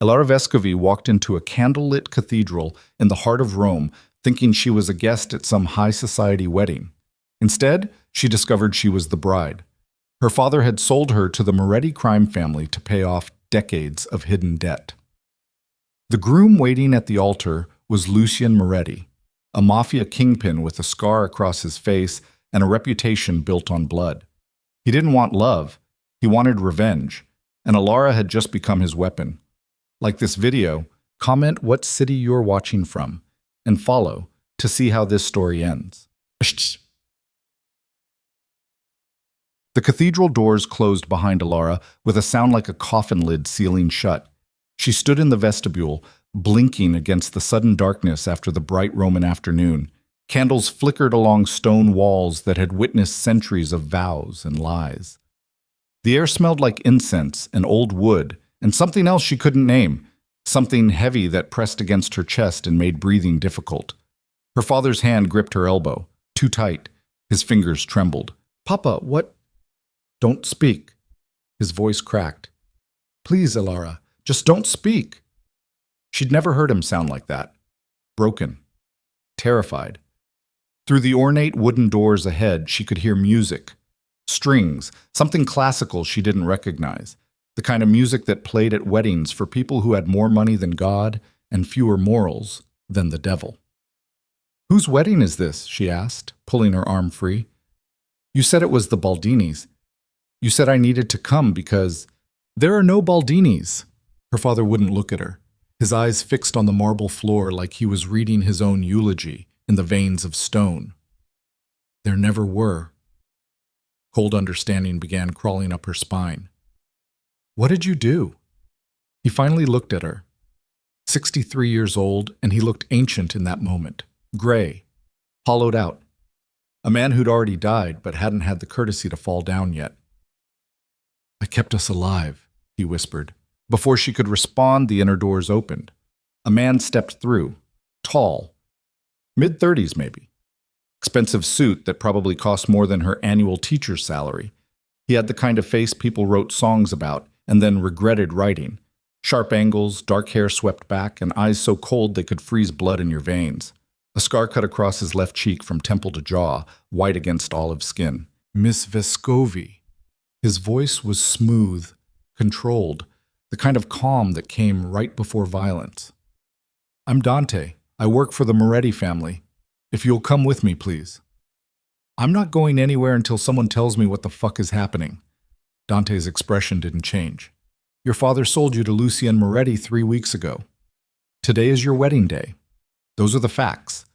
Elara Vescovi walked into a candlelit cathedral in the heart of Rome, thinking she was a guest at some high society wedding. Instead, she discovered she was the bride. Her father had sold her to the Moretti crime family to pay off decades of hidden debt. The groom waiting at the altar was Lucien Moretti, a mafia kingpin with a scar across his face and a reputation built on blood. He didn't want love, he wanted revenge, and Elara had just become his weapon. Like this video, comment what city you're watching from, and follow to see how this story ends. The cathedral doors closed behind Elara with a sound like a coffin lid sealing shut. She stood in the vestibule, blinking against the sudden darkness after the bright Roman afternoon. Candles flickered along stone walls that had witnessed centuries of vows and lies. The air smelled like incense and old wood, and something else she couldn't name, something heavy that pressed against her chest and made breathing difficult. Her father's hand gripped her elbow, too tight. His fingers trembled. "Papa, what?" "Don't speak." His voice cracked. "Please, Elara, just don't speak." She'd never heard him sound like that. Broken. Terrified. Through the ornate wooden doors ahead, she could hear music. Strings, something classical she didn't recognize. The kind of music that played at weddings for people who had more money than God and fewer morals than the devil. "Whose wedding is this?" she asked, pulling her arm free. "You said it was the Baldinis. You said I needed to come because—" "There are no Baldinis." Her father wouldn't look at her, his eyes fixed on the marble floor like he was reading his own eulogy in the veins of stone. "There never were." Cold understanding began crawling up her spine. "What did you do?" He finally looked at her. 63 years old, and he looked ancient in that moment. Gray. Hollowed out. A man who'd already died, but hadn't had the courtesy to fall down yet. "I kept us alive," he whispered. Before she could respond, the inner doors opened. A man stepped through. Tall. Mid-30s, maybe. Expensive suit that probably cost more than her annual teacher's salary. He had the kind of face people wrote songs about and then regretted writing. Sharp angles, dark hair swept back, and eyes so cold they could freeze blood in your veins. A scar cut across his left cheek from temple to jaw, white against olive skin. "Miss Vescovi." His voice was smooth, controlled, the kind of calm that came right before violence. "I'm Dante. I work for the Moretti family. If you'll come with me, please." "I'm not going anywhere until someone tells me what the fuck is happening." Dante's expression didn't change. "Your father sold you to Lucien Moretti 3 weeks ago. Today is your wedding day. Those are the facts.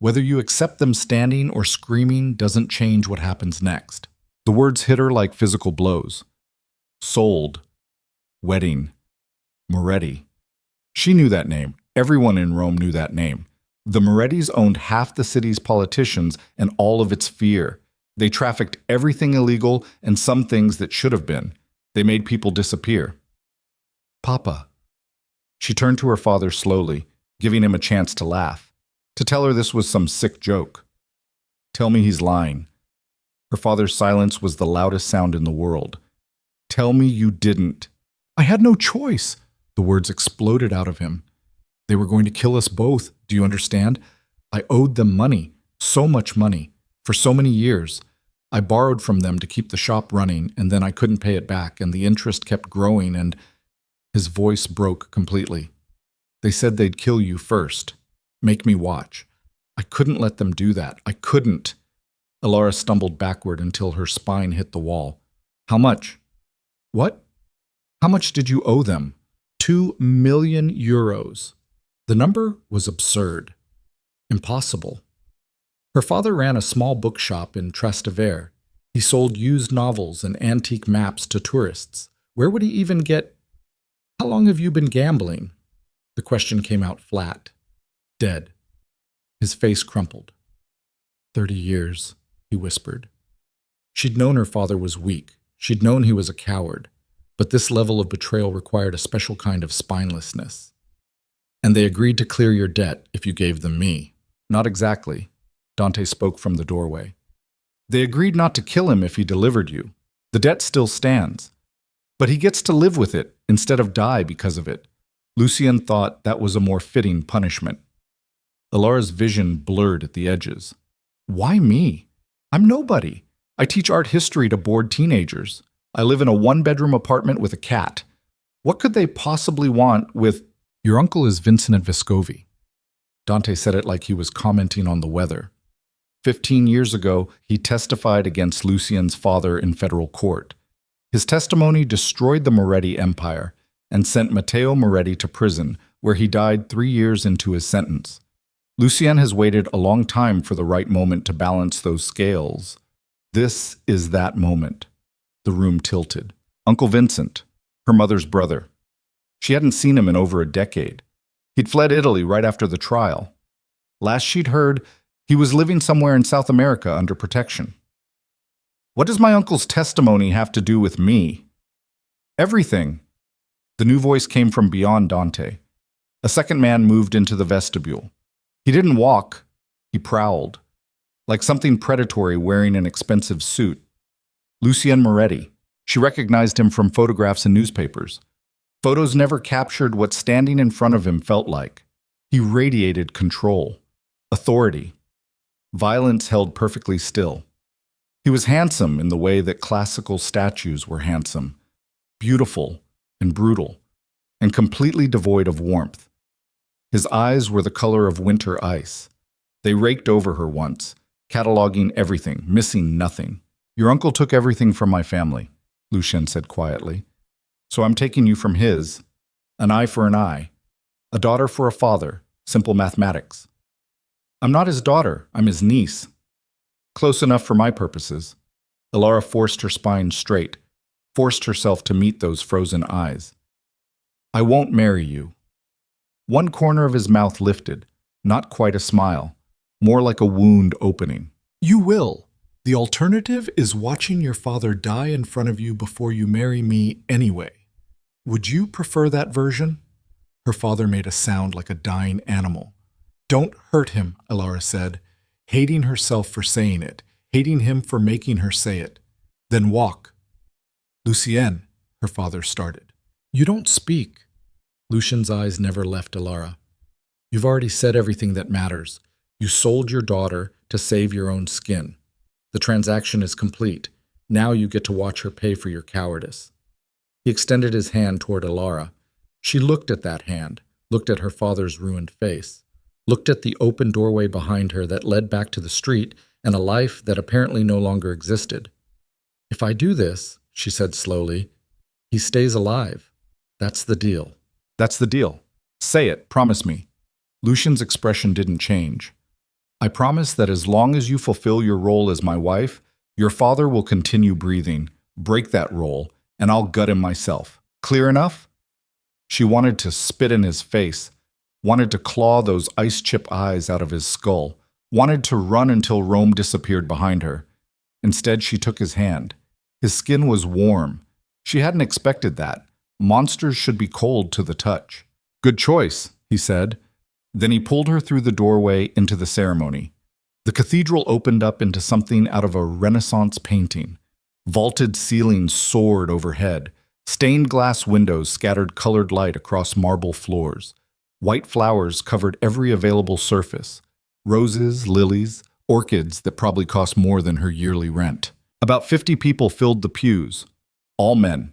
Whether you accept them standing or screaming doesn't change what happens next." The words hit her like physical blows. Sold. Wedding. Moretti. She knew that name. Everyone in Rome knew that name. The Morettis owned half the city's politicians and all of its fear. They trafficked everything illegal and some things that should have been. They made people disappear. "Papa." She turned to her father slowly, giving him a chance to laugh, to tell her this was some sick joke. "Tell me he's lying." Her father's silence was the loudest sound in the world. "Tell me you didn't." "I had no choice." The words exploded out of him. "They were going to kill us both, do you understand? I owed them money, so much money, for so many years. I borrowed from them to keep the shop running, and then I couldn't pay it back, and the interest kept growing, and—" His voice broke completely. "They said they'd kill you first. Make me watch. I couldn't let them do that. I couldn't." Elara stumbled backward until her spine hit the wall. "How much?" "What? How much did you owe them?" 2 million euros. The number was absurd. Impossible. Her father ran a small bookshop in Trastevere. He sold used novels and antique maps to tourists. Where would he even get— "How long have you been gambling?" The question came out flat. Dead. His face crumpled. 30 years, he whispered. She'd known her father was weak. She'd known he was a coward. But this level of betrayal required a special kind of spinelessness. "And they agreed to clear your debt if you gave them me." "Not exactly." Dante spoke from the doorway. "They agreed not to kill him if he delivered you. The debt still stands. But he gets to live with it instead of die because of it. Lucien thought that was a more fitting punishment. Elara's vision blurred at the edges. Why me? I'm nobody. I teach art history to bored teenagers. I live in a one-bedroom apartment with a cat. What could they possibly want with... Your uncle is Vincent Vescovi. Dante said it like he was commenting on the weather. 15 years ago, he testified against Lucien's father in federal court. His testimony destroyed the Moretti empire and sent Matteo Moretti to prison, where he died 3 years into his sentence. Lucien has waited a long time for the right moment to balance those scales. This is that moment. The room tilted. Uncle Vincent, her mother's brother. She hadn't seen him in over a decade. He'd fled Italy right after the trial. Last she'd heard, he was living somewhere in South America under protection. What does my uncle's testimony have to do with me? Everything. The new voice came from beyond Dante. A second man moved into the vestibule. He didn't walk. He prowled, like something predatory wearing an expensive suit. Lucien Moretti. She recognized him from photographs in newspapers. Photos never captured what standing in front of him felt like. He radiated control, authority. Violence held perfectly still. He was handsome in the way that classical statues were handsome, beautiful and brutal, and completely devoid of warmth. His eyes were the color of winter ice. They raked over her once, cataloging everything, missing nothing. Your uncle took everything from my family, Lucien said quietly. So I'm taking you from his. An eye for an eye. A daughter for a father. Simple mathematics. I'm not his daughter. I'm his niece. Close enough for my purposes. Elara forced her spine straight, forced herself to meet those frozen eyes. I won't marry you. One corner of his mouth lifted, not quite a smile, more like a wound opening. You will. The alternative is watching your father die in front of you before you marry me anyway. Would you prefer that version? Her father made a sound like a dying animal. Don't hurt him, Elara said, hating herself for saying it, hating him for making her say it. Then walk. Lucien, her father started. You don't speak. Lucien's eyes never left Elara. You've already said everything that matters. You sold your daughter to save your own skin. The transaction is complete. Now you get to watch her pay for your cowardice. He extended his hand toward Elara. She looked at that hand, looked at her father's ruined face, looked at the open doorway behind her that led back to the street and a life that apparently no longer existed. If I do this, she said slowly, he stays alive. That's the deal. That's the deal. Say it, promise me. Lucien's expression didn't change. I promise that as long as you fulfill your role as my wife, your father will continue breathing, break that role, and I'll gut him myself. Clear enough? She wanted to spit in his face, wanted to claw those ice-chip eyes out of his skull, wanted to run until Rome disappeared behind her. Instead, she took his hand. His skin was warm. She hadn't expected that. Monsters should be cold to the touch. Good choice, he said. Then he pulled her through the doorway into the ceremony. The cathedral opened up into something out of a Renaissance painting. Vaulted ceilings soared overhead. Stained glass windows scattered colored light across marble floors. White flowers covered every available surface. Roses, lilies, orchids that probably cost more than her yearly rent. About 50 people filled the pews. All men.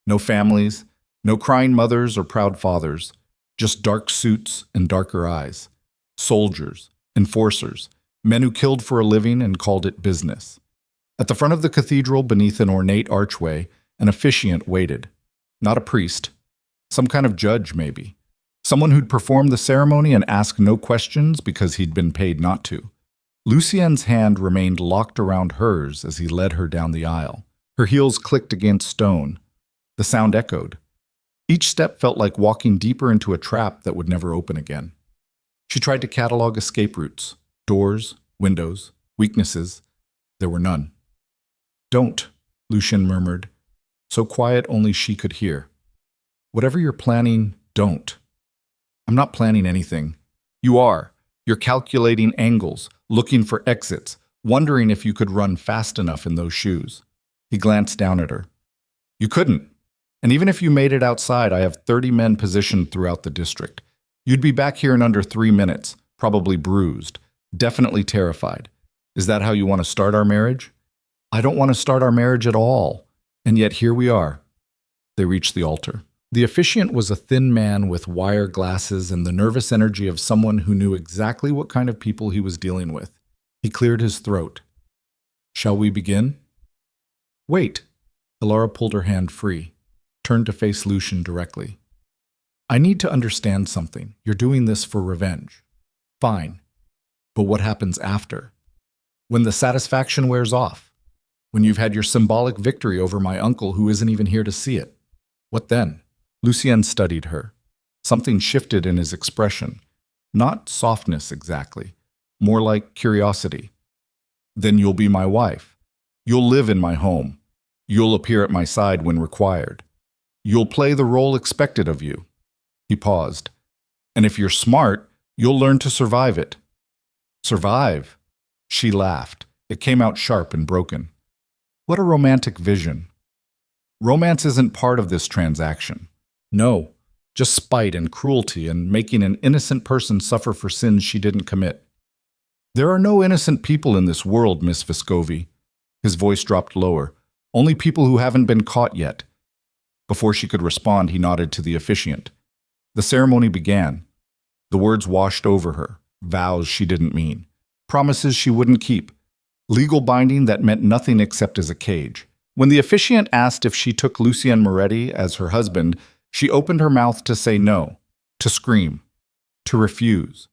No families, no crying mothers or proud fathers. Just dark suits and darker eyes. Soldiers, enforcers, men who killed for a living and called it business. At the front of the cathedral, beneath an ornate archway, an officiant waited. Not a priest. Some kind of judge, maybe. Someone who'd perform the ceremony and ask no questions because he'd been paid not to. Lucien's hand remained locked around hers as he led her down the aisle. Her heels clicked against stone. The sound echoed. Each step felt like walking deeper into a trap that would never open again. She tried to catalog escape routes, doors, windows, weaknesses. There were none. Don't, Lucien murmured, so quiet only she could hear. Whatever you're planning, don't. I'm not planning anything. You are. You're calculating angles, looking for exits, wondering if you could run fast enough in those shoes. He glanced down at her. You couldn't. And even if you made it outside, I have 30 men positioned throughout the district. You'd be back here in under 3 minutes, probably bruised, definitely terrified. Is that how you want to start our marriage? I don't want to start our marriage at all. And yet here we are. They reached the altar. The officiant was a thin man with wire glasses and the nervous energy of someone who knew exactly what kind of people he was dealing with. He cleared his throat. Shall we begin? Wait. Elara pulled her hand free, turned to face Lucien directly. I need to understand something. You're doing this for revenge. Fine. But what happens after? When the satisfaction wears off? When you've had your symbolic victory over my uncle who isn't even here to see it? What then? Lucien studied her. Something shifted in his expression. Not softness exactly, more like curiosity. Then you'll be my wife. You'll live in my home. You'll appear at my side when required. You'll play the role expected of you. He paused. And if you're smart, you'll learn to survive it. Survive? She laughed. It came out sharp and broken. What a romantic vision. Romance isn't part of this transaction. No, just spite and cruelty and making an innocent person suffer for sins she didn't commit. There are no innocent people in this world, Miss Vescovi. His voice dropped lower. Only people who haven't been caught yet. Before she could respond, he nodded to the officiant. The ceremony began. The words washed over her, vows she didn't mean, promises she wouldn't keep, legal binding that meant nothing except as a cage. When the officiant asked if she took Lucien Moretti as her husband, she opened her mouth to say no, to scream, to refuse.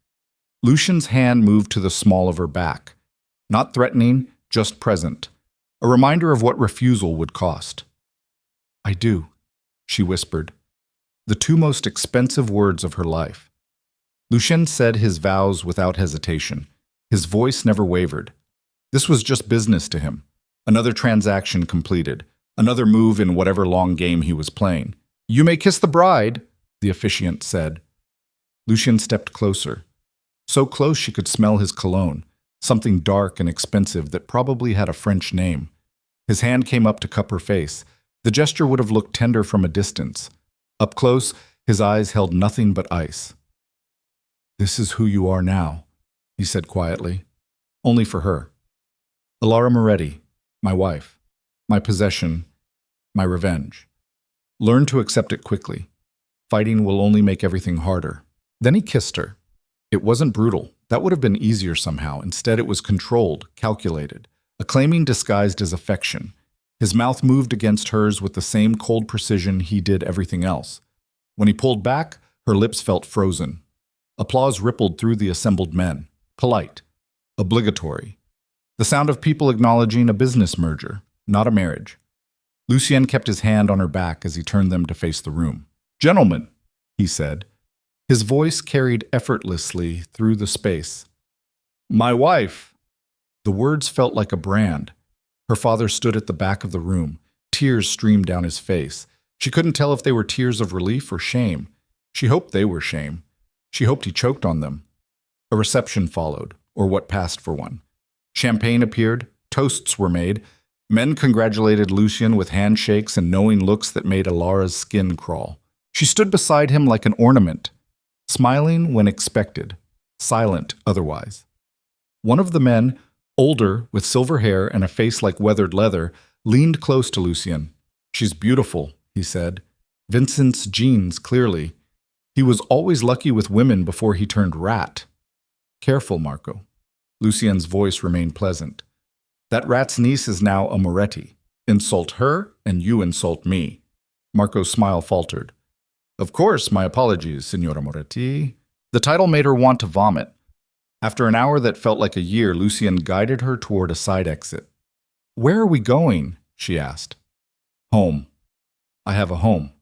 Lucien's hand moved to the small of her back. Not threatening, just present. A reminder of what refusal would cost. I do, she whispered. The 2 most expensive words of her life. Lucien said his vows without hesitation. His voice never wavered. This was just business to him. Another transaction completed. Another move in whatever long game he was playing. You may kiss the bride, the officiant said. Lucien stepped closer. So close she could smell his cologne, something dark and expensive that probably had a French name. His hand came up to cup her face. The gesture would have looked tender from a distance. Up close, his eyes held nothing but ice. This is who you are now, he said quietly. Only for her. Elara Moretti, my wife, my possession, my revenge. Learn to accept it quickly. Fighting will only make everything harder. Then he kissed her. It wasn't brutal. That would have been easier somehow. Instead, it was controlled, calculated, a claiming disguised as affection. His mouth moved against hers with the same cold precision he did everything else. When he pulled back, her lips felt frozen. Applause rippled through the assembled men. Polite. Obligatory. The sound of people acknowledging a business merger, not a marriage. Lucien kept his hand on her back as he turned them to face the room. Gentlemen, he said. His voice carried effortlessly through the space. My wife. The words felt like a brand. Her father stood at the back of the room. Tears streamed down his face. She couldn't tell if they were tears of relief or shame. She hoped they were shame. She hoped he choked on them. A reception followed, or what passed for one. Champagne appeared, toasts were made. Men congratulated Lucien with handshakes and knowing looks that made Elara's skin crawl. She stood beside him like an ornament, smiling when expected, silent otherwise. One of the men, older, with silver hair and a face like weathered leather, leaned close to Lucien. She's beautiful, he said. Vincent's genes, clearly. He was always lucky with women before he turned rat. Careful, Marco. Lucien's voice remained pleasant. That rat's niece is now a Moretti. Insult her, and you insult me. Marco's smile faltered. Of course, my apologies, Signora Moretti. The title made her want to vomit. After an hour that felt like a year, Lucien guided her toward a side exit. Where are we going? She asked. Home. I have a home.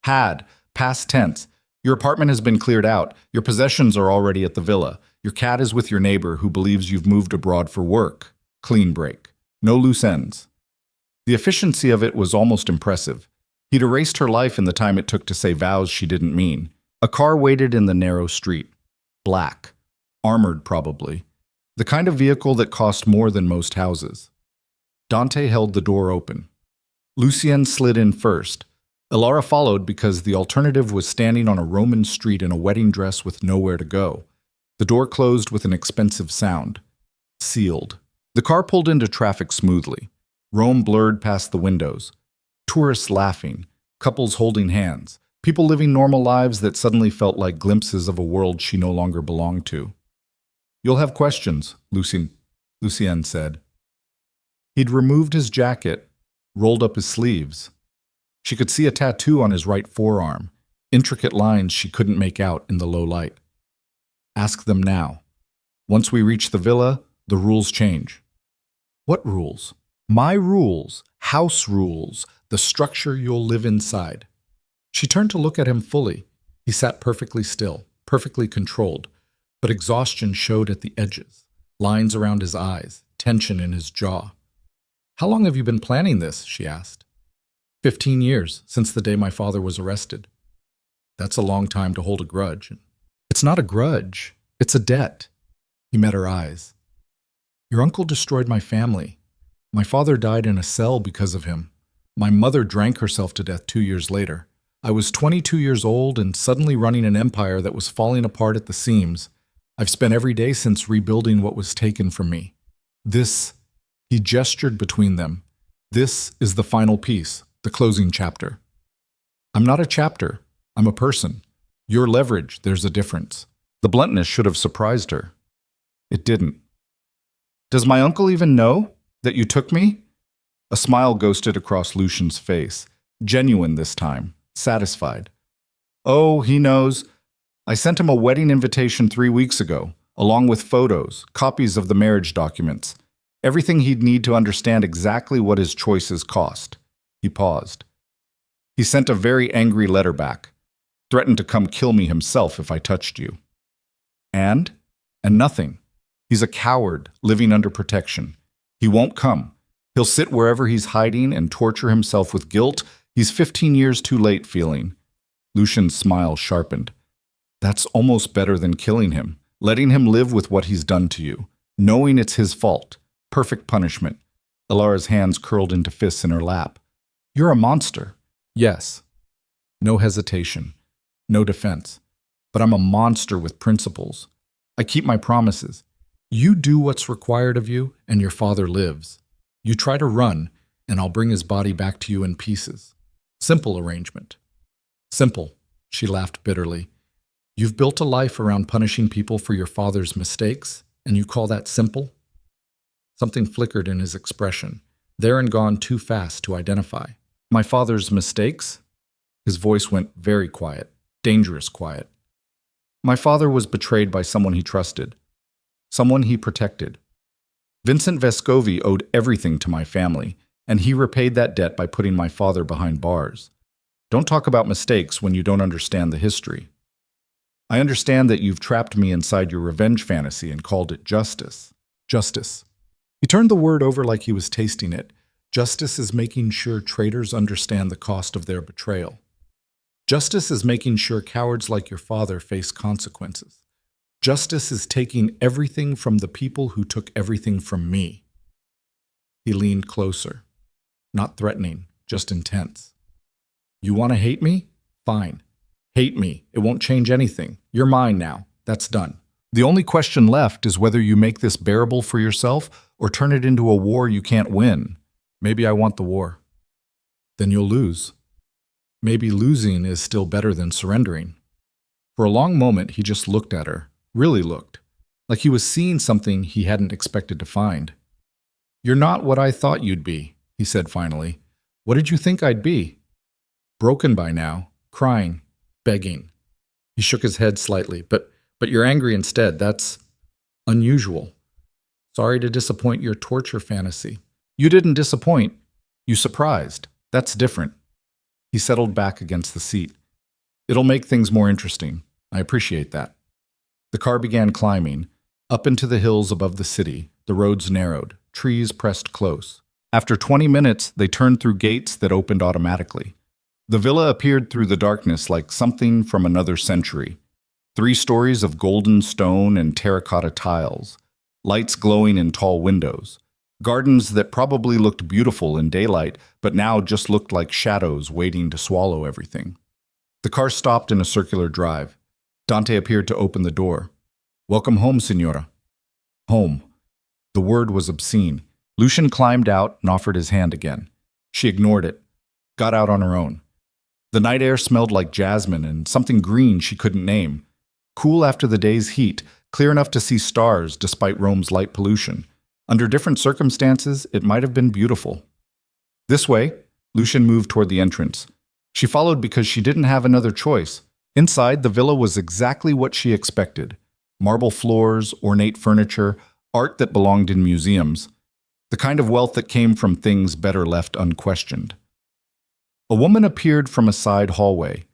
Had. Past tense. Your apartment has been cleared out. Your possessions are already at the villa. Your cat is with your neighbor who believes you've moved abroad for work. Clean break. No loose ends. The efficiency of it was almost impressive. He'd erased her life in the time it took to say vows she didn't mean. A car waited in the narrow street. Black. Armored, probably. The kind of vehicle that cost more than most houses. Dante held the door open. Lucien slid in first. Elara followed because the alternative was standing on a Roman street in a wedding dress with nowhere to go. The door closed with an expensive sound. Sealed. The car pulled into traffic smoothly. Rome blurred past the windows. Tourists laughing, couples holding hands, people living normal lives that suddenly felt like glimpses of a world she no longer belonged to. "You'll have questions," Lucien said. He'd removed his jacket, rolled up his sleeves. She could see a tattoo on his right forearm, intricate lines she couldn't make out in the low light. "Ask them now. Once we reach the villa, the rules change." "What rules?" "My rules, house rules, the structure you'll live inside." She turned to look at him fully. He sat perfectly still, perfectly controlled, but exhaustion showed at the edges, lines around his eyes, tension in his jaw. "How long have you been planning this?" she asked. 15 years, since the day my father was arrested." "That's a long time to hold a grudge." "It's not a grudge. It's a debt." He met her eyes. "Your uncle destroyed my family. My father died in a cell because of him. My mother drank herself to death 2 years later. I was 22 years old and suddenly running an empire that was falling apart at the seams. I've spent every day since rebuilding what was taken from me. This," he gestured between them, "this is the final piece. The closing chapter." "I'm not a chapter. I'm a person. Your leverage, there's a difference." The bluntness should have surprised her. It didn't. "Does my uncle even know that you took me?" A smile ghosted across Lucien's face, genuine this time, satisfied. "Oh, he knows. I sent him a wedding invitation 3 weeks ago, along with photos, copies of the marriage documents, everything he'd need to understand exactly what his choices cost." He paused. "He sent a very angry letter back. Threatened to come kill me himself if I touched you." And nothing. He's a coward living under protection. He won't come. He'll sit wherever he's hiding and torture himself with guilt he's 15 years too late feeling. Lucien's smile sharpened. "That's almost better than killing him, letting him live with what he's done to you, knowing it's his fault. Perfect punishment." Elara's hands curled into fists in her lap. "You're a monster." "Yes." No hesitation. No defense. "But I'm a monster with principles. I keep my promises. You do what's required of you, and your father lives. You try to run, and I'll bring his body back to you in pieces. Simple arrangement." "Simple," she laughed bitterly. "You've built a life around punishing people for your father's mistakes, and you call that simple?" Something flickered in his expression, there and gone too fast to identify. "My father's mistakes?" His voice went very quiet, dangerous quiet. "My father was betrayed by someone he trusted, someone he protected. Vincent Vescovi owed everything to my family, and he repaid that debt by putting my father behind bars. Don't talk about mistakes when you don't understand the history. I understand that you've trapped me inside your revenge fantasy and called it justice." Justice. He turned the word over like he was tasting it. Justice is making sure traitors understand the cost of their betrayal. Justice is making sure cowards like your father face consequences. Justice is taking everything from the people who took everything from me. He leaned closer. Not threatening, just intense. "You want to hate me? Fine. Hate me. It won't change anything. You're mine now. That's done. The only question left is whether you make this bearable for yourself or turn it into a war you can't win. Maybe I want the war." "Then you'll lose." "Maybe losing is still better than surrendering." For a long moment, he just looked at her, really looked, like he was seeing something he hadn't expected to find. "You're not what I thought you'd be," he said finally. "What did you think I'd be?" "Broken by now, crying, begging." He shook his head slightly. But you're angry instead. That's unusual. Sorry to disappoint your torture fantasy." "You didn't disappoint. You surprised. That's different." He settled back against the seat. "It'll make things more interesting. I appreciate that." The car began climbing. Up into the hills above the city, the roads narrowed, trees pressed close. After 20 minutes, they turned through gates that opened automatically. The villa appeared through the darkness like something from another century. 3 stories of golden stone and terracotta tiles, lights glowing in tall windows. Gardens that probably looked beautiful in daylight, but now just looked like shadows waiting to swallow everything. The car stopped in a circular drive. Dante appeared to open the door. "Welcome home, Signora." Home. The word was obscene. Lucien climbed out and offered his hand again. She ignored it, got out on her own. The night air smelled like jasmine and something green she couldn't name. Cool after the day's heat, clear enough to see stars despite Rome's light pollution. Under different circumstances, it might have been beautiful. "This way." Lucien moved toward the entrance. She followed because she didn't have another choice. Inside, the villa was exactly what she expected. Marble floors, ornate furniture, art that belonged in museums. The kind of wealth that came from things better left unquestioned. A woman appeared from a side hallway,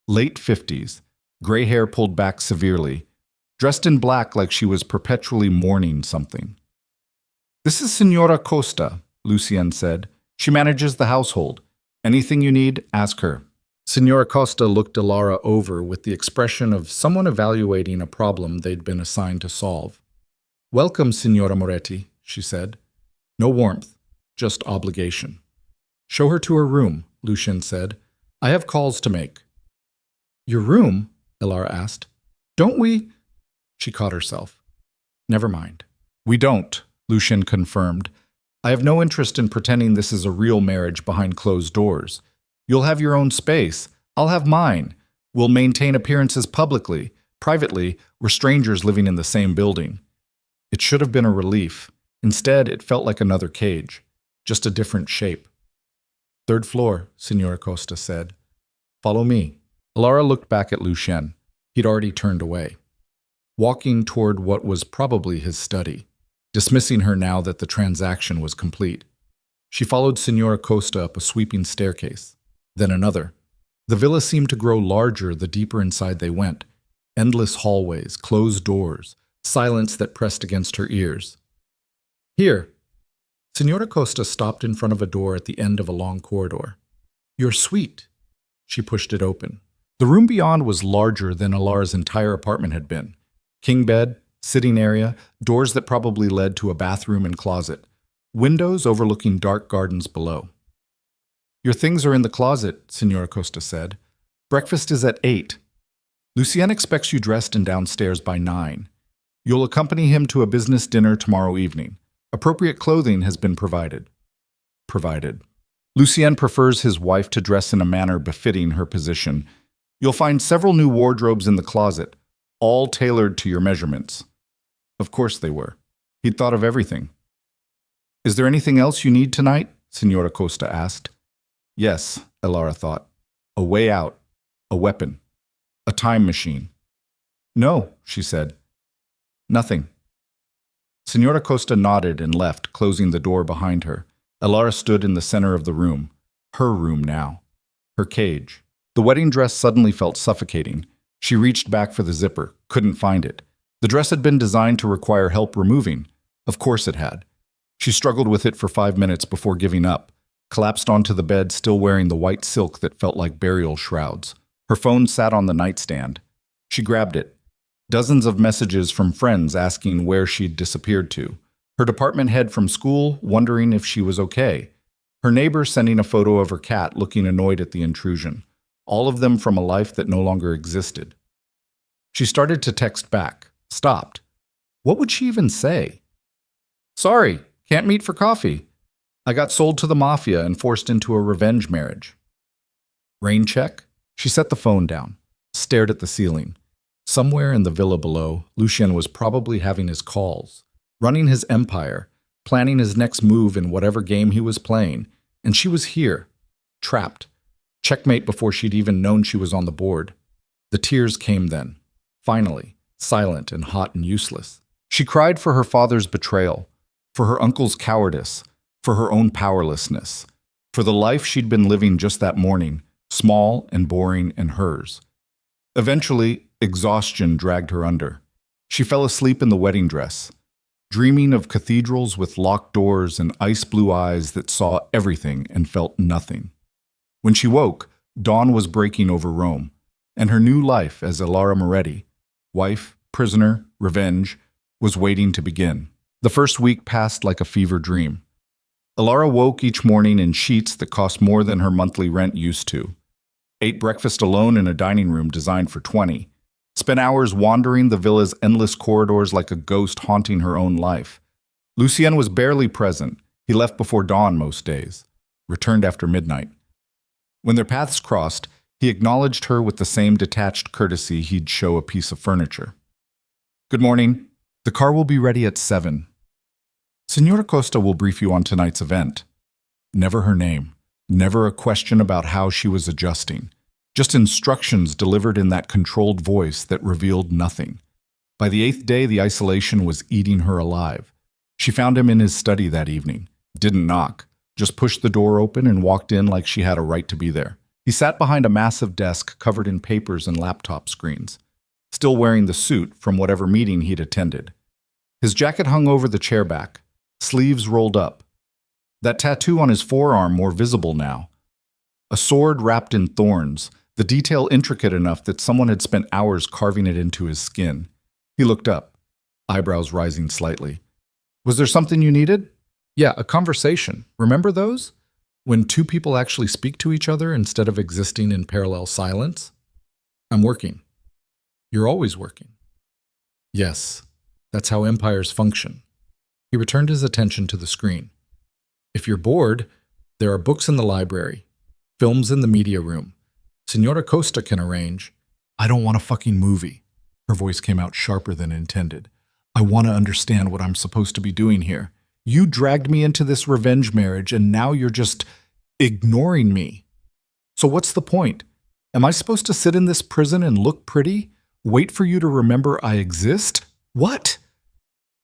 late 50s, gray hair pulled back severely, dressed in black like she was perpetually mourning something. "This is Signora Costa," Lucien said. "She manages the household. Anything you need, ask her." Signora Costa looked Elara over with the expression of someone evaluating a problem they'd been assigned to solve. "Welcome, Signora Moretti," she said. No warmth, just obligation. "Show her to her room," Lucien said. "I have calls to make." "Your room?" Elara asked. "Don't we—" She caught herself. "Never mind." "We don't," Lucien confirmed. "I have no interest in pretending this is a real marriage behind closed doors. You'll have your own space. I'll have mine. We'll maintain appearances publicly. Privately, we're strangers living in the same building." It should have been a relief. Instead, it felt like another cage, just a different shape. "Third floor," Signora Costa said. "Follow me." Elara looked back at Lucien. He'd already turned away, walking toward what was probably his study, dismissing her now that the transaction was complete. She followed Signora Costa up a sweeping staircase, then another. The villa seemed to grow larger the deeper inside they went. Endless hallways, closed doors, silence that pressed against her ears. "Here." Signora Costa stopped in front of a door at the end of a long corridor. "Your suite." She pushed it open. The room beyond was larger than Elara's entire apartment had been. King bed, sitting area, doors that probably led to a bathroom and closet, windows overlooking dark gardens below. "Your things are in the closet," Signora Costa said. "Breakfast is at 8. Lucien expects you dressed and downstairs by 9. You'll accompany him to a business dinner tomorrow evening. Appropriate clothing has been provided." Lucien prefers his wife to dress in a manner befitting her position. "You'll find several new wardrobes in the closet, all tailored to your measurements." Of course they were. He'd thought of everything. "Is there anything else you need tonight?" Signora Costa asked. Yes, Elara thought. A way out. A weapon. A time machine. "No," she said. "Nothing." Signora Costa nodded and left, closing the door behind her. Elara stood in the center of the room. Her room now. Her cage. The wedding dress suddenly felt suffocating. She reached back for the zipper, couldn't find it. The dress had been designed to require help removing. Of course it had. She struggled with it for 5 minutes before giving up, collapsed onto the bed still wearing the white silk that felt like burial shrouds. Her phone sat on the nightstand. She grabbed it. Dozens of messages from friends asking where she'd disappeared to. Her department head from school wondering if she was okay. Her neighbor sending a photo of her cat looking annoyed at the intrusion. All of them from a life that no longer existed. She started to text back, stopped. What would she even say? "Sorry, can't meet for coffee. I got sold to the Mafia and forced into a revenge marriage." Rain check? She set the phone down, stared at the ceiling. Somewhere in the villa below, Lucien was probably having his calls, running his empire, planning his next move in whatever game he was playing, and she was here, trapped. Checkmate before she'd even known she was on the board. The tears came then, finally, silent and hot and useless. She cried for her father's betrayal, for her uncle's cowardice, for her own powerlessness, for the life she'd been living just that morning, small and boring and hers. Eventually, exhaustion dragged her under. She fell asleep in the wedding dress, dreaming of cathedrals with locked doors and ice-blue eyes that saw everything and felt nothing. When she woke, dawn was breaking over Rome, and her new life as Elara Moretti, wife, prisoner, revenge, was waiting to begin. The first week passed like a fever dream. Elara woke each morning in sheets that cost more than her monthly rent used to. Ate breakfast alone in a dining room designed for 20. Spent hours wandering the villa's endless corridors like a ghost haunting her own life. Lucien was barely present. He left before dawn most days. Returned after midnight. When their paths crossed, he acknowledged her with the same detached courtesy he'd show a piece of furniture. "Good morning. The car will be ready at 7. Senora Costa will brief you on tonight's event." Never her name. Never a question about how she was adjusting. Just instructions delivered in that controlled voice that revealed nothing. By the 8th day, the isolation was eating her alive. She found him in his study that evening. Didn't knock. Just pushed the door open and walked in like she had a right to be there. He sat behind a massive desk covered in papers and laptop screens, still wearing the suit from whatever meeting he'd attended. His jacket hung over the chair back, sleeves rolled up. That tattoo on his forearm more visible now. A sword wrapped in thorns, the detail intricate enough that someone had spent hours carving it into his skin. He looked up, eyebrows rising slightly. "Was there something you needed?" "Yeah, a conversation. Remember those? When two people actually speak to each other instead of existing in parallel silence?" "I'm working." "You're always working." "Yes, that's how empires function." He returned his attention to the screen. "If you're bored, there are books in the library, films in the media room. Senora Costa can arrange." "I don't want a fucking movie." Her voice came out sharper than intended. "I want to understand what I'm supposed to be doing here. You dragged me into this revenge marriage, and now you're just ignoring me. So what's the point? Am I supposed to sit in this prison and look pretty? Wait for you to remember I exist? What?"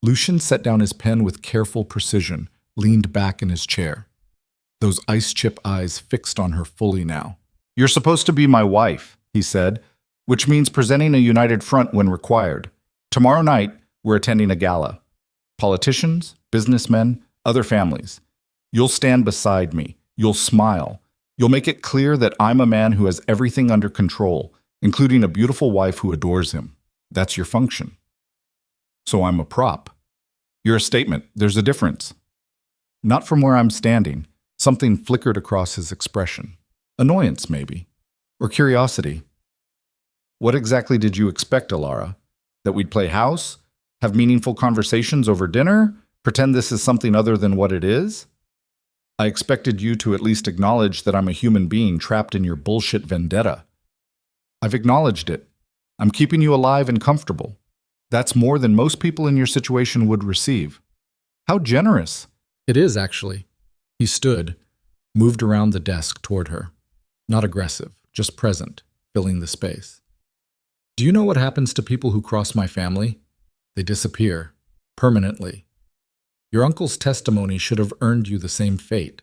Lucien set down his pen with careful precision, leaned back in his chair. Those ice chip eyes fixed on her fully now. "You're supposed to be my wife," he said, "which means presenting a united front when required. Tomorrow night, we're attending a gala. Politicians, businessmen, other families. You'll stand beside me. You'll smile. You'll make it clear that I'm a man who has everything under control, including a beautiful wife who adores him. That's your function." "So I'm a prop." "You're a statement. There's a difference." Not from where I'm standing. Something flickered across his expression. Annoyance, maybe. Or curiosity. "What exactly did you expect, Elara? That we'd play house? Have meaningful conversations over dinner? Pretend this is something other than what it is?" "I expected you to at least acknowledge that I'm a human being trapped in your bullshit vendetta." "I've acknowledged it. I'm keeping you alive and comfortable. That's more than most people in your situation would receive." "How generous." "It is, actually." He stood, moved around the desk toward her. Not aggressive, just present, filling the space. "Do you know what happens to people who cross my family? They disappear. Permanently. Your uncle's testimony should have earned you the same fate.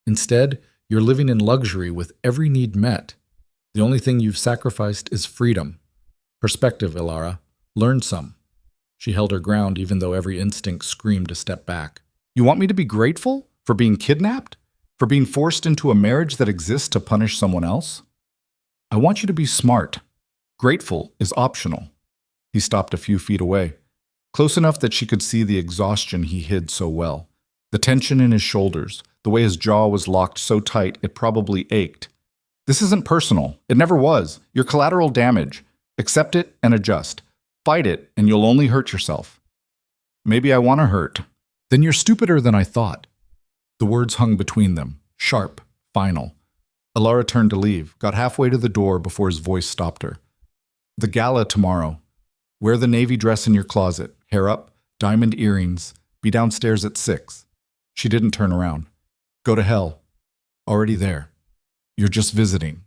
Instead, you're living in luxury with every need met. The only thing you've sacrificed is freedom. Perspective, Elara. Learn some." She held her ground even though every instinct screamed to step back. "You want me to be grateful? For being kidnapped? For being forced into a marriage that exists to punish someone else? I want you to be smart. Grateful is optional." He stopped a few feet away, close enough that she could see the exhaustion he hid so well. The tension in his shoulders, the way his jaw was locked so tight it probably ached. "This isn't personal. It never was. You're collateral damage. Accept it and adjust. Fight it and you'll only hurt yourself." "Maybe I want to hurt." "Then you're stupider than I thought." The words hung between them, sharp, final. Elara turned to leave, got halfway to the door before his voice stopped her. "The gala tomorrow. Wear the navy dress in your closet, hair up, diamond earrings, be downstairs at 6. She didn't turn around. "Go to hell. Already there. You're just visiting."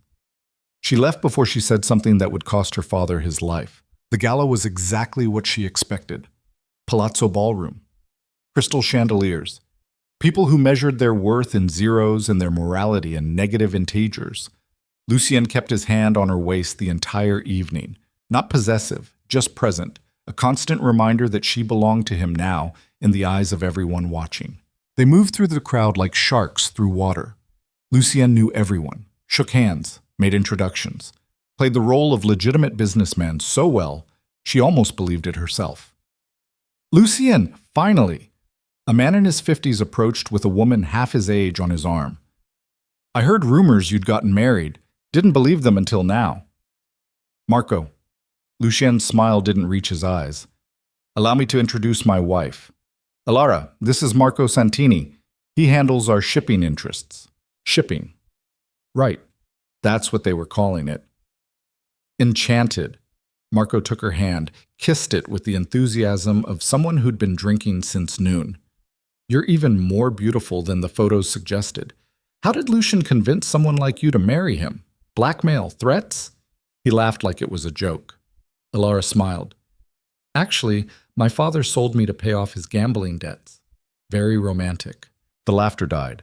She left before she said something that would cost her father his life. The gala was exactly what she expected. Palazzo ballroom. Crystal chandeliers. People who measured their worth in zeros and their morality in negative integers. Lucien kept his hand on her waist the entire evening. Not possessive, just present. A constant reminder that she belonged to him now in the eyes of everyone watching. They moved through the crowd like sharks through water. Lucien knew everyone, shook hands, made introductions, played the role of legitimate businessman so well, she almost believed it herself. "Lucien, finally!" A man in his 50s approached with a woman half his age on his arm. I heard rumors you'd gotten married. Didn't believe them until now. Marco. Lucien's smile didn't reach his eyes. Allow me to introduce my wife. Elara, this is Marco Santini. He handles our shipping interests. Shipping. Right. That's what they were calling it. Enchanted. Marco took her hand, kissed it with the enthusiasm of someone who'd been drinking since noon. You're even more beautiful than the photos suggested. How did Lucien convince someone like you to marry him? Blackmail? Threats? He laughed like it was a joke. Elara smiled. Actually, my father sold me to pay off his gambling debts. Very romantic. The laughter died.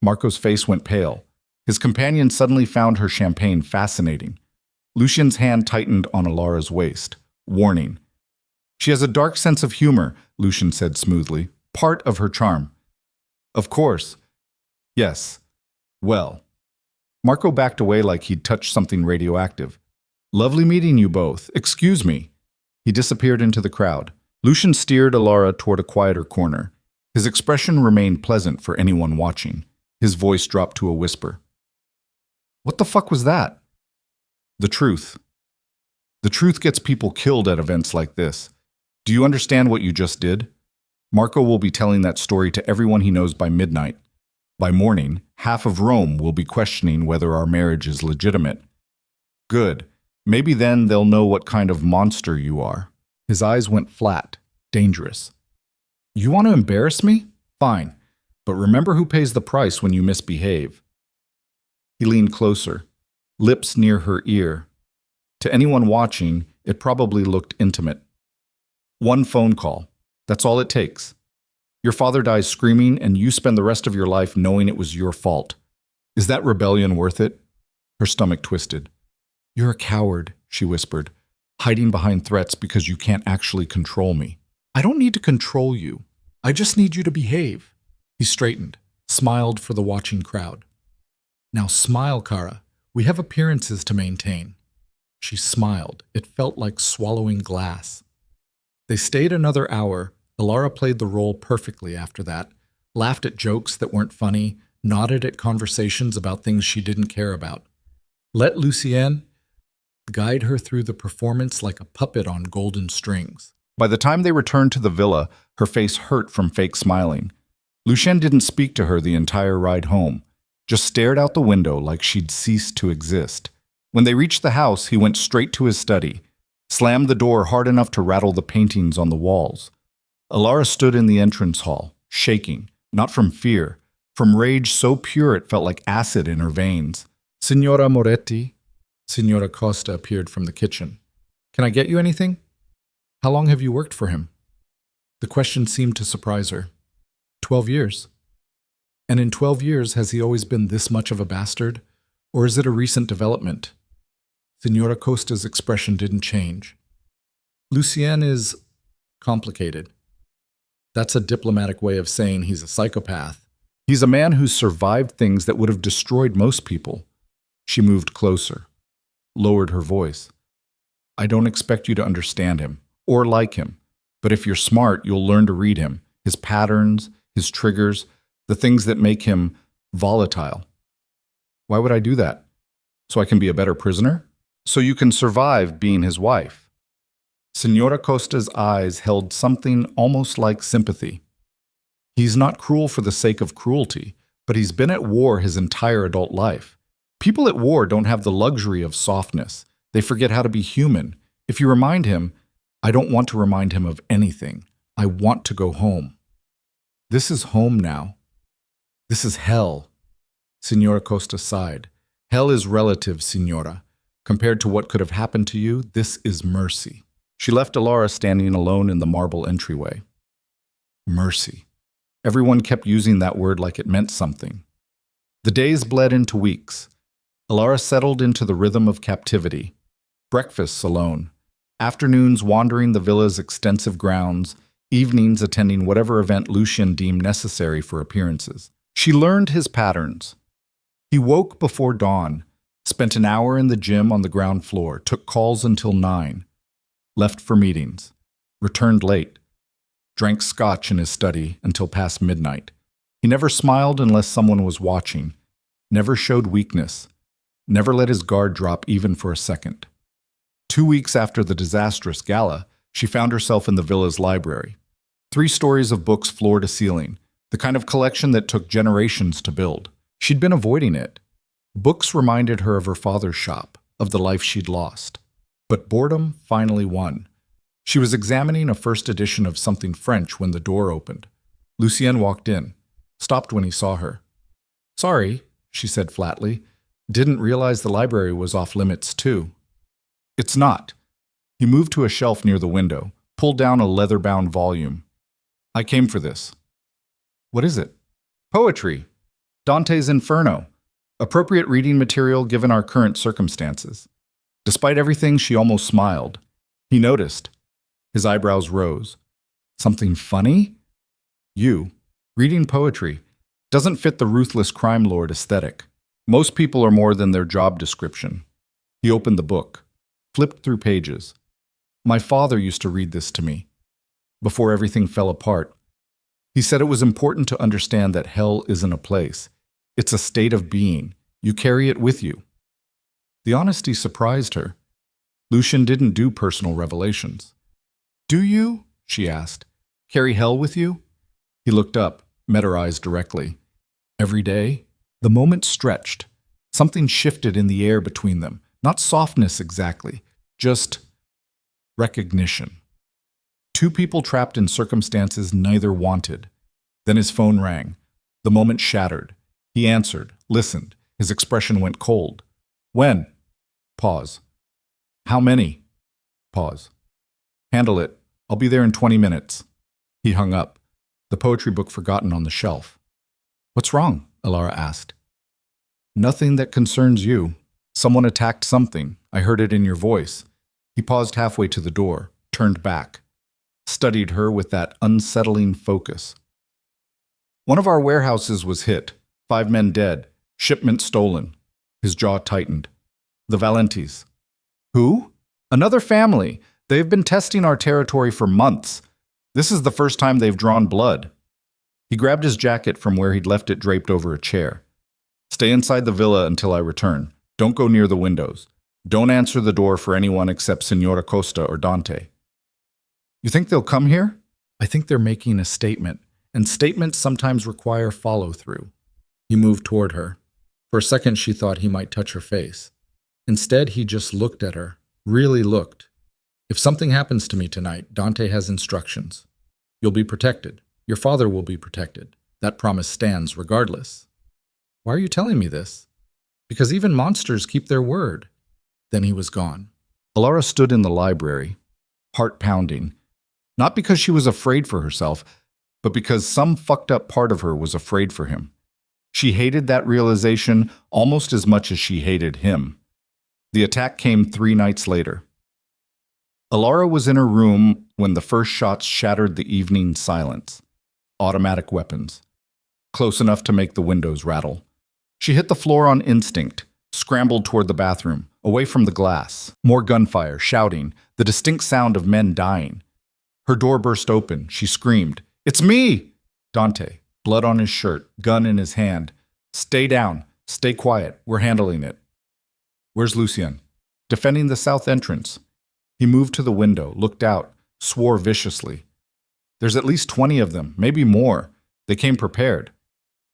Marco's face went pale. His companion suddenly found her champagne fascinating. Lucien's hand tightened on Elara's waist. Warning. She has a dark sense of humor, Lucien said smoothly. Part of her charm. Of course. Yes. Well. Marco backed away like he'd touched something radioactive. Lovely meeting you both. Excuse me. He disappeared into the crowd. Lucien steered Elara toward a quieter corner. His expression remained pleasant for anyone watching. His voice dropped to a whisper. What the fuck was that? The truth. The truth gets people killed at events like this. Do you understand what you just did? Marco will be telling that story to everyone he knows by midnight. By morning, half of Rome will be questioning whether our marriage is legitimate. Good. Maybe then they'll know what kind of monster you are. His eyes went flat, dangerous. You want to embarrass me? Fine. But remember who pays the price when you misbehave. He leaned closer, lips near her ear. To anyone watching, it probably looked intimate. One phone call. That's all it takes. Your father dies screaming, and you spend the rest of your life knowing it was your fault. Is that rebellion worth it? Her stomach twisted. You're a coward, she whispered, hiding behind threats because you can't actually control me. I don't need to control you. I just need you to behave. He straightened, smiled for the watching crowd. Now smile, Kara. We have appearances to maintain. She smiled. It felt like swallowing glass. They stayed another hour. Elara played the role perfectly after that, laughed at jokes that weren't funny, nodded at conversations about things she didn't care about. Let Lucien guide her through the performance like a puppet on golden strings. By the time they returned to the villa, her face hurt from fake smiling. Lucien didn't speak to her the entire ride home, just stared out the window like she'd ceased to exist. When they reached the house, he went straight to his study, slammed the door hard enough to rattle the paintings on the walls. Elara stood in the entrance hall, shaking, not from fear, from rage so pure it felt like acid in her veins. Signora Moretti? Signora Costa appeared from the kitchen. Can I get you anything? How long have you worked for him? The question seemed to surprise her. 12 years. And in 12 years, has he always been this much of a bastard? Or is it a recent development? Signora Costa's expression didn't change. Lucien is complicated. That's a diplomatic way of saying he's a psychopath. He's a man who's survived things that would have destroyed most people. She moved closer, lowered her voice. I don't expect you to understand him, or like him, but if you're smart, you'll learn to read him, his patterns, his triggers, the things that make him volatile. Why would I do that? So I can be a better prisoner? So you can survive being his wife? Signora Costa's eyes held something almost like sympathy. He's not cruel for the sake of cruelty, but he's been at war his entire adult life. People at war don't have the luxury of softness. They forget how to be human. If you remind him, I don't want to remind him of anything. I want to go home. This is home now. This is hell. Signora Costa sighed. Hell is relative, Signora. Compared to what could have happened to you, this is mercy. She left Elara standing alone in the marble entryway. Mercy. Everyone kept using that word like it meant something. The days bled into weeks. Elara settled into the rhythm of captivity. Breakfasts alone. Afternoons wandering the villa's extensive grounds. Evenings attending whatever event Lucien deemed necessary for appearances. She learned his patterns. He woke before dawn, spent an hour in the gym on the ground floor, took calls until 9, left for meetings, returned late. drank scotch in his study until past midnight. He never smiled unless someone was watching, never showed weakness, never let his guard drop even for a second. 2 weeks after the disastrous gala, she found herself in the villa's library. 3 stories of books floor to ceiling, the kind of collection that took generations to build. She'd been avoiding it. Books reminded her of her father's shop, of the life she'd lost. But boredom finally won. She was examining a first edition of something French when the door opened. Lucien walked in, stopped when he saw her. "Sorry," she said flatly. "Didn't realize the library was off limits, too." "It's not." He moved to a shelf near the window, pulled down a leather-bound volume. "I came for this." "What is it?" "Poetry. Dante's Inferno. Appropriate reading material given our current circumstances." Despite everything, she almost smiled. He noticed. His eyebrows rose. "Something funny?" "You. Reading poetry. Doesn't fit the ruthless crime lord aesthetic. Most people are more than their job description." He opened the book, flipped through pages. "My father used to read this to me, before everything fell apart. He said it was important to understand that hell isn't a place. It's a state of being. You carry it with you." The honesty surprised her. Lucien didn't do personal revelations. "Do you?" she asked. "Carry hell with you?" He looked up, met her eyes directly. "Every day?" The moment stretched. Something shifted in the air between them. Not softness exactly, just recognition. 2 people trapped in circumstances neither wanted. Then his phone rang. The moment shattered. He answered, listened. His expression went cold. "When?" Pause. "How many?" Pause. "Handle it. I'll be there in 20 minutes. He hung up, the poetry book forgotten on the shelf. "What's wrong?" Elara asked. "Nothing that concerns you. Someone attacked something. I heard it in your voice." He paused halfway to the door, turned back, studied her with that unsettling focus. "One of our warehouses was hit. 5 men dead. Shipment stolen." His jaw tightened. "The Valentis." "Who?" "Another family. They've been testing our territory for months. This is the first time they've drawn blood." He grabbed his jacket from where he'd left it draped over a chair. "Stay inside the villa until I return. Don't go near the windows. Don't answer the door for anyone except Signora Costa or Dante." "You think they'll come here?" "I think they're making a statement, and statements sometimes require follow-through." He moved toward her. For a second she thought he might touch her face. Instead, he just looked at her, really looked. "If something happens to me tonight, Dante has instructions. You'll be protected. Your father will be protected. That promise stands regardless." "Why are you telling me this?" "Because even monsters keep their word." Then he was gone. Elara stood in the library, heart pounding. Not because she was afraid for herself, but because some fucked up part of her was afraid for him. She hated that realization almost as much as she hated him. The attack came 3 nights later. Elara was in her room when the first shots shattered the evening silence. Automatic weapons. Close enough to make the windows rattle. She hit the floor on instinct, scrambled toward the bathroom, away from the glass. More gunfire, shouting, the distinct sound of men dying. Her door burst open. She screamed, "It's me!" Dante, blood on his shirt, gun in his hand. "Stay down. Stay quiet. We're handling it." "Where's Lucien?" "Defending the south entrance." He moved to the window, looked out, swore viciously. "There's at least 20 of them, maybe more. They came prepared."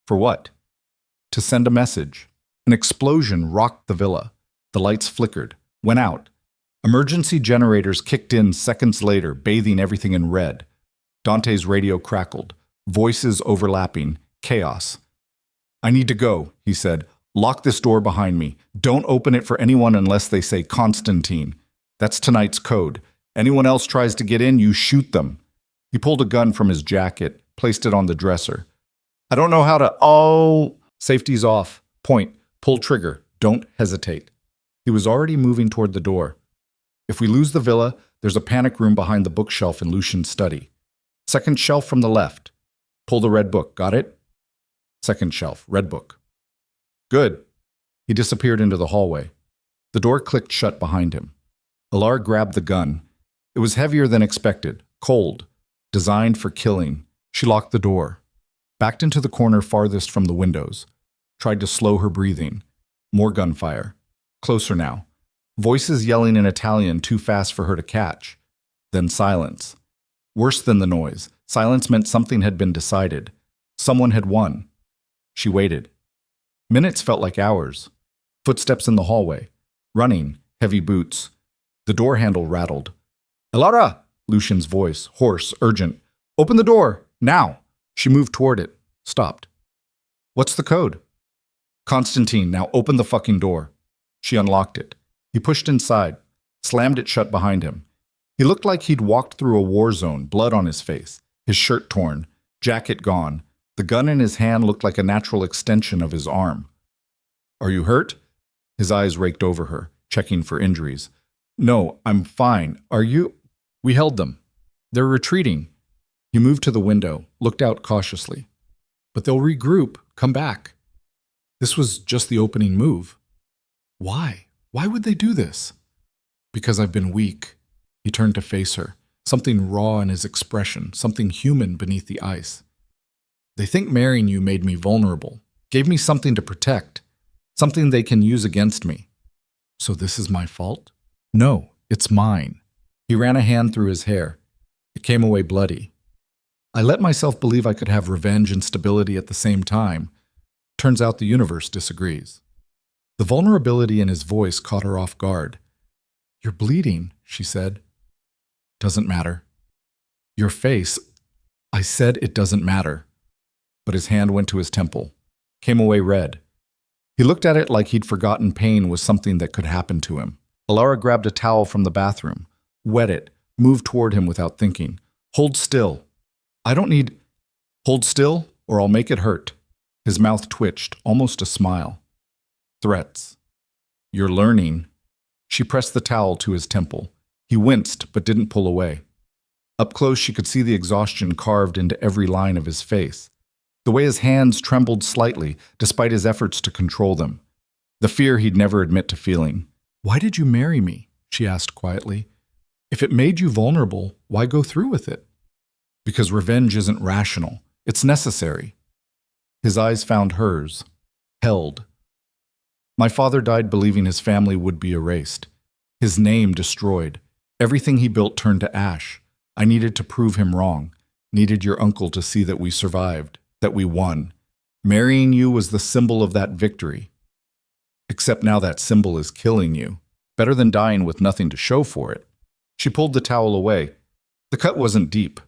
"For what?" "To send a message." An explosion rocked the villa. The lights flickered, went out. Emergency generators kicked in seconds later, bathing everything in red. Dante's radio crackled, voices overlapping, chaos. "I need to go," he said. "Lock this door behind me. Don't open it for anyone unless they say Constantine. That's tonight's code. Anyone else tries to get in, you shoot them." He pulled a gun from his jacket, placed it on the dresser. "I don't know how to— Oh!" "Safety's off. Point. Pull trigger. Don't hesitate." He was already moving toward the door. "If we lose the villa, there's a panic room behind the bookshelf in Lucien's study. Second shelf from the left. Pull the red book. Got it?" Second shelf. Red book. "Good." He disappeared into the hallway. The door clicked shut behind him. Elara grabbed the gun. It was heavier than expected, cold. designed for killing. She locked the door, backed into the corner farthest from the windows, tried to slow her breathing. More gunfire. Closer now. Voices yelling in Italian too fast for her to catch. Then silence. Worse than the noise, silence meant something had been decided. Someone had won. She waited. Minutes felt like hours. Footsteps in the hallway. Running, heavy boots. The door handle rattled. "Elara!" Lucien's voice, hoarse, urgent. "Open the door! Now!" She moved toward it. Stopped. "What's the code?" "Constantine, now open the fucking door." She unlocked it. He pushed inside, slammed it shut behind him. He looked like he'd walked through a war zone, blood on his face, his shirt torn, jacket gone. The gun in his hand looked like a natural extension of his arm. "Are you hurt?" His eyes raked over her, checking for injuries. "No, I'm fine. Are you?" "We held them. They're retreating." He moved to the window, looked out cautiously. "But they'll regroup, come back." This was just the opening move. Why? Why would they do this? "Because I've been weak." He turned to face her, something raw in his expression, something human beneath the ice. "They think marrying you made me vulnerable, gave me something to protect, something they can use against me. So this is my fault? No, it's mine." He ran a hand through his hair. It came away bloody. "I let myself believe I could have revenge and stability at the same time. Turns out the universe disagrees." The vulnerability in his voice caught her off guard. "You're bleeding," she said. "Doesn't matter." "Your face." "I said it doesn't matter." But his hand went to his temple, came away red. He looked at it like he'd forgotten pain was something that could happen to him. Elara grabbed a towel from the bathroom, wet it, moved toward him without thinking. "Hold still." "I don't need—" "Hold still, or I'll make it hurt." His mouth twitched, almost a smile. "Threats." "You're learning." She pressed the towel to his temple. He winced, but didn't pull away. Up close, she could see the exhaustion carved into every line of his face. The way his hands trembled slightly, despite his efforts to control them. The fear he'd never admit to feeling. "Why did you marry me?" she asked quietly. "If it made you vulnerable, why go through with it?" "Because revenge isn't rational. It's necessary." His eyes found hers, held. "My father died believing his family would be erased. His name destroyed. Everything he built turned to ash. I needed to prove him wrong. Needed your uncle to see that we survived, that we won. Marrying you was the symbol of that victory. Except now that symbol is killing you. Better than dying with nothing to show for it." She pulled the towel away. The cut wasn't deep.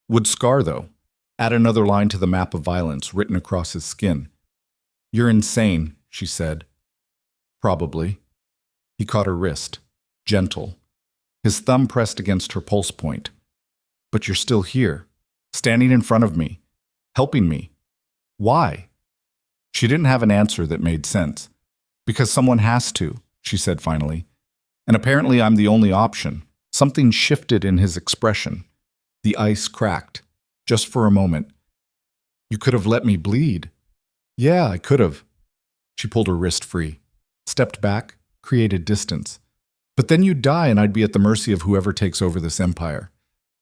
Would scar, though. Add another line to the map of violence written across his skin. "You're insane," she said. "Probably." He caught her wrist, gentle. His thumb pressed against her pulse point. "But you're still here, standing in front of me, helping me. Why?" She didn't have an answer that made sense. "Because someone has to," she said finally. "And apparently I'm the only option." Something shifted in his expression. The ice cracked, just for a moment. "You could have let me bleed." "Yeah, I could have." She pulled her wrist free, stepped back, created distance. "But then you'd die and I'd be at the mercy of whoever takes over this empire.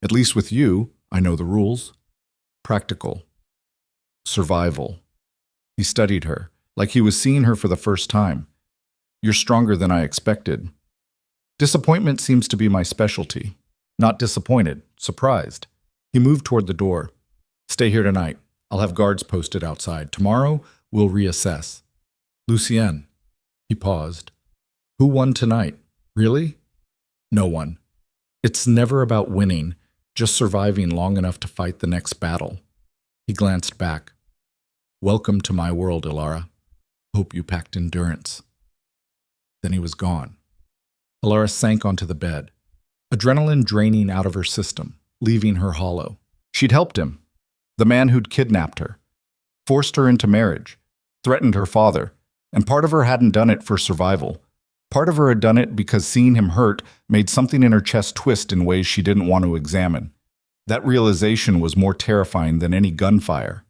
At least with you, I know the rules." Practical. Survival. He studied her, like he was seeing her for the first time. "You're stronger than I expected." "Disappointment seems to be my specialty." Not disappointed, surprised. He moved toward the door. "Stay here tonight. I'll have guards posted outside. Tomorrow, we'll reassess." "Lucien." He paused. "Who won tonight? Really?" "No one. It's never about winning, just surviving long enough to fight the next battle." He glanced back. "Welcome to my world, Elara. Hope you packed endurance." Then he was gone. Elara sank onto the bed, adrenaline draining out of her system, leaving her hollow. She'd helped him, the man who'd kidnapped her, forced her into marriage, threatened her father, and part of her hadn't done it for survival. Part of her had done it because seeing him hurt made something in her chest twist in ways she didn't want to examine. That realization was more terrifying than any gunfire.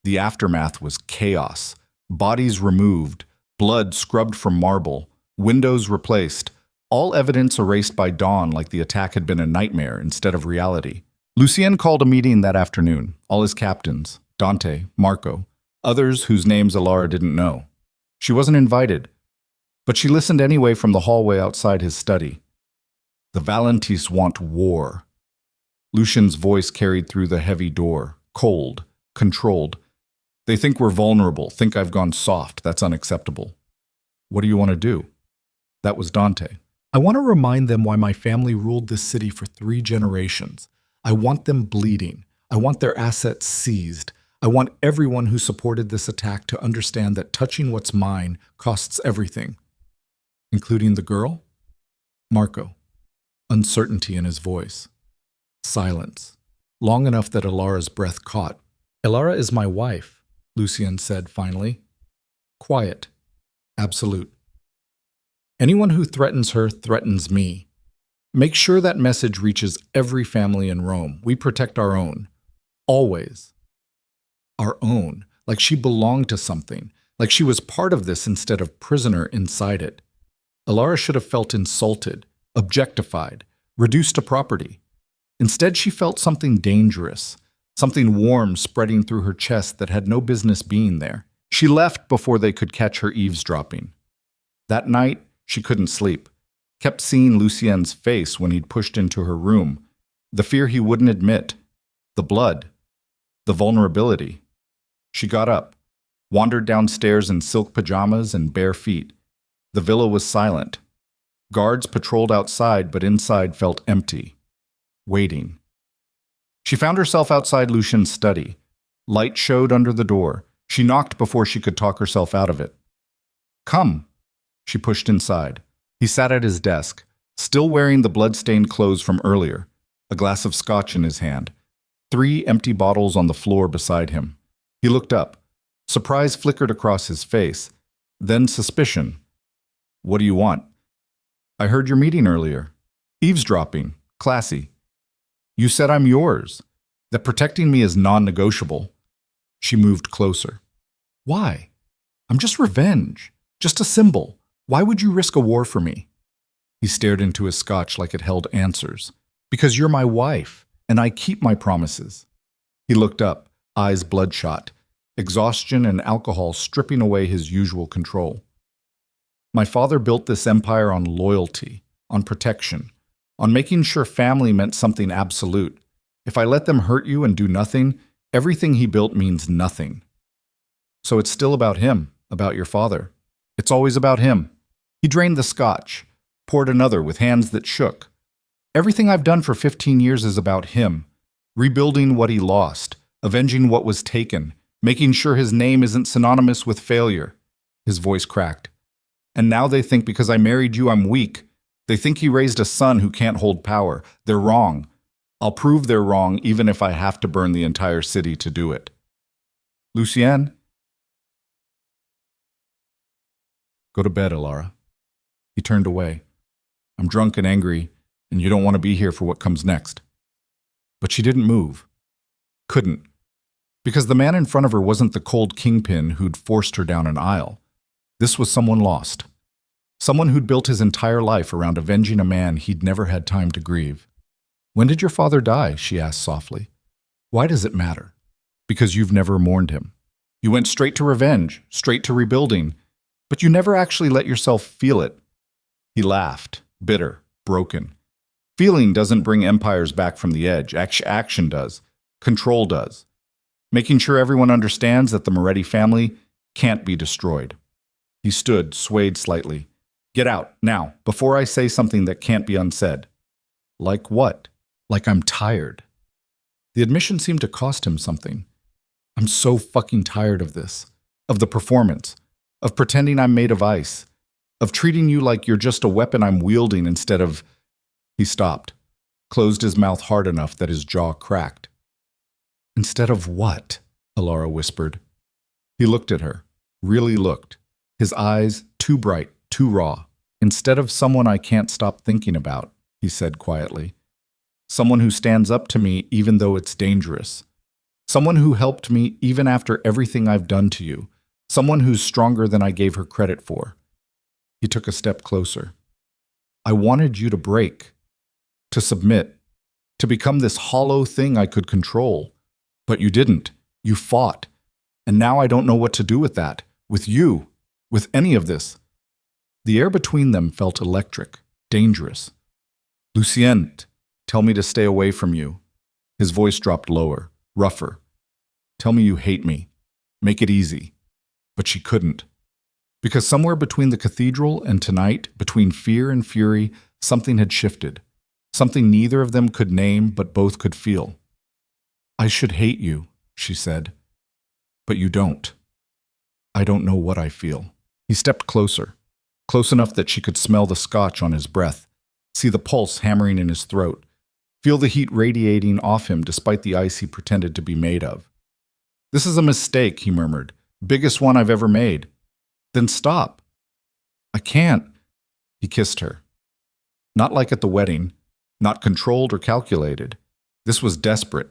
The aftermath was chaos. Bodies removed, blood scrubbed from marble, windows replaced, all evidence erased by dawn like the attack had been a nightmare instead of reality. Lucien called a meeting that afternoon, all his captains, Dante, Marco, others whose names Elara didn't know. She wasn't invited, but she listened anyway from the hallway outside his study. The Valentis want war. Lucien's voice carried through the heavy door, cold, controlled. They think we're vulnerable, think I've gone soft, that's unacceptable. What do you want to do? That was Dante. I want to remind them why my family ruled this city for 3 generations. I want them bleeding. I want their assets seized. I want everyone who supported this attack to understand that touching what's mine costs everything. Including the girl? Marco. Uncertainty in his voice. Silence. Long enough that Elara's breath caught. Elara is my wife, Lucien said finally. Quiet. Absolute. Anyone who threatens her threatens me. Make sure that message reaches every family in Rome. We protect our own. Always. Our own. Like she belonged to something. Like she was part of this instead of prisoner inside it. Elara should have felt insulted, objectified, reduced to property. Instead, she felt something dangerous, something warm spreading through her chest that had no business being there. She left before they could catch her eavesdropping. That night, she couldn't sleep. Kept seeing Lucien's face when he'd pushed into her room. The fear he wouldn't admit. The blood. The vulnerability. She got up, wandered downstairs in silk pajamas and bare feet. The villa was silent. Guards patrolled outside, but inside felt empty. Waiting. She found herself outside Lucien's study. Light showed under the door. She knocked before she could talk herself out of it. Come. She pushed inside. He sat at his desk, still wearing the blood-stained clothes from earlier, a glass of scotch in his hand, 3 empty bottles on the floor beside him. He looked up. Surprise flickered across his face, then suspicion. What do you want? I heard your meeting earlier. Eavesdropping. Classy. You said I'm yours, that protecting me is non-negotiable. She moved closer. Why? I'm just revenge, just a symbol. Why would you risk a war for me? He stared into his scotch like it held answers. Because you're my wife, and I keep my promises. He looked up, eyes bloodshot, exhaustion and alcohol stripping away his usual control. My father built this empire on loyalty, on protection, on making sure family meant something absolute. If I let them hurt you and do nothing, everything he built means nothing. So it's still about him, about your father. It's always about him. He drained the scotch, poured another with hands that shook. Everything I've done for 15 years is about him, rebuilding what he lost, avenging what was taken, making sure his name isn't synonymous with failure. His voice cracked. And now they think because I married you I'm weak. They think he raised a son who can't hold power. They're wrong. I'll prove they're wrong even if I have to burn the entire city to do it. Lucien? Go to bed, Elara. He turned away. I'm drunk and angry, and you don't want to be here for what comes next. But she didn't move. Couldn't. Because the man in front of her wasn't the cold kingpin who'd forced her down an aisle. This was someone lost. Someone who'd built his entire life around avenging a man he'd never had time to grieve. When did your father die? She asked softly. Why does it matter? Because you've never mourned him. You went straight to revenge, straight to rebuilding, but you never actually let yourself feel it. He laughed, bitter, broken. Feeling doesn't bring empires back from the edge. Action does. Control does. Making sure everyone understands that the Moretti family can't be destroyed. He stood, swayed slightly. Get out, now, before I say something that can't be unsaid. Like what? Like I'm tired. The admission seemed to cost him something. I'm so fucking tired of this. Of the performance. Of pretending I'm made of ice. Of treating you like you're just a weapon I'm wielding instead of... He stopped, closed his mouth hard enough that his jaw cracked. Instead of what? Elara whispered. He looked at her, really looked. His eyes too bright, too raw. Instead of someone I can't stop thinking about, he said quietly. Someone who stands up to me even though it's dangerous. Someone who helped me even after everything I've done to you. Someone who's stronger than I gave her credit for. He took a step closer. I wanted you to break, to submit, to become this hollow thing I could control. But you didn't. You fought. And now I don't know what to do with that, with you, with any of this. The air between them felt electric, dangerous. Lucien, tell me to stay away from you. His voice dropped lower, rougher. Tell me you hate me. Make it easy. But she couldn't. Because somewhere between the cathedral and tonight, between fear and fury, something had shifted. Something neither of them could name, but both could feel. I should hate you, she said. But you don't. I don't know what I feel. He stepped closer, close enough that she could smell the scotch on his breath, see the pulse hammering in his throat, feel the heat radiating off him despite the ice he pretended to be made of. This is a mistake, he murmured. Biggest one I've ever made. Then stop. I can't. He kissed her. Not like at the wedding, not controlled or calculated. This was desperate,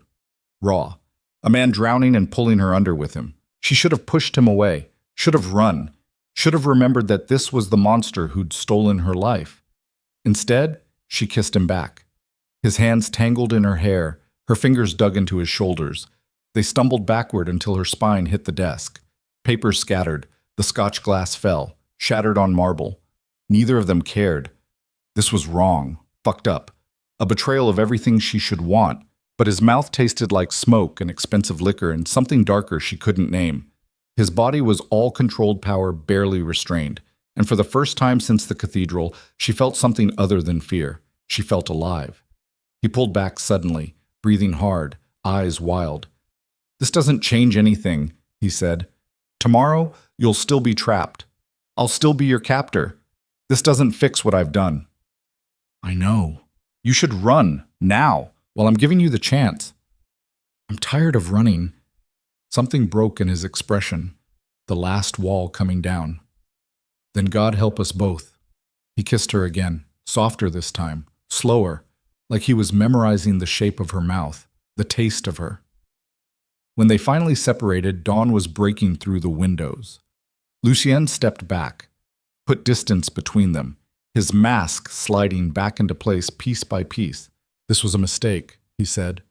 raw. A man drowning and pulling her under with him. She should have pushed him away, should have run, should have remembered that this was the monster who'd stolen her life. Instead, she kissed him back. His hands tangled in her hair, her fingers dug into his shoulders. They stumbled backward until her spine hit the desk. Papers scattered, the scotch glass fell, shattered on marble. Neither of them cared. This was wrong, fucked up, a betrayal of everything she should want, but his mouth tasted like smoke and expensive liquor and something darker she couldn't name. His body was all controlled power, barely restrained, and for the first time since the cathedral, she felt something other than fear. She felt alive. He pulled back suddenly, breathing hard, eyes wild. This doesn't change anything, he said. Tomorrow, you'll still be trapped. I'll still be your captor. This doesn't fix what I've done. I know. You should run, now, while I'm giving you the chance. I'm tired of running. Something broke in his expression, the last wall coming down. Then God help us both. He kissed her again, softer this time, slower, like he was memorizing the shape of her mouth, the taste of her. When they finally separated, dawn was breaking through the windows. Lucien stepped back, put distance between them, his mask sliding back into place piece by piece. This was a mistake, he said.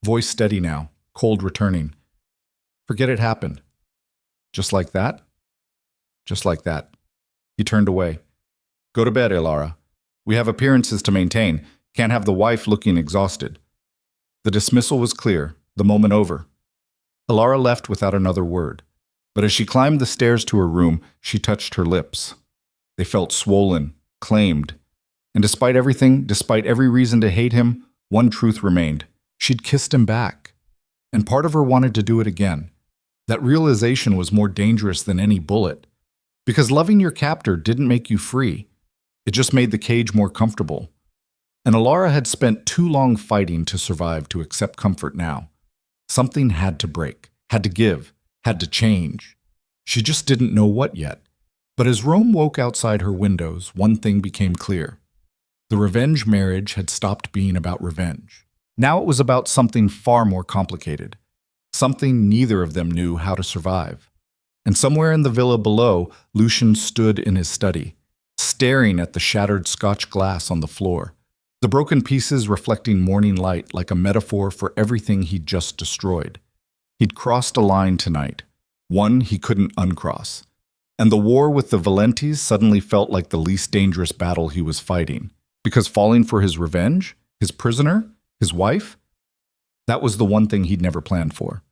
Voice steady now, cold returning. Forget it happened. Just like that? Just like that. He turned away. Go to bed, Elara. We have appearances to maintain. Can't have the wife looking exhausted. The dismissal was clear, the moment over. Elara left without another word, but as she climbed the stairs to her room, she touched her lips. They felt swollen, claimed, and despite everything, despite every reason to hate him, one truth remained. She'd kissed him back, and part of her wanted to do it again. That realization was more dangerous than any bullet, because loving your captor didn't make you free. It just made the cage more comfortable. And Elara had spent too long fighting to survive to accept comfort now. Something had to break, had to give, had to change. She just didn't know what yet. But as Rome woke outside her windows, one thing became clear. The revenge marriage had stopped being about revenge. Now it was about something far more complicated. Something neither of them knew how to survive. And somewhere in the villa below, Lucien stood in his study, staring at the shattered Scotch glass on the floor, the broken pieces reflecting morning light like a metaphor for everything he'd just destroyed. He'd crossed a line tonight, one he couldn't uncross. And the war with the Valentes suddenly felt like the least dangerous battle he was fighting. Because falling for his revenge, his prisoner, his wife, that was the one thing he'd never planned for.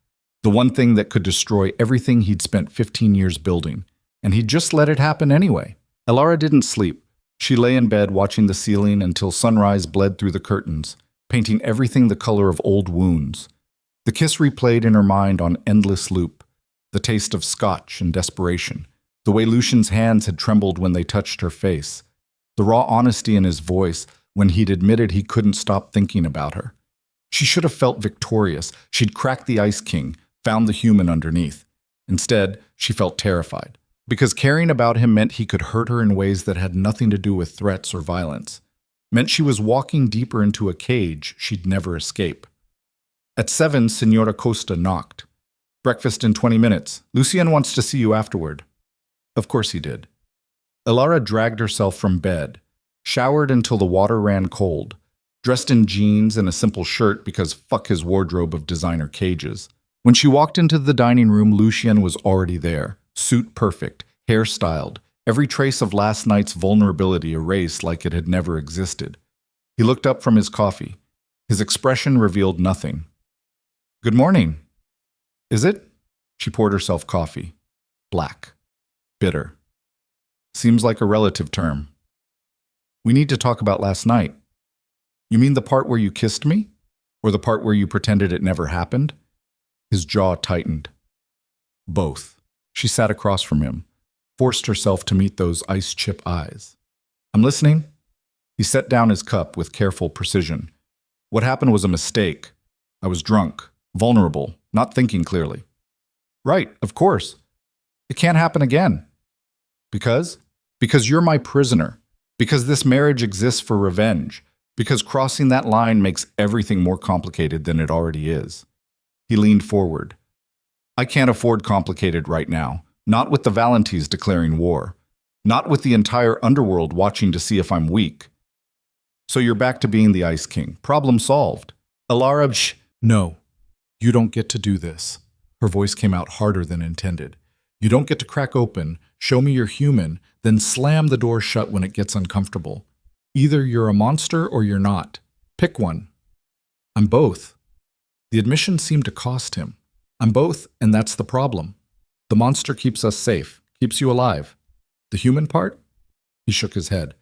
The one thing that could destroy everything he'd spent 15 years building. And he'd just let it happen anyway. Elara didn't sleep. She lay in bed watching the ceiling until sunrise bled through the curtains, painting everything the color of old wounds. The kiss replayed in her mind on endless loop, the taste of scotch and desperation, the way Lucien's hands had trembled when they touched her face, the raw honesty in his voice when he'd admitted he couldn't stop thinking about her. She should have felt victorious. She'd cracked the Ice King, found the human underneath. Instead, she felt terrified. Because caring about him meant he could hurt her in ways that had nothing to do with threats or violence. Meant she was walking deeper into a cage she'd never escape. At 7, Senora Costa knocked. Breakfast in 20 minutes. Lucien wants to see you afterward. Of course he did. Elara dragged herself from bed, showered until the water ran cold, dressed in jeans and a simple shirt because fuck his wardrobe of designer cages. When she walked into the dining room, Lucien was already there, suit perfect, hair styled, every trace of last night's vulnerability erased like it had never existed. He looked up from his coffee. His expression revealed nothing. "Good morning." "Is it?" She poured herself coffee. Black. Bitter. Seems like a relative term. "We need to talk about last night." "You mean the part where you kissed me? Or the part where you pretended it never happened?" His jaw tightened. "Both." She sat across from him, forced herself to meet those ice-chip eyes. "I'm listening." He set down his cup with careful precision. "What happened was a mistake. I was drunk, vulnerable, not thinking clearly." "Right, of course. It can't happen again." "Because? Because you're my prisoner. Because this marriage exists for revenge. Because crossing that line makes everything more complicated than it already is." He leaned forward. "I can't afford complicated right now. Not with the Valentines declaring war. Not with the entire underworld watching to see if I'm weak." "So you're back to being the Ice King. Problem solved." "Elara, shh." "No, you don't get to do this." Her voice came out harder than intended. "You don't get to crack open, show me you're human, then slam the door shut when it gets uncomfortable. Either you're a monster or you're not. Pick one." "I'm both." The admission seemed to cost him. "I'm both, and that's the problem. The monster keeps us safe, keeps you alive. The human part?" He shook his head.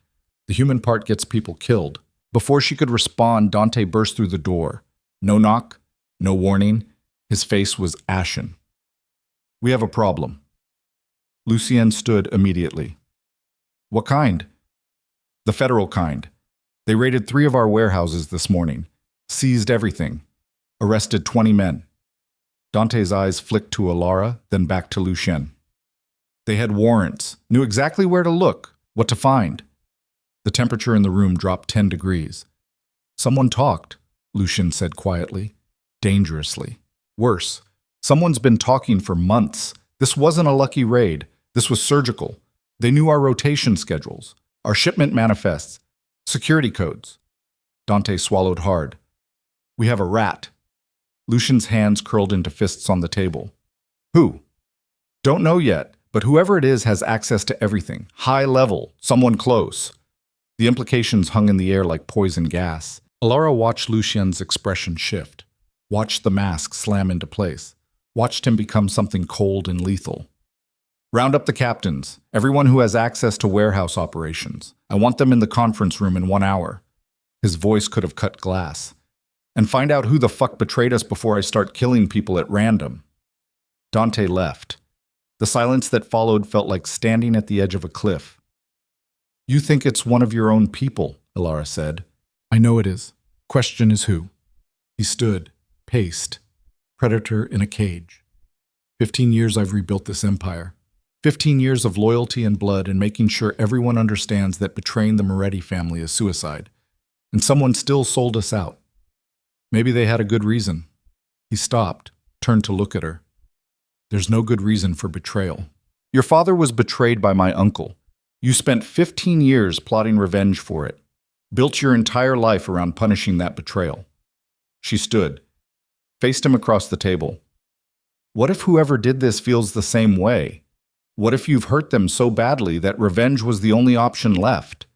"The human part gets people killed." Before she could respond, Dante burst through the door. No knock, no warning. His face was ashen. "We have a problem." Lucien stood immediately. "What kind?" "The federal kind. They raided 3 of our warehouses this morning, seized everything, arrested 20 men." Dante's eyes flicked to Elara, then back to Lucien. "They had warrants, knew exactly where to look, what to find." The temperature in the room dropped 10 degrees. "Someone talked," Lucien said quietly, dangerously. "Worse, someone's been talking for months. This wasn't a lucky raid. This was surgical. They knew our rotation schedules, our shipment manifests, security codes." Dante swallowed hard. "We have a rat." Lucien's hands curled into fists on the table. "Who?" "Don't know yet, but whoever it is has access to everything. High level, someone close." The implications hung in the air like poison gas. Elara watched Lucien's expression shift, watched the mask slam into place, watched him become something cold and lethal. "Round up the captains, everyone who has access to warehouse operations. I want them in the conference room in 1 hour." His voice could have cut glass. "And find out who the fuck betrayed us before I start killing people at random." Dante left. The silence that followed felt like standing at the edge of a cliff. "You think it's one of your own people," Elara said. "I know it is. Question is who." He stood, paced, predator in a cage. 15 years I've rebuilt this empire. 15 years of loyalty and blood and making sure everyone understands that betraying the Moretti family is suicide. And someone still sold us out. Maybe they had a good reason." He stopped, turned to look at her. "There's no good reason for betrayal. Your father was betrayed by my uncle. You spent 15 years plotting revenge for it. Built your entire life around punishing that betrayal." She stood, faced him across the table. "What if whoever did this feels the same way? What if you've hurt them so badly that revenge was the only option left?"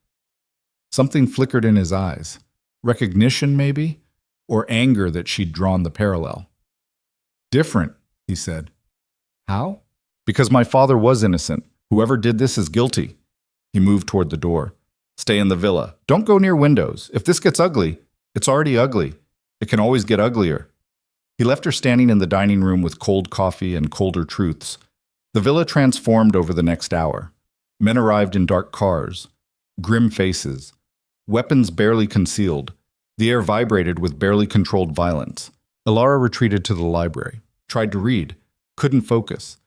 Something flickered in his eyes. Recognition, maybe? Or anger that she'd drawn the parallel. "Different," he said. "How?" "Because my father was innocent. Whoever did this is guilty." He moved toward the door. "Stay in the villa. Don't go near windows. If this gets ugly, it's already ugly. It can always get uglier." He left her standing in the dining room with cold coffee and colder truths. The villa transformed over the next hour. Men arrived in dark cars, grim faces, weapons barely concealed. The air vibrated with barely controlled violence. Elara retreated to the library, tried to read, couldn't focus.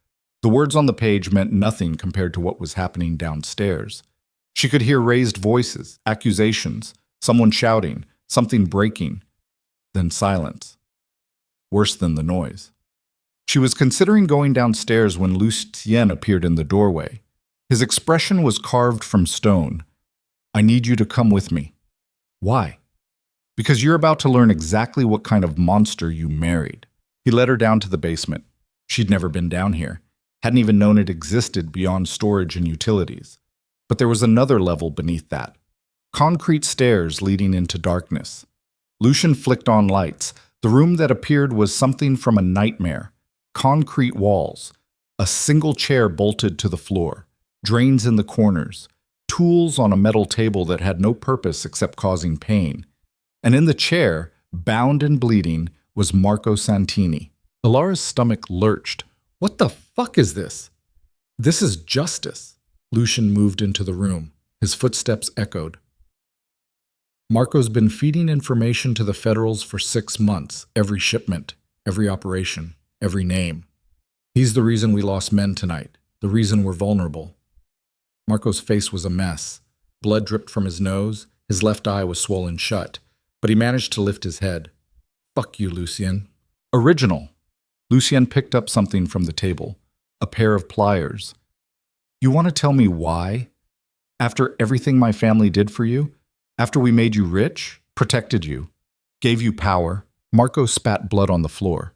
The words on the page meant nothing compared to what was happening downstairs. She could hear raised voices, accusations, someone shouting, something breaking, then silence. Worse than the noise. She was considering going downstairs when Lucien appeared in the doorway. His expression was carved from stone. "I need you to come with me." "Why?" Because you're about to learn exactly what kind of monster you married. He led her down to the basement. She'd never been down here, hadn't even known it existed beyond storage and utilities. But there was another level beneath that. Concrete stairs leading into darkness. Lucien flicked on lights. The room that appeared was something from a nightmare. Concrete walls, a single chair bolted to the floor, drains in the corners, tools on a metal table that had no purpose except causing pain. And in the chair, bound and bleeding, was Marco Santini. Elara's stomach lurched. What the fuck is this? This is justice. Lucien moved into the room. His footsteps echoed. Marco's been feeding information to the Federals for 6 months, every shipment, every operation, every name. He's the reason we lost men tonight, the reason we're vulnerable. Marco's face was a mess. Blood dripped from his nose, his left eye was swollen shut, but he managed to lift his head. Fuck you, Lucien. Original. Lucien picked up something from the table, a pair of pliers. You want to tell me why? After everything my family did for you? After we made you rich, protected you, gave you power? Marco spat blood on the floor.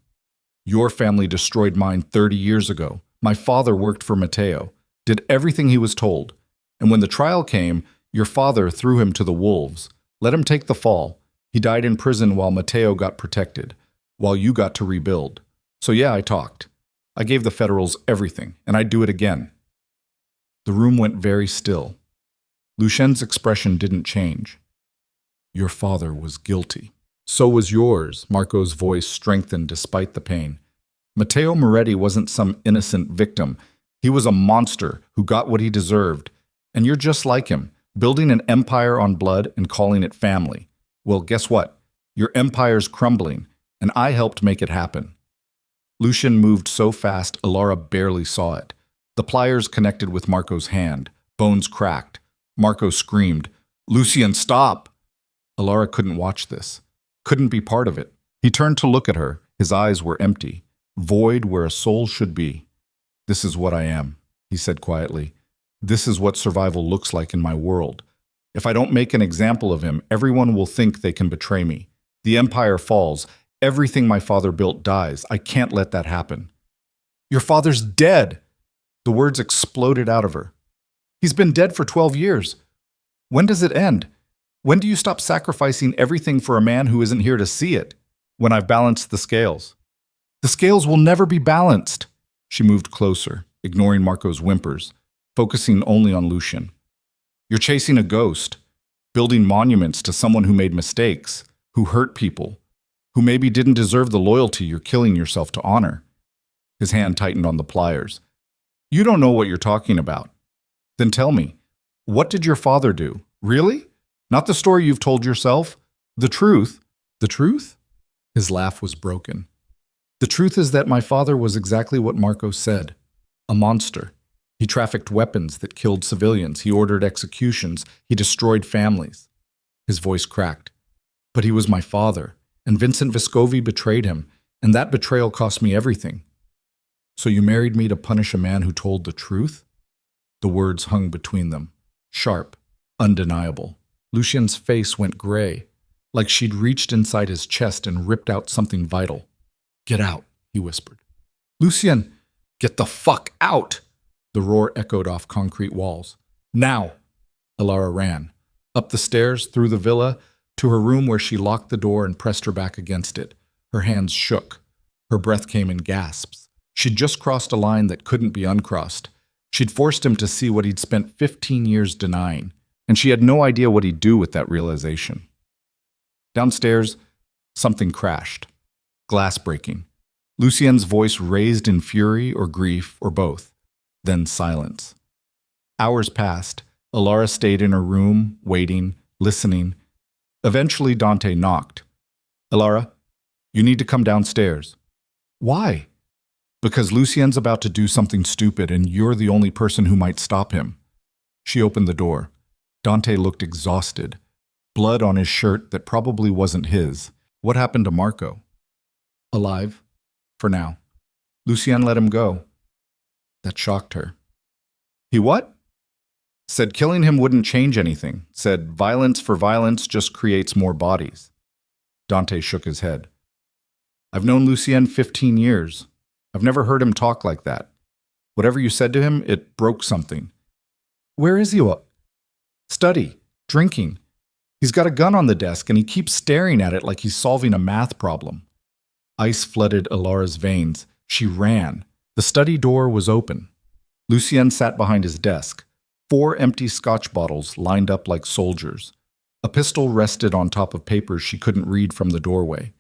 Your family destroyed mine 30 years ago. My father worked for Matteo, did everything he was told. And when the trial came, your father threw him to the wolves, let him take the fall. He died in prison while Matteo got protected, while you got to rebuild. So yeah, I talked. I gave the Federals everything, and I'd do it again. The room went very still. Lucien's expression didn't change. Your father was guilty. So was yours, Marco's voice strengthened despite the pain. Matteo Moretti wasn't some innocent victim. He was a monster who got what he deserved. And you're just like him, building an empire on blood and calling it family. Well, guess what? Your empire's crumbling, and I helped make it happen. Lucien moved so fast, Elara barely saw it. The pliers connected with Marco's hand. Bones cracked. Marco screamed, Lucien, stop! Elara couldn't watch this, couldn't be part of it. He turned to look at her. His eyes were empty, void where a soul should be. This is what I am, he said quietly. This is what survival looks like in my world. If I don't make an example of him, everyone will think they can betray me. The empire falls. Everything my father built dies. I can't let that happen. Your father's dead! The words exploded out of her. He's been dead for 12 years. When does it end? When do you stop sacrificing everything for a man who isn't here to see it? When I've balanced the scales. The scales will never be balanced. She moved closer, ignoring Marco's whimpers, focusing only on Lucien. You're chasing a ghost, building monuments to someone who made mistakes, who hurt people, who maybe didn't deserve the loyalty you're killing yourself to honor. His hand tightened on the pliers. You don't know what you're talking about. Then tell me, what did your father do? Really? Not the story you've told yourself? The truth? The truth? His laugh was broken. The truth is that my father was exactly what Marco said. A monster. He trafficked weapons that killed civilians. He ordered executions. He destroyed families. His voice cracked. But he was my father, and Vincent Vescovi betrayed him, and that betrayal cost me everything. So you married me to punish a man who told the truth? The words hung between them, sharp, undeniable. Lucien's face went gray, like she'd reached inside his chest and ripped out something vital. Get out, he whispered. Lucien, get the fuck out! The roar echoed off concrete walls. Now! Elara ran, up the stairs, through the villa, to her room where she locked the door and pressed her back against it. Her hands shook. Her breath came in gasps. She'd just crossed a line that couldn't be uncrossed. She'd forced him to see what he'd spent 15 years denying, and she had no idea what he'd do with that realization. Downstairs, something crashed. Glass breaking. Lucien's voice raised in fury or grief or both. Then silence. Hours passed. Elara stayed in her room, waiting, listening. Eventually, Dante knocked. Elara, you need to come downstairs. Why? Because Lucien's about to do something stupid and you're the only person who might stop him. She opened the door. Dante looked exhausted. Blood on his shirt that probably wasn't his. What happened to Marco? Alive. For now. Lucien let him go. That shocked her. He what? Said killing him wouldn't change anything. Said violence for violence just creates more bodies. Dante shook his head. I've known Lucien 15 years. I've never heard him talk like that. Whatever you said to him, it broke something. Where is he? Study. Drinking. He's got a gun on the desk and he keeps staring at it like he's solving a math problem. Ice flooded Elara's veins. She ran. The study door was open. Lucien sat behind his desk. 4 empty scotch bottles lined up like soldiers. A pistol rested on top of papers she couldn't read from the doorway.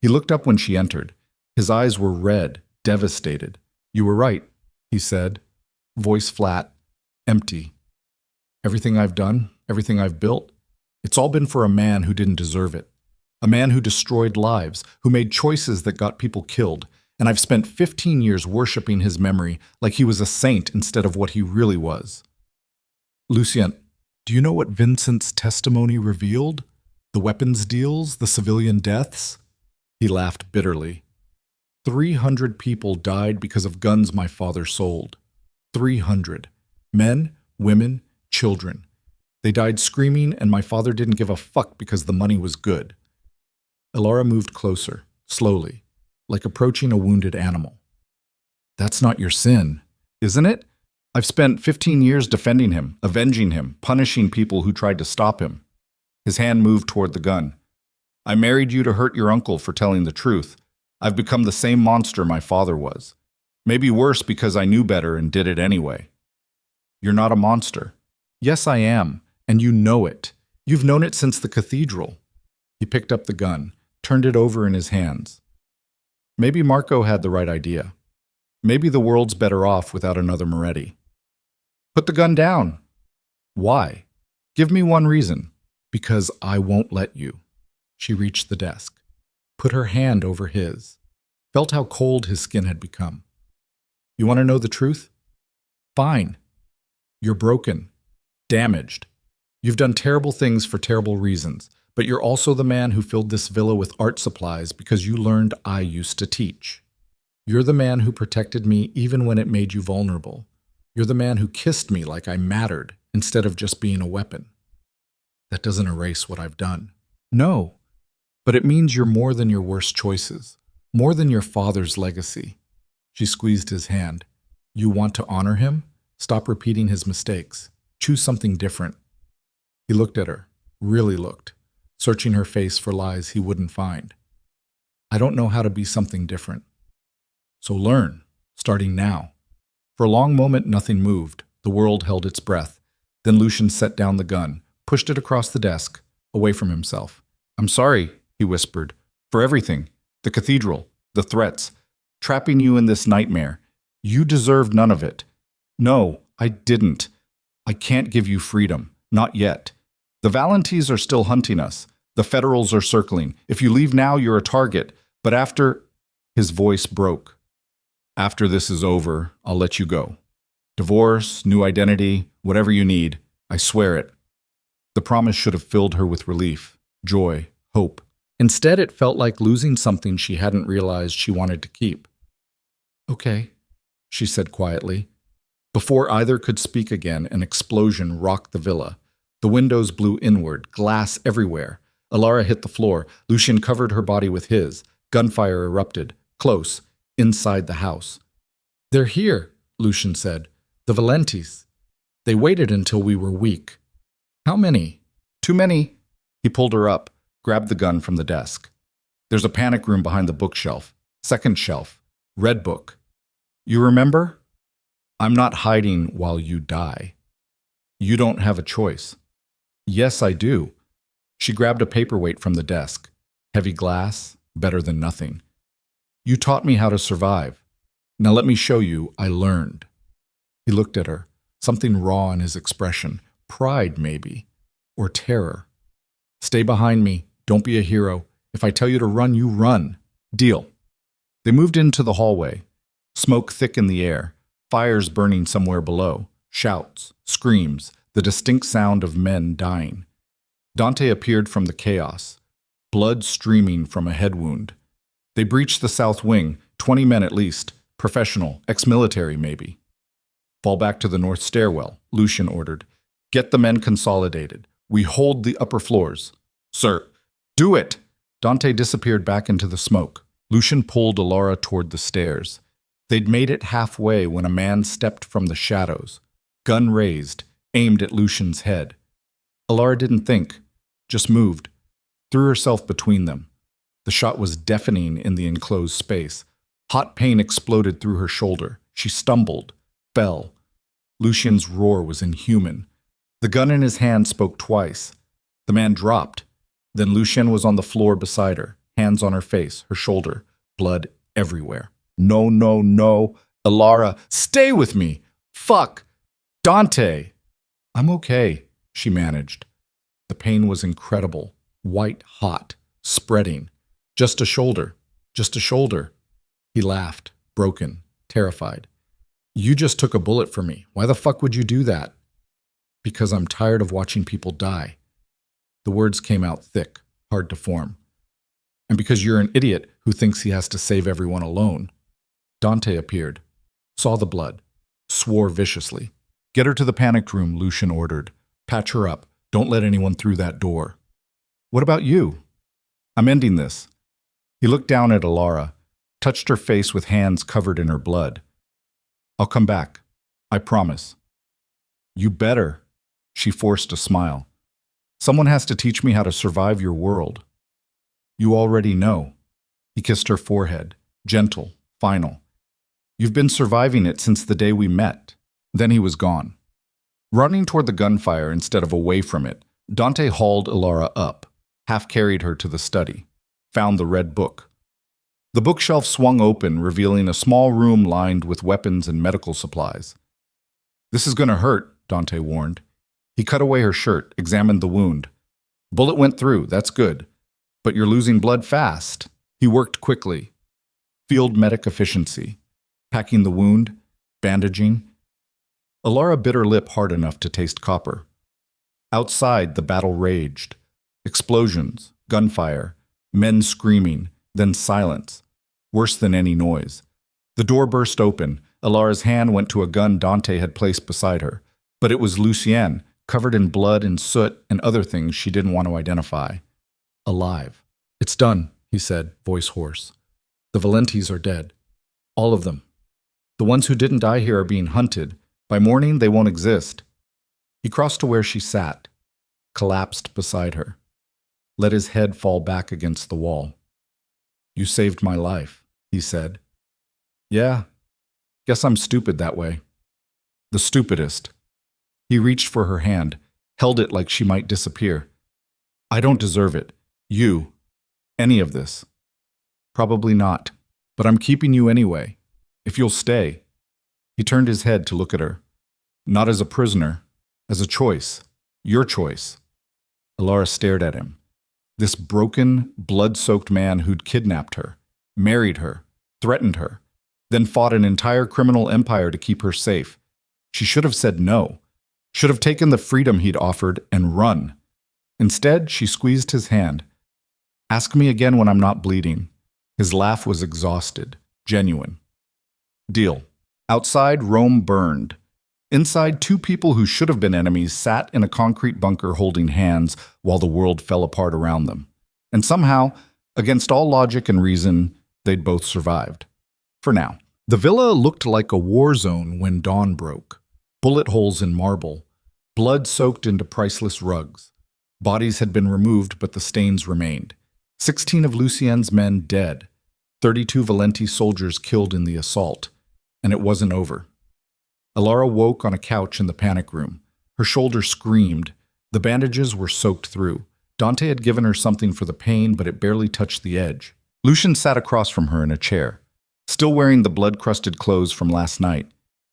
He looked up when she entered. His eyes were red, devastated. You were right, he said, voice flat, empty. Everything I've done, everything I've built, it's all been for a man who didn't deserve it. A man who destroyed lives, who made choices that got people killed. And I've spent 15 years worshiping his memory like he was a saint instead of what he really was. Lucien, do you know what Vincent's testimony revealed? The weapons deals, the civilian deaths? He laughed bitterly. 300 people died because of guns my father sold. 300. Men, women, children. They died screaming, and my father didn't give a fuck because the money was good. Elara moved closer, slowly, like approaching a wounded animal. That's not your sin, isn't it? I've spent 15 years defending him, avenging him, punishing people who tried to stop him. His hand moved toward the gun. I married you to hurt your uncle for telling the truth. I've become the same monster my father was. Maybe worse because I knew better and did it anyway. You're not a monster. Yes, I am, and you know it. You've known it since the cathedral. He picked up the gun, turned it over in his hands. Maybe Marco had the right idea. Maybe the world's better off without another Moretti. Put the gun down. Why? Give me one reason. Because I won't let you. She reached the desk, put her hand over his, felt how cold his skin had become. You want to know the truth? Fine. You're broken, damaged. You've done terrible things for terrible reasons, but you're also the man who filled this villa with art supplies because you learned I used to teach. You're the man who protected me even when it made you vulnerable. You're the man who kissed me like I mattered instead of just being a weapon. That doesn't erase what I've done. No, but it means you're more than your worst choices, more than your father's legacy. She squeezed his hand. You want to honor him? Stop repeating his mistakes. Choose something different. He looked at her, really looked, searching her face for lies he wouldn't find. I don't know how to be something different. So learn, starting now. For a long moment, nothing moved. The world held its breath. Then Lucien set down the gun, pushed it across the desk, away from himself. I'm sorry, he whispered, for everything. The cathedral, the threats, trapping you in this nightmare. You deserved none of it. No, I didn't. I can't give you freedom. Not yet. The Valentines are still hunting us. The Federals are circling. If you leave now, you're a target. But after... His voice broke. After this is over, I'll let you go. Divorce, new identity, whatever you need. I swear it. The promise should have filled her with relief, joy, hope. Instead, it felt like losing something she hadn't realized she wanted to keep. Okay, she said quietly. Before either could speak again, an explosion rocked the villa. The windows blew inward, glass everywhere. Elara hit the floor. Lucien covered her body with his. Gunfire erupted, close, inside the house. They're here, Lucien said. The Valentis. They waited until we were weak. How many? Too many. He pulled her up, grabbed the gun from the desk. There's a panic room behind the bookshelf. Second shelf. Red book. You remember? I'm not hiding while you die. You don't have a choice. Yes, I do. She grabbed a paperweight from the desk. Heavy glass, better than nothing. You taught me how to survive. Now let me show you I learned. He looked at her, something raw in his expression. Pride, maybe. Or terror. Stay behind me. Don't be a hero. If I tell you to run, you run. Deal. They moved into the hallway. Smoke thick in the air. Fires burning somewhere below. Shouts. Screams. The distinct sound of men dying. Dante appeared from the chaos. Blood streaming from a head wound. They breached the south wing. 20 men at least. Professional. Ex-military, maybe. Fall back to the north stairwell, Lucien ordered. Get the men consolidated. We hold the upper floors. Sir, do it! Dante disappeared back into the smoke. Lucien pulled Elara toward the stairs. They'd made it halfway when a man stepped from the shadows, gun raised, aimed at Lucien's head. Elara didn't think, just moved, threw herself between them. The shot was deafening in the enclosed space. Hot pain exploded through her shoulder. She stumbled, fell. Lucien's roar was inhuman. The gun in his hand spoke twice. The man dropped. Then Lucien was on the floor beside her, hands on her face, her shoulder, blood everywhere. No, no, no. Elara, stay with me. Fuck. Dante. I'm okay, she managed. The pain was incredible, white hot, spreading. Just a shoulder, just a shoulder. He laughed, broken, terrified. You just took a bullet for me. Why the fuck would you do that? Because I'm tired of watching people die. The words came out thick, hard to form. And because you're an idiot who thinks he has to save everyone alone. Dante appeared, saw the blood, swore viciously. Get her to the panic room, Lucien ordered. Patch her up. Don't let anyone through that door. What about you? I'm ending this. He looked down at Elara, touched her face with hands covered in her blood. I'll come back. I promise. You better. She forced a smile. Someone has to teach me how to survive your world. You already know. He kissed her forehead, gentle, final. You've been surviving it since the day we met. Then he was gone. Running toward the gunfire instead of away from it, Dante hauled Elara up, half-carried her to the study, found the red book. The bookshelf swung open, revealing a small room lined with weapons and medical supplies. This is going to hurt, Dante warned. He cut away her shirt, examined the wound. Bullet went through, that's good. But you're losing blood fast. He worked quickly. Field medic efficiency. Packing the wound, bandaging. Elara bit her lip hard enough to taste copper. Outside, the battle raged. Explosions, gunfire, men screaming, then silence, worse than any noise. The door burst open. Elara's hand went to a gun Dante had placed beside her. But it was Lucien, covered in blood and soot and other things she didn't want to identify. Alive. It's done, he said, voice hoarse. The Valentis are dead. All of them. The ones who didn't die here are being hunted. By morning, they won't exist. He crossed to where she sat, collapsed beside her, let his head fall back against the wall. You saved my life, he said. Yeah, guess I'm stupid that way. The stupidest. He reached for her hand, held it like she might disappear. I don't deserve it. You. Any of this. Probably not. But I'm keeping you anyway. If you'll stay. He turned his head to look at her. Not as a prisoner, as a choice. Your choice. Elara stared at him. This broken, blood-soaked man who'd kidnapped her, married her, threatened her, then fought an entire criminal empire to keep her safe. She should have said no. Should have taken the freedom he'd offered and run. Instead, she squeezed his hand. Ask me again when I'm not bleeding. His laugh was exhausted, genuine. Deal. Outside, Rome burned. Inside, two people who should have been enemies sat in a concrete bunker holding hands while the world fell apart around them. And somehow, against all logic and reason, they'd both survived. For now. The villa looked like a war zone when dawn broke. Bullet holes in marble, blood soaked into priceless rugs. Bodies had been removed, but the stains remained. 16 of Lucien's men dead, 32 Valenti soldiers killed in the assault, and it wasn't over. Elara woke on a couch in the panic room. Her shoulder screamed. The bandages were soaked through. Dante had given her something for the pain, but it barely touched the edge. Lucien sat across from her in a chair, still wearing the blood-crusted clothes from last night.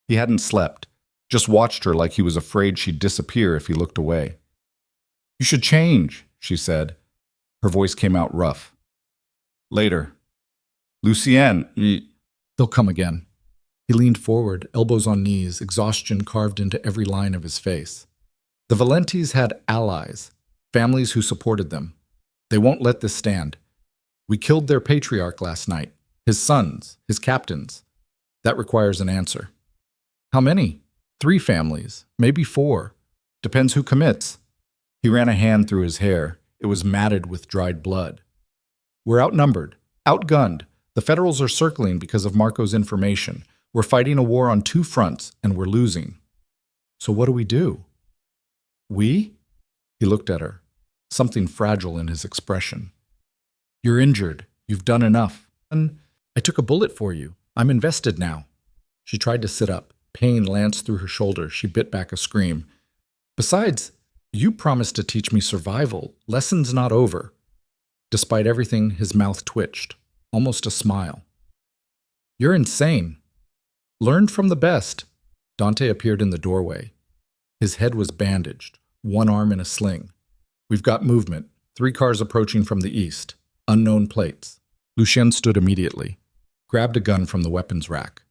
He hadn't slept, just watched her like he was afraid she'd disappear if he looked away. You should change, she said. Her voice came out rough. Later. Lucien, they'll come again. He leaned forward, elbows on knees, exhaustion carved into every line of his face. The Valentis had allies, families who supported them. They won't let this stand. We killed their patriarch last night, his sons, his captains. That requires an answer. How many? 3 families, maybe 4. Depends who commits. He ran a hand through his hair. It was matted with dried blood. We're outnumbered, outgunned. The Federals are circling because of Marco's information. We're fighting a war on two fronts, and we're losing. So what do we do? We? He looked at her, something fragile in his expression. You're injured. You've done enough. And I took a bullet for you. I'm invested now. She tried to sit up. Pain lanced through her shoulder. She bit back a scream. Besides, you promised to teach me survival. Lesson's not over. Despite everything, his mouth twitched, almost a smile. You're insane. Learned from the best. Dante appeared in the doorway. His head was bandaged, one arm in a sling. We've got movement. 3 cars approaching from the east. Unknown plates. Lucien stood immediately. Grabbed a gun from the weapons rack.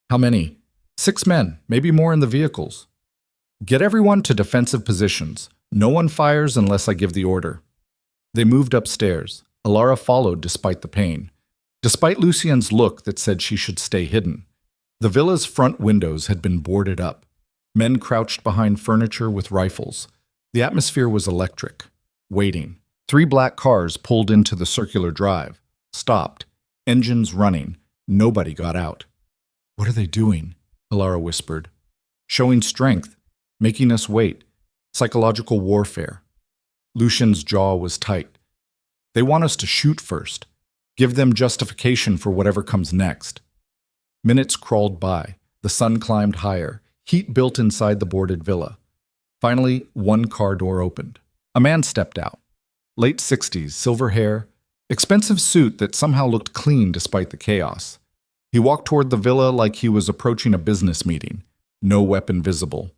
How many? 6 men, maybe more in the vehicles. Get everyone to defensive positions. No one fires unless I give the order. They moved upstairs. Elara followed despite the pain. Despite Lucien's look that said she should stay hidden. The villa's front windows had been boarded up. Men crouched behind furniture with rifles. The atmosphere was electric. Waiting. 3 black cars pulled into the circular drive. Stopped. Engines running. Nobody got out. What are they doing? Elara whispered. Showing strength. Making us wait. Psychological warfare. Lucien's jaw was tight. They want us to shoot first. Give them justification for whatever comes next. Minutes crawled by. The sun climbed higher. Heat built inside the boarded villa. Finally, 1 car door opened. A man stepped out. Late 60s, silver hair, expensive suit that somehow looked clean despite the chaos. He walked toward the villa like he was approaching a business meeting. No weapon visible.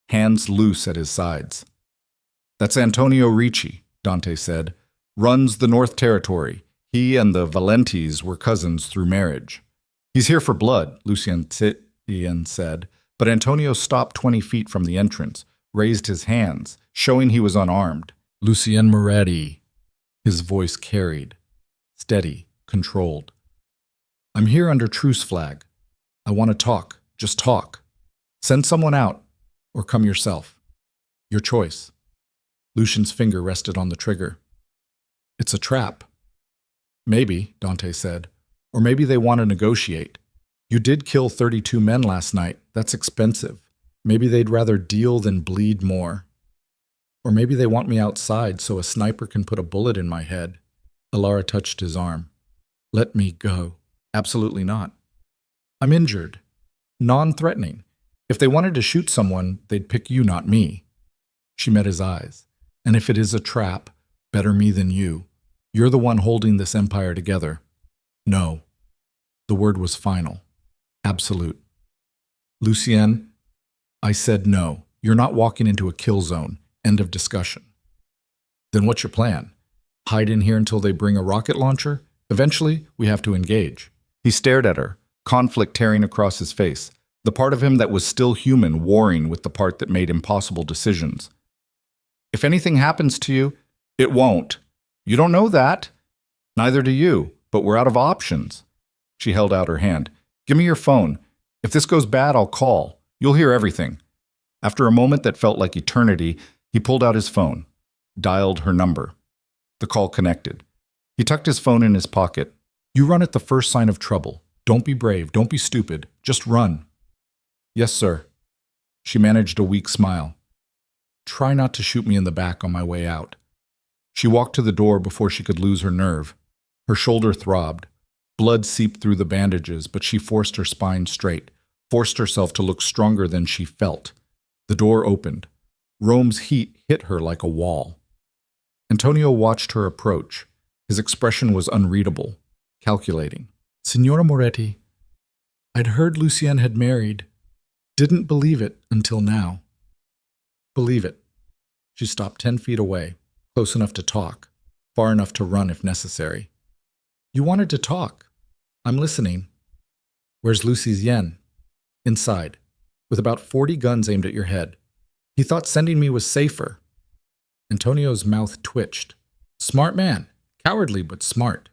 Hands loose at his sides. That's Antonio Ricci, Dante said. Runs the North Territory. He and the Valentis were cousins through marriage. He's here for blood, Lucien said, but Antonio stopped 20 feet from the entrance, raised his hands, showing he was unarmed. Lucien Moretti. His voice carried. Steady, controlled. I'm here under truce flag. I want to talk. Just talk. Send someone out, or come yourself. Your choice. Lucien's finger rested on the trigger. It's a trap. Maybe, Dante said. Or maybe they want to negotiate. You did kill 32 men last night. That's expensive. Maybe they'd rather deal than bleed more. Or maybe they want me outside so a sniper can put a bullet in my head. Elara touched his arm. Let me go. Absolutely not. I'm injured. Non-threatening. If they wanted to shoot someone, they'd pick you, not me. She met his eyes. And if it is a trap, better me than you. You're the one holding this empire together. No. The word was final. Absolute. Lucien, I said no. You're not walking into a kill zone. End of discussion. Then what's your plan? Hide in here until they bring a rocket launcher? Eventually, we have to engage. He stared at her, conflict tearing across his face, the part of him that was still human warring with the part that made impossible decisions. If anything happens to you, it won't. You don't know that. Neither do you, but we're out of options. She held out her hand. Give me your phone. If this goes bad, I'll call. You'll hear everything. After a moment that felt like eternity, he pulled out his phone, dialed her number. The call connected. He tucked his phone in his pocket. You run at the first sign of trouble. Don't be brave. Don't be stupid. Just run. Yes, sir. She managed a weak smile. Try not to shoot me in the back on my way out. She walked to the door before she could lose her nerve. Her shoulder throbbed. Blood seeped through the bandages, but she forced her spine straight, forced herself to look stronger than she felt. The door opened. Rome's heat hit her like a wall. Antonio watched her approach. His expression was unreadable, calculating. Signora Moretti, I'd heard Lucien had married. Didn't believe it until now. Believe it. She stopped 10 feet away, close enough to talk, far enough to run if necessary. You wanted to talk. I'm listening. Where's Lucien? Inside, with about 40 guns aimed at your head. He thought sending me was safer. Antonio's mouth twitched. Smart man. Cowardly, but smart.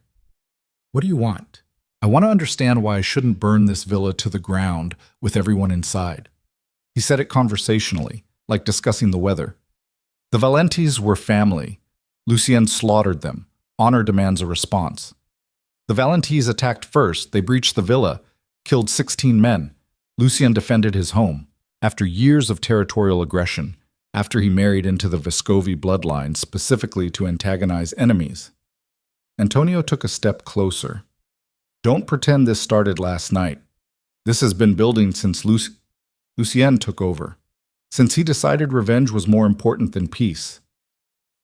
What do you want? I want to understand why I shouldn't burn this villa to the ground with everyone inside. He said it conversationally, like discussing the weather. The Valentis were family. Lucien slaughtered them, Honor demands a response. The Valentines attacked first. They breached the villa, killed 16 men. Lucien defended his home. After years of territorial aggression, after he married into the Vescovi bloodline specifically to antagonize enemies. Antonio took a step closer. Don't pretend this started last night. This has been building since Lucien took over. Since he decided revenge was more important than peace.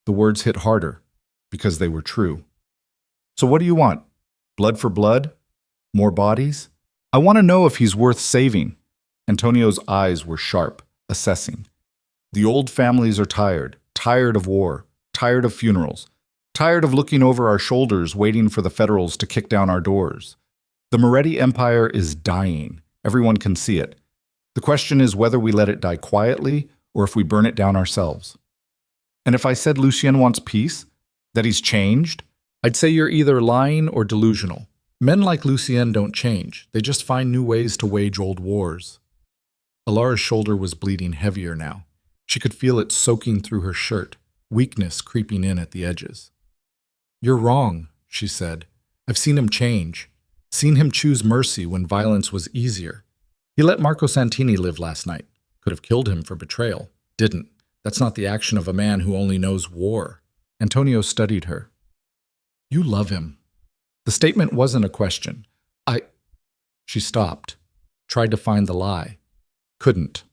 The words hit harder, because they were true. So what do you want? Blood for blood? More bodies? I want to know if he's worth saving. Antonio's eyes were sharp, assessing. The old families are tired of war, tired of funerals, tired of looking over our shoulders waiting for the Federals to kick down our doors. The Moretti Empire is dying. Everyone can see it. The question is whether we let it die quietly or if we burn it down ourselves. And if I said Lucien wants peace, that he's changed, I'd say you're either lying or delusional. Men like Lucien don't change. They just find new ways to wage old wars. Elara's shoulder was bleeding heavier now. She could feel it soaking through her shirt, weakness creeping in at the edges. You're wrong, she said. I've seen him change. Seen him choose mercy when violence was easier. He let Marco Santini live last night. Could have killed him for betrayal. Didn't. That's not the action of a man who only knows war. Antonio studied her. You love him. The statement wasn't a question. She stopped. Tried to find the lie. Couldn't.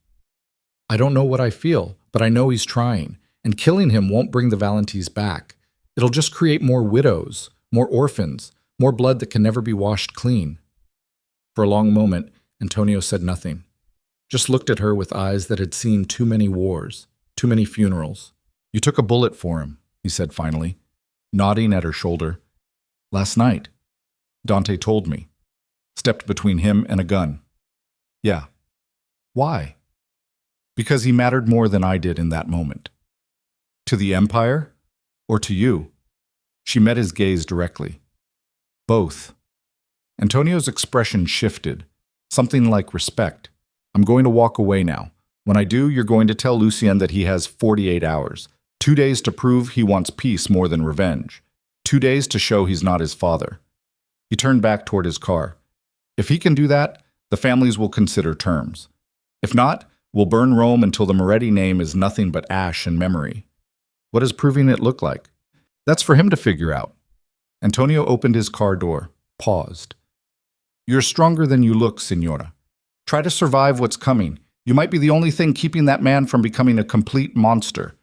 I don't know what I feel, but I know he's trying. And killing him won't bring the Valentines back. It'll just create more widows, more orphans, more blood that can never be washed clean. For a long moment, Antonio said nothing. Just looked at her with eyes that had seen too many wars, too many funerals. You took a bullet for him, he said finally, nodding at her shoulder. Last night. Dante told me. Stepped between him and a gun. Yeah. Why? Because he mattered more than I did in that moment. To the Empire? Or to you? She met his gaze directly. Both. Antonio's expression shifted, something like respect. I'm going to walk away now. When I do, you're going to tell Lucien that he has 48 hours, 2 days to prove he wants peace more than revenge, 2 days to show he's not his father. He turned back toward his car. If he can do that, the families will consider terms. If not, we'll burn Rome until the Moretti name is nothing but ash and memory. What does proving it look like? That's for him to figure out. Antonio opened his car door, paused. You're stronger than you look, Signora. Try to survive what's coming. You might be the only thing keeping that man from becoming a complete monster.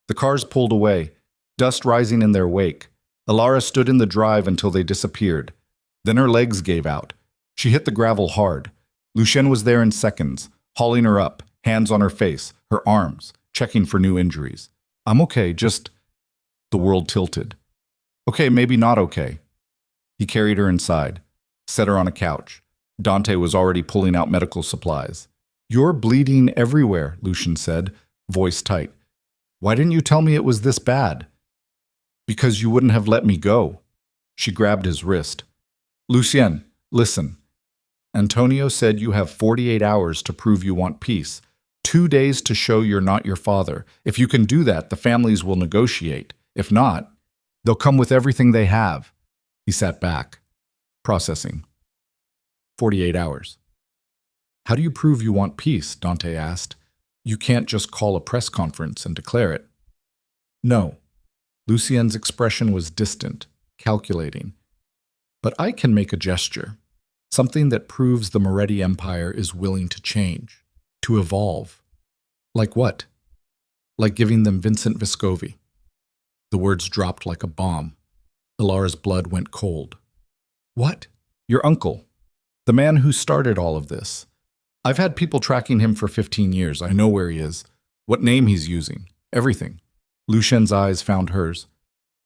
The cars pulled away, dust rising in their wake. Elara stood in the drive until they disappeared. Then her legs gave out. She hit the gravel hard. Lucien was there in seconds, hauling her up, hands on her face, her arms, checking for new injuries. I'm okay, just... The world tilted. Okay, maybe not okay. He carried her inside, set her on a couch. Dante was already pulling out medical supplies. You're bleeding everywhere, Lucien said, voice tight. Why didn't you tell me it was this bad? Because you wouldn't have let me go. She grabbed his wrist. Lucien, listen. Antonio said you have 48 hours to prove you want peace. 2 days to show you're not your father. If you can do that, the families will negotiate. If not, they'll come with everything they have. He sat back, processing. 48 hours. How do you prove you want peace? Dante asked. You can't just call a press conference and declare it. No. Lucien's expression was distant, calculating. But I can make a gesture, something that proves the Moretti Empire is willing to change, to evolve. Like what? Like giving them Vincent Vescovi. The words dropped like a bomb. Elara's blood went cold. What? Your uncle. The man who started all of this. I've had people tracking him for 15 years. I know where he is, what name he's using, everything. Lucien's eyes found hers.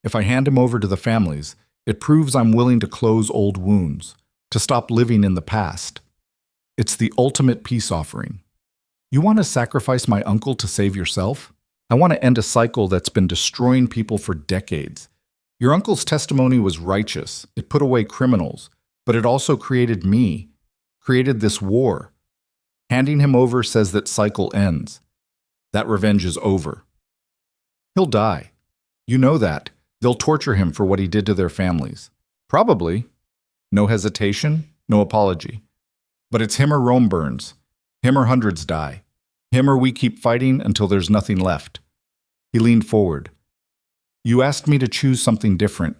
If I hand him over to the families, it proves I'm willing to close old wounds, to stop living in the past. It's the ultimate peace offering. You want to sacrifice my uncle to save yourself? I want to end a cycle that's been destroying people for decades. Your uncle's testimony was righteous. It put away criminals, but it also created me, created this war. Handing him over says that cycle ends. That revenge is over. He'll die. You know that. They'll torture him for what he did to their families. Probably. No hesitation, no apology. But it's him or Rome burns. Him or hundreds die. Him or we keep fighting until there's nothing left. He leaned forward. You asked me to choose something different.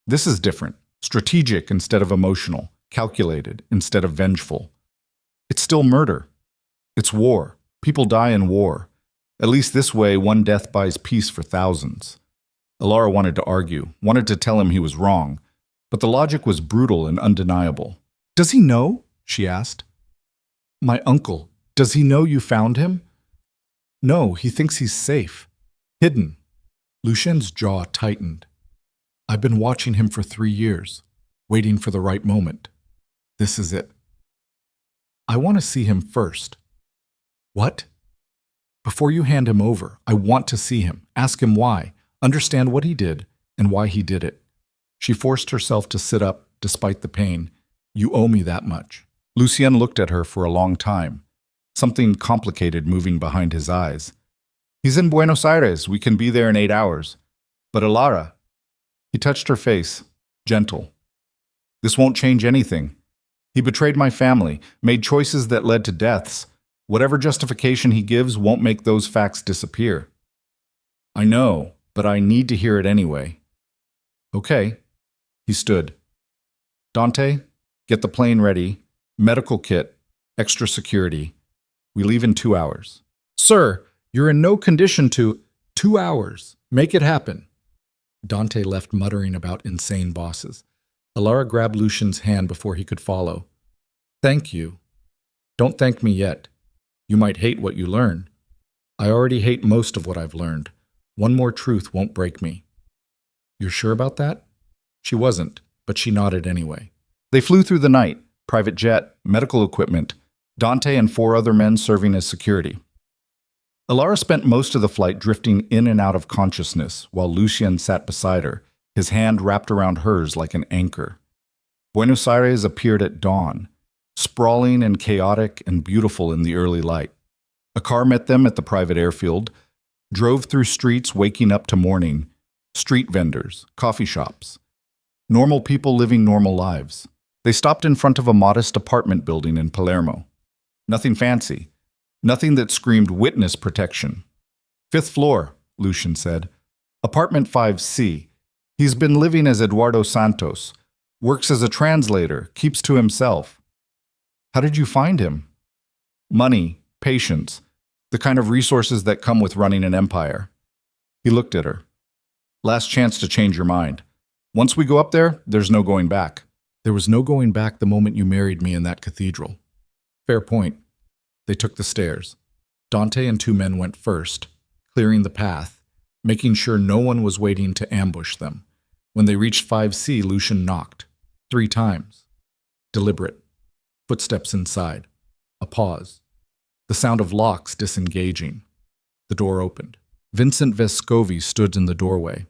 This is different. Strategic instead of emotional. Calculated instead of vengeful. It's still murder. It's war. People die in war. At least this way, one death buys peace for thousands. Elara wanted to argue, wanted to tell him he was wrong, but the logic was brutal and undeniable. Does he know? She asked. My uncle. Does he know you found him? No, he thinks he's safe. Hidden. Lucien's jaw tightened. I've been watching him for 3 years, waiting for the right moment. This is it. I want to see him first. What? Before you hand him over, I want to see him, ask him why, understand what he did and why he did it. She forced herself to sit up despite the pain. You owe me that much. Lucien looked at her for a long time, something complicated moving behind his eyes. He's in Buenos Aires. We can be there in 8 hours. But Elara, he touched her face, gentle. This won't change anything. He betrayed my family, made choices that led to deaths. Whatever justification he gives won't make those facts disappear. I know, but I need to hear it anyway. Okay. He stood. Dante, get the plane ready. Medical kit. Extra security. We leave in 2 hours. Sir, you're in no condition to... 2 hours. Make it happen. Dante left muttering about insane bosses. Elara grabbed Lucien's hand before he could follow. Thank you. Don't thank me yet. You might hate what you learn. I already hate most of what I've learned. One more truth won't break me. You're sure about that? She wasn't, but she nodded anyway. They flew through the night, private jet, medical equipment, Dante and 4 other men serving as security. Elara spent most of the flight drifting in and out of consciousness while Lucien sat beside her, his hand wrapped around hers like an anchor. Buenos Aires appeared at dawn, sprawling and chaotic and beautiful in the early light. A car met them at the private airfield, drove through streets waking up to morning, street vendors, coffee shops. Normal people living normal lives. They stopped in front of a modest apartment building in Palermo. Nothing fancy. Nothing that screamed witness protection. 5th floor, Lucien said. Apartment 5C. He's been living as Eduardo Santos. Works as a translator, keeps to himself. How did you find him? Money, patience, the kind of resources that come with running an empire. He looked at her. Last chance to change your mind. Once we go up there, there's no going back. There was no going back the moment you married me in that cathedral. Fair point. They took the stairs. Dante and 2 men went first, clearing the path, making sure no one was waiting to ambush them. When they reached 5C, Lucien knocked. 3 times. Deliberate. Footsteps inside. A pause. The sound of locks disengaging. The door opened. Vincent Vescovi stood in the doorway.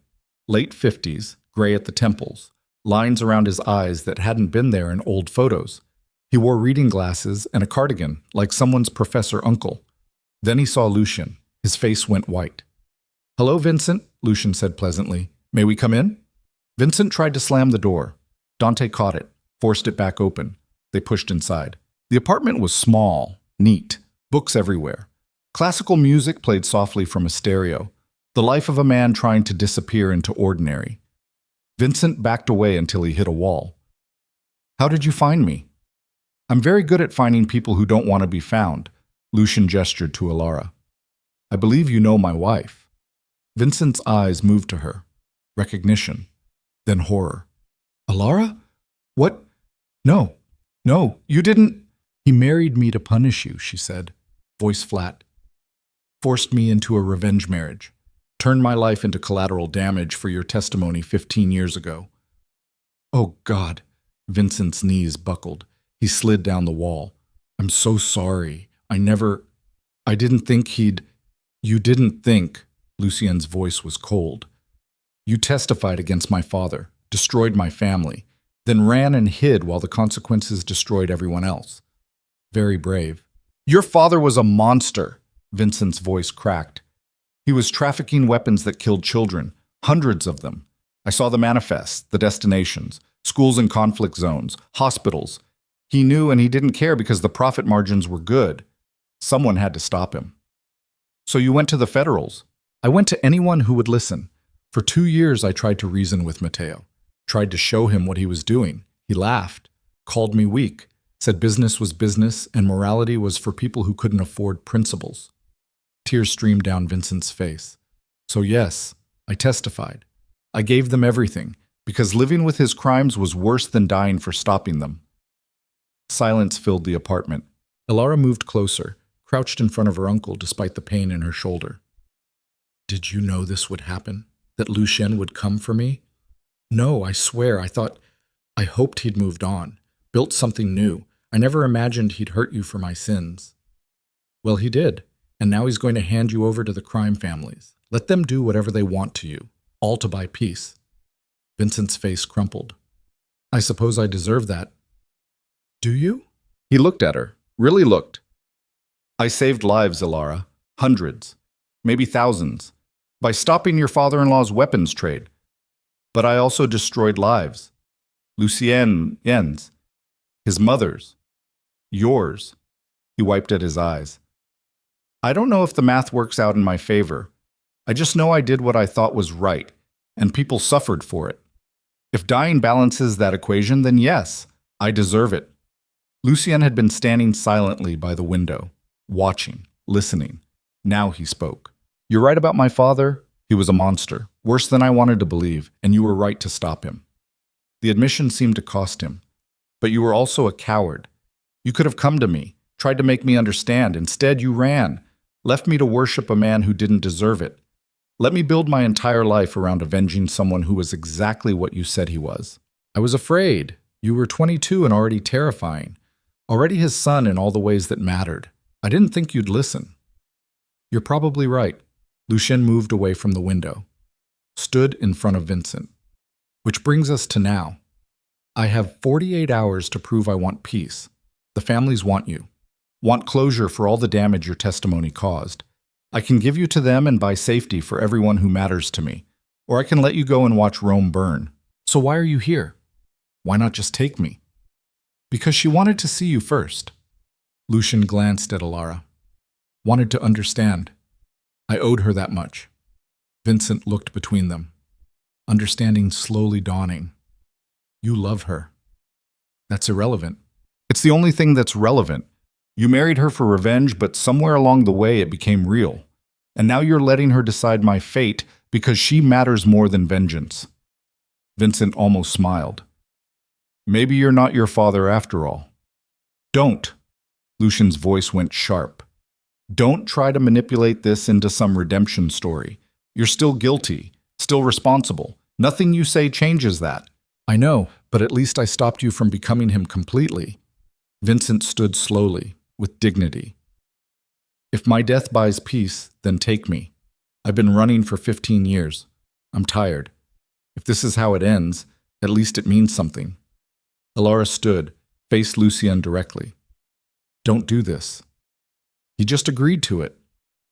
Late 50s, gray at the temples, lines around his eyes that hadn't been there in old photos. He wore reading glasses and a cardigan, like someone's professor uncle. Then he saw Lucien. His face went white. Hello, Vincent, Lucien said pleasantly. May we come in? Vincent tried to slam the door. Dante caught it, forced it back open. They pushed inside. The apartment was small, neat, books everywhere. Classical music played softly from a stereo, the life of a man trying to disappear into ordinary. Vincent backed away until he hit a wall. How did you find me? I'm very good at finding people who don't want to be found, Lucien gestured to Elara. I believe you know my wife. Vincent's eyes moved to her. Recognition. Then horror. Elara? What? No, you didn't. He married me to punish you, she said, voice flat. Forced me into a revenge marriage. Turned my life into collateral damage for your testimony 15 years ago. Oh, God. Vincent's knees buckled. He slid down the wall. I'm so sorry. I didn't think he'd... You didn't think... Lucien's voice was cold. You testified against my father, destroyed my family, then ran and hid while the consequences destroyed everyone else. Very brave. Your father was a monster, Vincent's voice cracked. He was trafficking weapons that killed children, hundreds of them. I saw the manifests, the destinations, schools in conflict zones, hospitals. He knew and he didn't care because the profit margins were good. Someone had to stop him. So you went to the federals. I went to anyone who would listen. For 2 years, I tried to reason with Mateo, tried to show him what he was doing. He laughed, called me weak, said business was business and morality was for people who couldn't afford principles. Tears streamed down Vincent's face. So yes, I testified. I gave them everything, because living with his crimes was worse than dying for stopping them. Silence filled the apartment. Elara moved closer, crouched in front of her uncle despite the pain in her shoulder. Did you know this would happen? That Lucien would come for me? No, I swear, I hoped he'd moved on, built something new. I never imagined he'd hurt you for my sins. Well, he did, and now he's going to hand you over to the crime families. Let them do whatever they want to you, all to buy peace. Vincent's face crumpled. I suppose I deserve that. Do you? He looked at her, really looked. I saved lives, Elara. Hundreds, maybe thousands, by stopping your father-in-law's weapons trade. But I also destroyed lives. Lucien's, his mother's, yours. He wiped at his eyes. I don't know if the math works out in my favor. I just know I did what I thought was right, and people suffered for it. If dying balances that equation, then yes, I deserve it. Lucien had been standing silently by the window, watching, listening. Now he spoke. You're right about my father. He was a monster, worse than I wanted to believe, and you were right to stop him. The admission seemed to cost him. But you were also a coward. You could have come to me, tried to make me understand. Instead, you ran, left me to worship a man who didn't deserve it. Let me build my entire life around avenging someone who was exactly what you said he was. I was afraid. You were 22 and already terrifying. Already his son in all the ways that mattered. I didn't think you'd listen. You're probably right. Lucien moved away from the window, stood in front of Vincent. Which brings us to now. I have 48 hours to prove I want peace. The families want you. Want closure for all the damage your testimony caused. I can give you to them and buy safety for everyone who matters to me. Or I can let you go and watch Rome burn. So why are you here? Why not just take me? Because she wanted to see you first. Lucien glanced at Elara. Wanted to understand. I owed her that much. Vincent looked between them. Understanding slowly dawning. You love her. That's irrelevant. It's the only thing that's relevant. You married her for revenge, but somewhere along the way it became real. And now you're letting her decide my fate because she matters more than vengeance. Vincent almost smiled. Maybe you're not your father after all. Don't. Lucien's voice went sharp. Don't try to manipulate this into some redemption story. You're still guilty, still responsible. Nothing you say changes that. I know, but at least I stopped you from becoming him completely. Vincent stood slowly, with dignity. If my death buys peace, then take me. I've been running for 15 years. I'm tired. If this is how it ends, at least it means something. Elara stood, faced Lucien directly. Don't do this. He just agreed to it.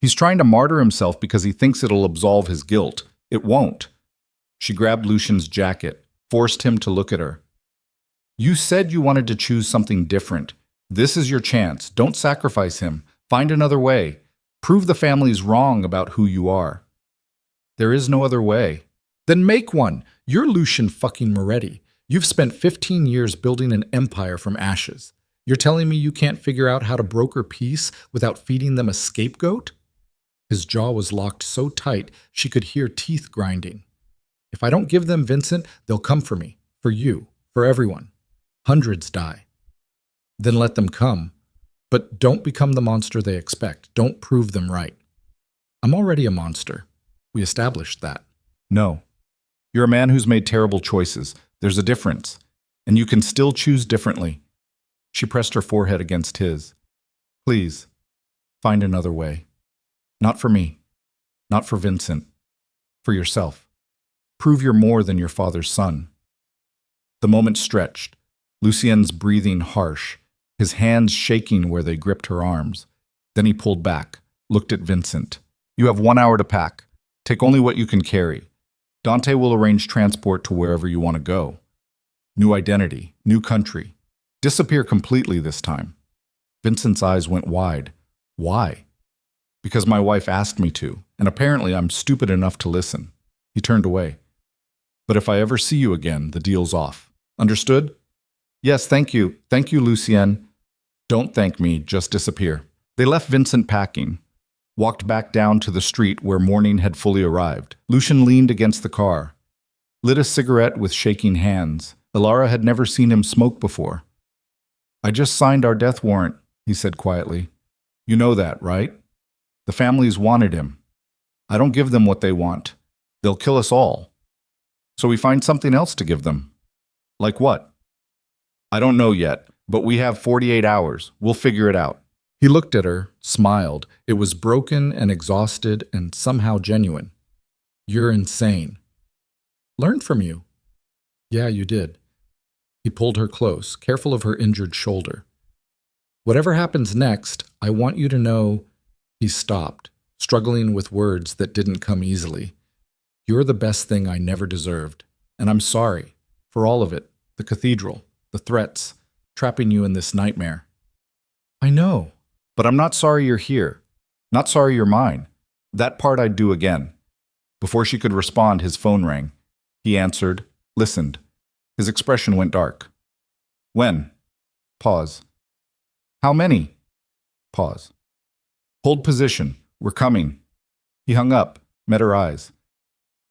He's trying to martyr himself because he thinks it'll absolve his guilt. It won't. She grabbed Lucien's jacket, forced him to look at her. You said you wanted to choose something different. This is your chance. Don't sacrifice him. Find another way. Prove the family's wrong about who you are. There is no other way. Then make one. You're Lucien fucking Moretti. You've spent 15 years building an empire from ashes. You're telling me you can't figure out how to broker peace without feeding them a scapegoat? His jaw was locked so tight she could hear teeth grinding. If I don't give them Vincent, they'll come for me, for you, for everyone. Hundreds die. Then let them come. But don't become the monster they expect. Don't prove them right. I'm already a monster. We established that. No. You're a man who's made terrible choices. There's a difference. And you can still choose differently. She pressed her forehead against his. Please, find another way. Not for me. Not for Vincent. For yourself. Prove you're more than your father's son. The moment stretched, Lucien's breathing harsh, his hands shaking where they gripped her arms. Then he pulled back, looked at Vincent. You have 1 hour to pack. Take only what you can carry. Dante will arrange transport to wherever you want to go. New identity, new country. Disappear completely this time. Vincent's eyes went wide. Why? Because my wife asked me to, and apparently I'm stupid enough to listen. He turned away. But if I ever see you again, the deal's off. Understood? Yes, thank you. Thank you, Lucien. Don't thank me, just disappear. They left Vincent packing, walked back down to the street where morning had fully arrived. Lucien leaned against the car, lit a cigarette with shaking hands. Elara had never seen him smoke before. I just signed our death warrant, he said quietly. You know that, right? The families wanted him. I don't give them what they want. They'll kill us all. So we find something else to give them. Like what? I don't know yet, but we have 48 hours. We'll figure it out. He looked at her, smiled. It was broken and exhausted and somehow genuine. You're insane. Learned from you. Yeah, you did. He pulled her close, careful of her injured shoulder. Whatever happens next, I want you to know. He stopped, struggling with words that didn't come easily. You're the best thing I never deserved, and I'm sorry for all of it, the cathedral, the threats, trapping you in this nightmare. I know, but I'm not sorry you're here, not sorry you're mine. That part I'd do again. Before she could respond, his phone rang. He answered, listened. His expression went dark. When? Pause. How many? Pause. Hold position. We're coming. He hung up, met her eyes.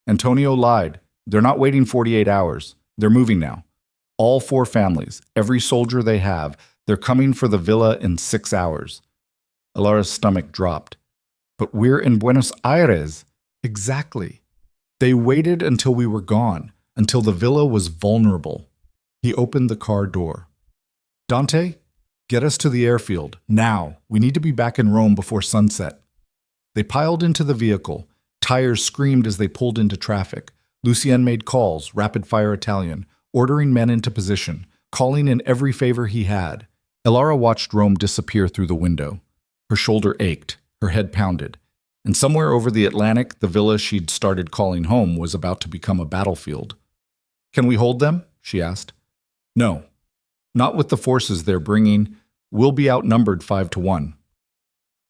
Antonio lied. They're not waiting 48 hours. They're moving now. All 4 families, every soldier they have, they're coming for the villa in 6 hours. Elara's stomach dropped. But we're in Buenos Aires. Exactly. They waited until we were gone, until the villa was vulnerable. He opened the car door. Dante, get us to the airfield, now. We need to be back in Rome before sunset. They piled into the vehicle. Tires screamed as they pulled into traffic. Lucien made calls, rapid-fire Italian, ordering men into position, calling in every favor he had. Elara watched Rome disappear through the window. Her shoulder ached, her head pounded. And somewhere over the Atlantic, the villa she'd started calling home was about to become a battlefield. Can we hold them? She asked. No. Not with the forces they're bringing. We'll be outnumbered 5-1.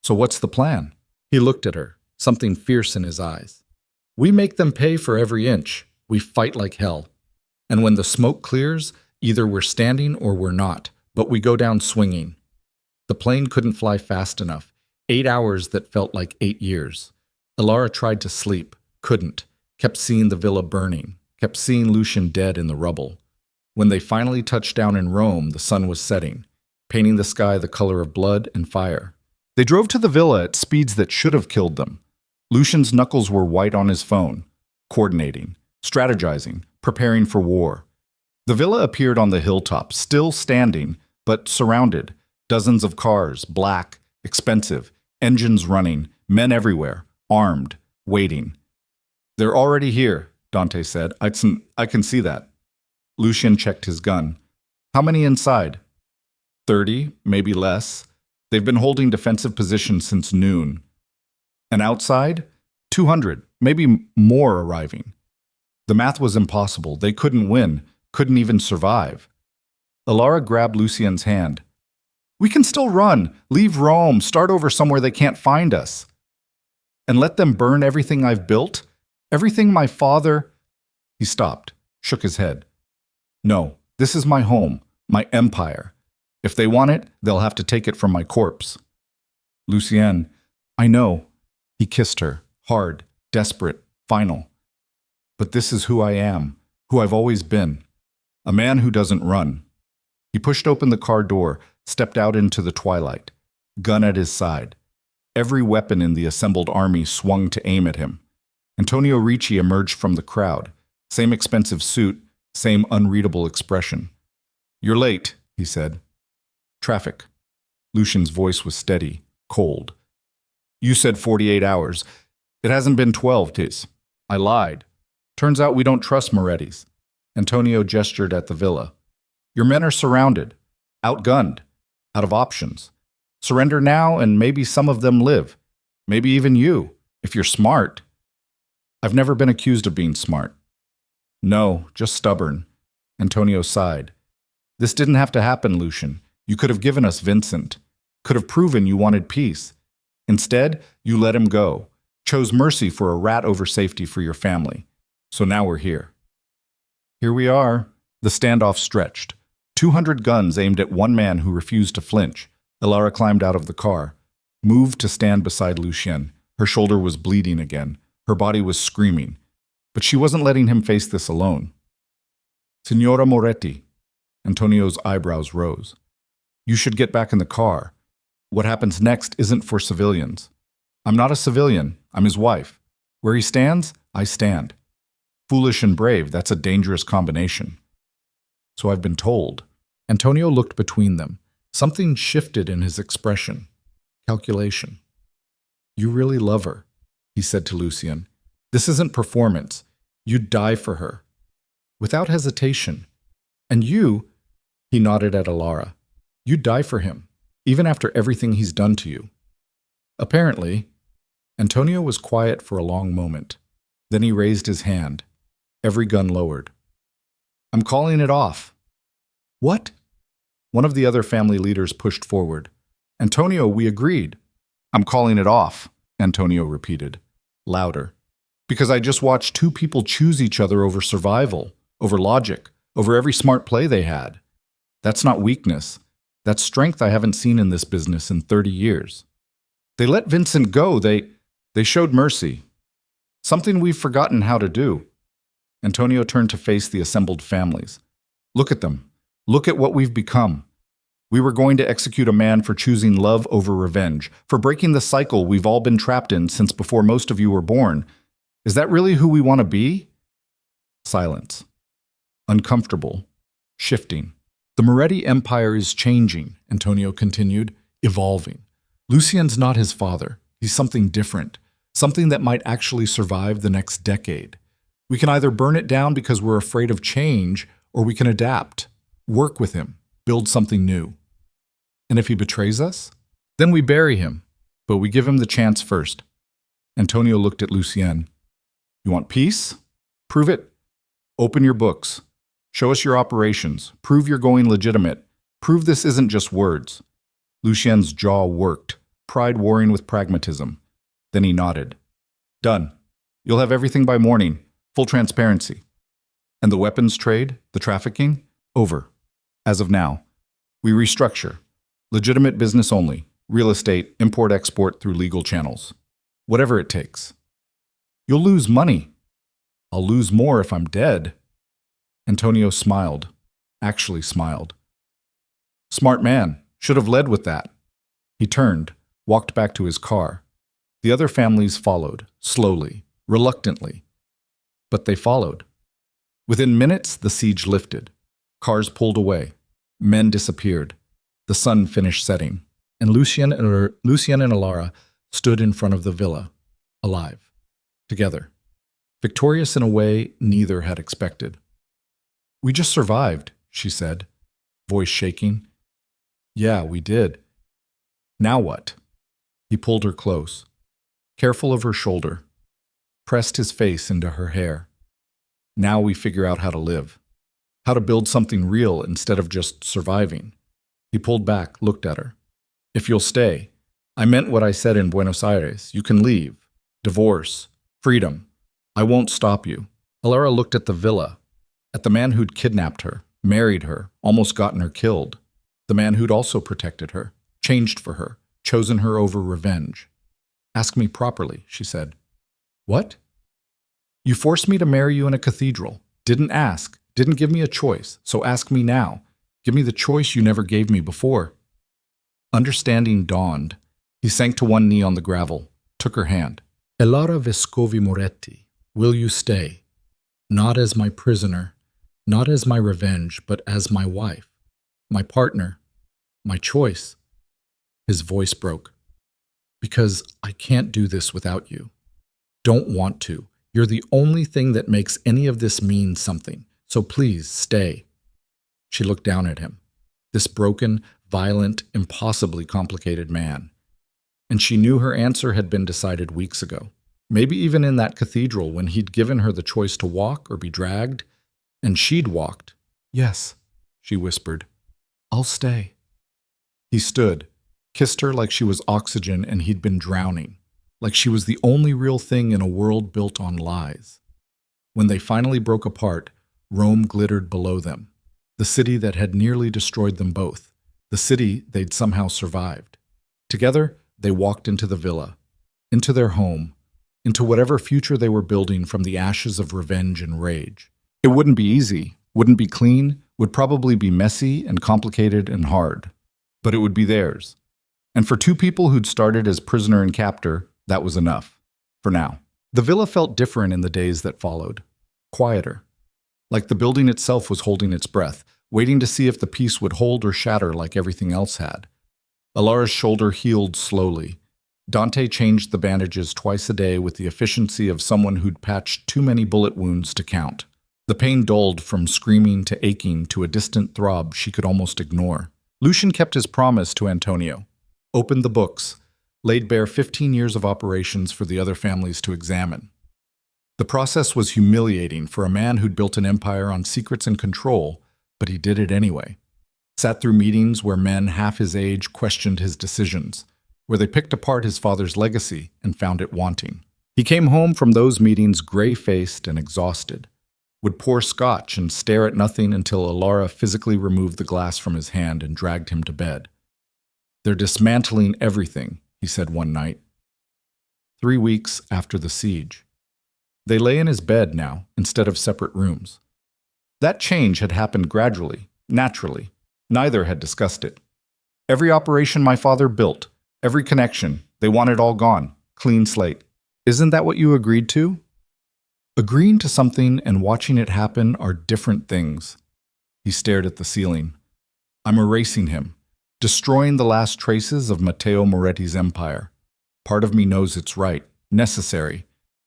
So what's the plan? He looked at her, something fierce in his eyes. We make them pay for every inch. We fight like hell. And when the smoke clears, either we're standing or we're not, but we go down swinging. The plane couldn't fly fast enough. 8 hours that felt like 8 years. Elara tried to sleep, couldn't, kept seeing the villa burning, kept seeing Lucien dead in the rubble. When they finally touched down in Rome, the sun was setting, painting the sky the color of blood and fire. They drove to the villa at speeds that should have killed them. Lucien's knuckles were white on his phone, coordinating, strategizing, preparing for war. The villa appeared on the hilltop, still standing, but surrounded. Dozens of cars, black, expensive, engines running, men everywhere, armed, waiting. They're already here, Dante said. I can see that. Lucien checked his gun. How many inside? 30, maybe less. They've been holding defensive positions since noon. And outside? 200, maybe more arriving. The math was impossible. They couldn't win, couldn't even survive. Elara grabbed Lucien's hand. We can still run, leave Rome, start over somewhere they can't find us. And let them burn everything I've built? Everything my father... He stopped, shook his head. No, this is my home, my empire. If they want it, they'll have to take it from my corpse. Lucien, I know. He kissed her, hard, desperate, final. But this is who I am, who I've always been. A man who doesn't run. He pushed open the car door, stepped out into the twilight, gun at his side. Every weapon in the assembled army swung to aim at him. Antonio Ricci emerged from the crowd. Same expensive suit, same unreadable expression. You're late, he said. Traffic. Lucien's voice was steady, cold. You said 48 hours. It hasn't been 12, tis. I lied. Turns out we don't trust Moretti's. Antonio gestured at the villa. Your men are surrounded, outgunned, out of options. Surrender now and maybe some of them live. Maybe even you, if you're smart. I've never been accused of being smart. No, just stubborn. Antonio sighed. This didn't have to happen, Lucien. You could have given us Vincent. Could have proven you wanted peace. Instead, you let him go. Chose mercy for a rat over safety for your family. So now we're here. Here we are. The standoff stretched. 200 guns aimed at one man who refused to flinch. Elara climbed out of the car, moved to stand beside Lucien. Her shoulder was bleeding again. Her body was screaming. But she wasn't letting him face this alone. Signora Moretti. Antonio's eyebrows rose. You should get back in the car. What happens next isn't for civilians. I'm not a civilian. I'm his wife. Where he stands, I stand. Foolish and brave, that's a dangerous combination. So I've been told. Antonio looked between them. Something shifted in his expression. Calculation. You really love her, he said to Lucien. This isn't performance. You'd die for her. Without hesitation. And you, he nodded at Elara, you'd die for him, even after everything he's done to you. Apparently, Antonio was quiet for a long moment. Then he raised his hand, every gun lowered. I'm calling it off. What? One of the other family leaders pushed forward. Antonio, we agreed. I'm calling it off, Antonio repeated, louder. Because I just watched two people choose each other over survival, over logic, over every smart play they had. That's not weakness. That's strength I haven't seen in this business in 30 years. They let Vincent go. They showed mercy. Something we've forgotten how to do. Antonio turned to face the assembled families. Look at them. Look at what we've become. We were going to execute a man for choosing love over revenge, for breaking the cycle we've all been trapped in since before most of you were born. Is that really who we want to be? Silence. Uncomfortable. Shifting. The Moretti Empire is changing, Antonio continued, evolving. Lucien's not his father. He's something different, something that might actually survive the next decade. We can either burn it down because we're afraid of change, or we can adapt, work with him, build something new. And if he betrays us, then we bury him, but we give him the chance first. Antonio looked at Lucien. You want peace? Prove it. Open your books. Show us your operations. Prove you're going legitimate. Prove this isn't just words. Lucien's jaw worked, pride warring with pragmatism. Then he nodded. Done. You'll have everything by morning. Full transparency. And the weapons trade, the trafficking? Over. As of now. We restructure. Legitimate business only. Real estate, import-export through legal channels. Whatever it takes. You'll lose money. I'll lose more if I'm dead. Antonio smiled. Actually smiled. Smart man. Should have led with that. He turned, walked back to his car. The other families followed, slowly, reluctantly. But they followed. Within minutes, the siege lifted. Cars pulled away. Men disappeared. The sun finished setting, and Lucien and Elara stood in front of the villa, alive, together, victorious in a way neither had expected. We just survived, she said, voice shaking. Yeah, we did. Now what? He pulled her close, careful of her shoulder, pressed his face into her hair. Now we figure out how to live, how to build something real instead of just surviving. He pulled back, looked at her. If you'll stay, I meant what I said in Buenos Aires. You can leave. Divorce. Freedom. I won't stop you. Elara looked at the villa, at the man who'd kidnapped her, married her, almost gotten her killed. The man who'd also protected her, changed for her, chosen her over revenge. Ask me properly, she said. What? You forced me to marry you in a cathedral. Didn't ask. Didn't give me a choice. So ask me now. Give me the choice you never gave me before. Understanding dawned. He sank to one knee on the gravel, took her hand. Elara Vescovi Moretti, will you stay? Not as my prisoner, not as my revenge, but as my wife, my partner, my choice. His voice broke. Because I can't do this without you. Don't want to. You're the only thing that makes any of this mean something. So please, stay. She looked down at him, this broken, violent, impossibly complicated man. And she knew her answer had been decided weeks ago. Maybe even in that cathedral when he'd given her the choice to walk or be dragged, and she'd walked. "Yes," she whispered. "I'll stay." He stood, kissed her like she was oxygen and he'd been drowning, like she was the only real thing in a world built on lies. When they finally broke apart, Rome glittered below them, the city that had nearly destroyed them both, the city they'd somehow survived. Together, they walked into the villa, into their home, into whatever future they were building from the ashes of revenge and rage. It wouldn't be easy, wouldn't be clean, would probably be messy and complicated and hard, but it would be theirs. And for two people who'd started as prisoner and captor, that was enough, for now. The villa felt different in the days that followed, quieter, like the building itself was holding its breath, waiting to see if the piece would hold or shatter like everything else had. Elara's shoulder healed slowly. Dante changed the bandages twice a day with the efficiency of someone who'd patched too many bullet wounds to count. The pain dulled from screaming to aching to a distant throb she could almost ignore. Lucien kept his promise to Antonio, opened the books, laid bare 15 years of operations for the other families to examine. The process was humiliating for a man who'd built an empire on secrets and control, but he did it anyway. Sat through meetings where men half his age questioned his decisions, where they picked apart his father's legacy and found it wanting. He came home from those meetings gray-faced and exhausted, would pour scotch and stare at nothing until Elara physically removed the glass from his hand and dragged him to bed. "They're dismantling everything," he said one night. 3 weeks after the siege. They lay in his bed now, instead of separate rooms. That change had happened gradually, naturally. Neither had discussed it. Every operation my father built, every connection, they want it all gone, clean slate. Isn't that what you agreed to? Agreeing to something and watching it happen are different things. He stared at the ceiling. I'm erasing him, destroying the last traces of Matteo Moretti's empire. Part of me knows it's right, necessary.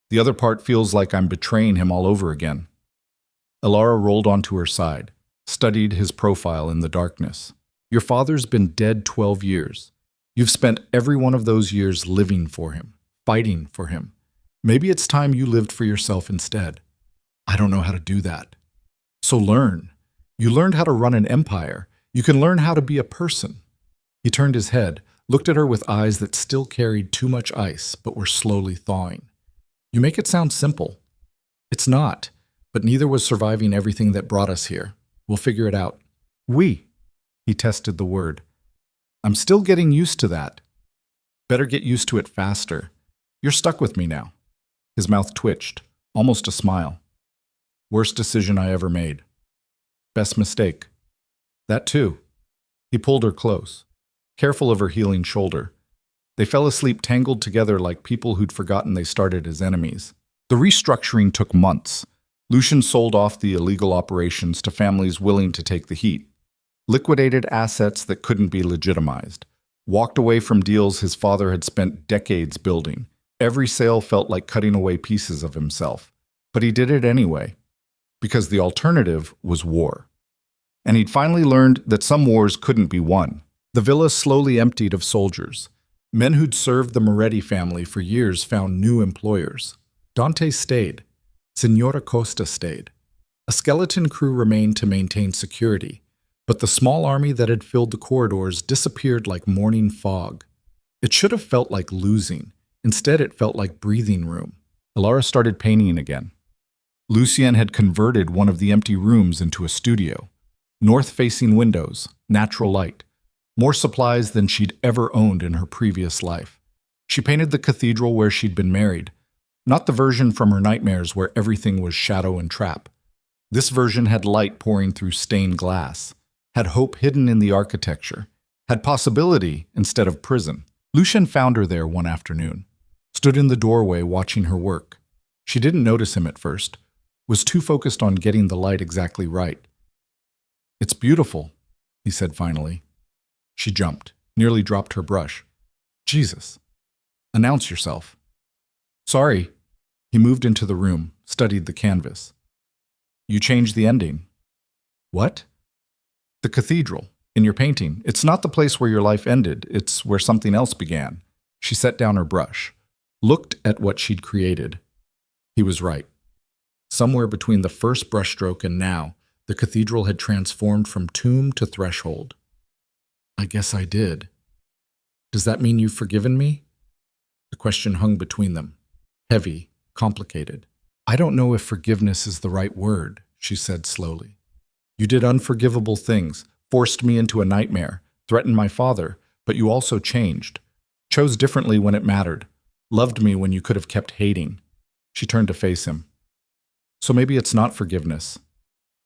The other part feels like I'm betraying him all over again. Elara rolled onto her side, studied his profile in the darkness. Your father's been dead 12 years. You've spent every one of those years living for him, fighting for him. Maybe it's time you lived for yourself instead. I don't know how to do that. So learn. You learned how to run an empire. You can learn how to be a person. He turned his head, looked at her with eyes that still carried too much ice, but were slowly thawing. You make it sound simple. It's not, but neither was surviving everything that brought us here. We'll figure it out. He tested the word. I'm still getting used to that. Better get used to it faster. You're stuck with me now. His mouth twitched, almost a smile. Worst decision I ever made. Best mistake. That too. He pulled her close, careful of her healing shoulder. They fell asleep tangled together like people who'd forgotten they started as enemies. The restructuring took months. Lucien sold off the illegal operations to families willing to take the heat, liquidated assets that couldn't be legitimized, walked away from deals his father had spent decades building. Every sale felt like cutting away pieces of himself. But he did it anyway, because the alternative was war. And he'd finally learned that some wars couldn't be won. The villa slowly emptied of soldiers. Men who'd served the Moretti family for years found new employers. Dante stayed. Signora Costa stayed. A skeleton crew remained to maintain security, but the small army that had filled the corridors disappeared like morning fog. It should have felt like losing. Instead, it felt like breathing room. Elara started painting again. Lucien had converted one of the empty rooms into a studio. North-facing windows, natural light. More supplies than she'd ever owned in her previous life. She painted the cathedral where she'd been married, not the version from her nightmares where everything was shadow and trap. This version had light pouring through stained glass, had hope hidden in the architecture, had possibility instead of prison. Lucien found her there one afternoon, stood in the doorway watching her work. She didn't notice him at first, was too focused on getting the light exactly right. It's beautiful, he said finally. She jumped, nearly dropped her brush. Jesus. Announce yourself. Sorry. He moved into the room, studied the canvas. You changed the ending. What? The cathedral. In your painting. It's not the place where your life ended. It's where something else began. She set down her brush. looked at what she'd created. He was right. Somewhere between the first brushstroke and now, the cathedral had transformed from tomb to threshold. I guess I did. Does that mean you've forgiven me? The question hung between them, heavy, complicated. I don't know if forgiveness is the right word, she said slowly. You did unforgivable things, forced me into a nightmare, threatened my father, but you also changed. Chose differently when it mattered. Loved me when you could have kept hating. She turned to face him. So maybe it's not forgiveness.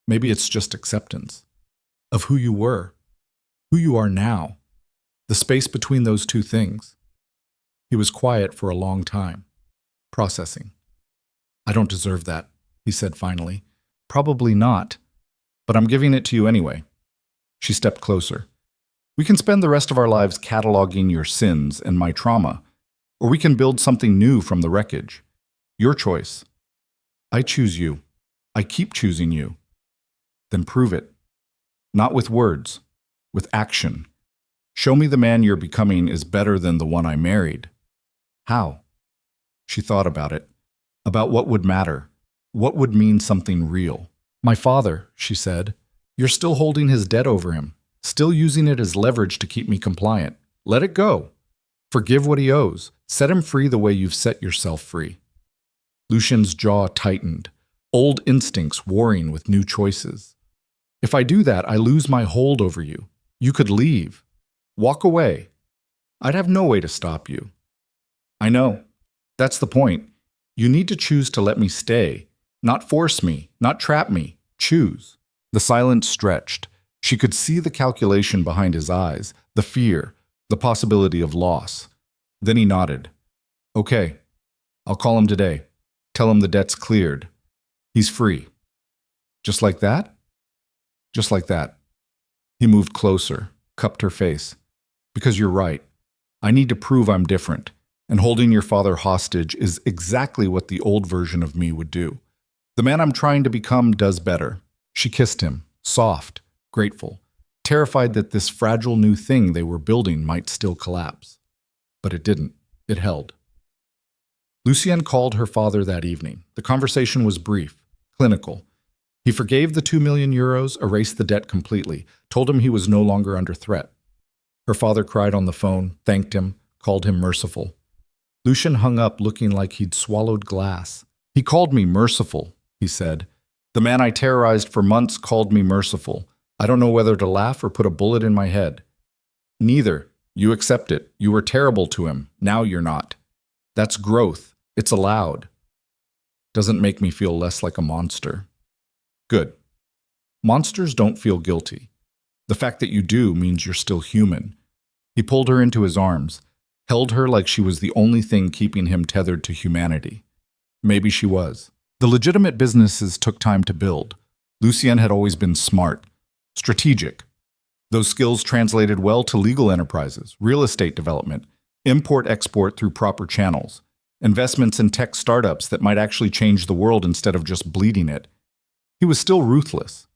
Maybe it's just acceptance. Of who you were. Who you are now. The space between those two things. He was quiet for a long time, processing. I don't deserve that, he said finally. Probably not, but I'm giving it to you anyway. She stepped closer. We can spend the rest of our lives cataloging your sins and my trauma, or we can build something new from the wreckage. Your choice. I choose you. I keep choosing you. Then prove it. Not with words, with action. Show me the man you're becoming is better than the one I married. How? She thought about it, about what would matter, what would mean something real. My father, she said, you're still holding his debt over him, still using it as leverage to keep me compliant. Let it go. Forgive what he owes. Set him free the way you've set yourself free. Lucien's jaw tightened, old instincts warring with new choices. If I do that, I lose my hold over you. You could leave. Walk away. I'd have no way to stop you. I know. That's the point. You need to choose to let me stay. Not force me, not trap me. Choose. The silence stretched. She could see the calculation behind his eyes, the fear, the possibility of loss. Then he nodded. Okay. I'll call him today. Tell him the debt's cleared. He's free. Just like that? Just like that. He moved closer, cupped her face. Because you're right. I need to prove I'm different. And holding your father hostage is exactly what the old version of me would do. The man I'm trying to become does better. She kissed him, soft, grateful, terrified that this fragile new thing they were building might still collapse. But it didn't. It held. Lucien called her father that evening. The conversation was brief, clinical. He forgave the 2 million euros, erased the debt completely, told him he was no longer under threat. Her father cried on the phone, thanked him, called him merciful. Lucien hung up looking like he'd swallowed glass. He called me merciful, he said. The man I terrorized for months called me merciful. I don't know whether to laugh or put a bullet in my head. Neither. You accept it. You were terrible to him. Now you're not. That's growth. It's allowed. Doesn't make me feel less like a monster. Good. Monsters don't feel guilty. The fact that you do means you're still human. He pulled her into his arms, held her like she was the only thing keeping him tethered to humanity. Maybe she was. The legitimate businesses took time to build. Lucien had always been smart, strategic. Those skills translated well to legal enterprises, real estate development, import-export through proper channels, investments in tech startups that might actually change the world instead of just bleeding it. He was still ruthless,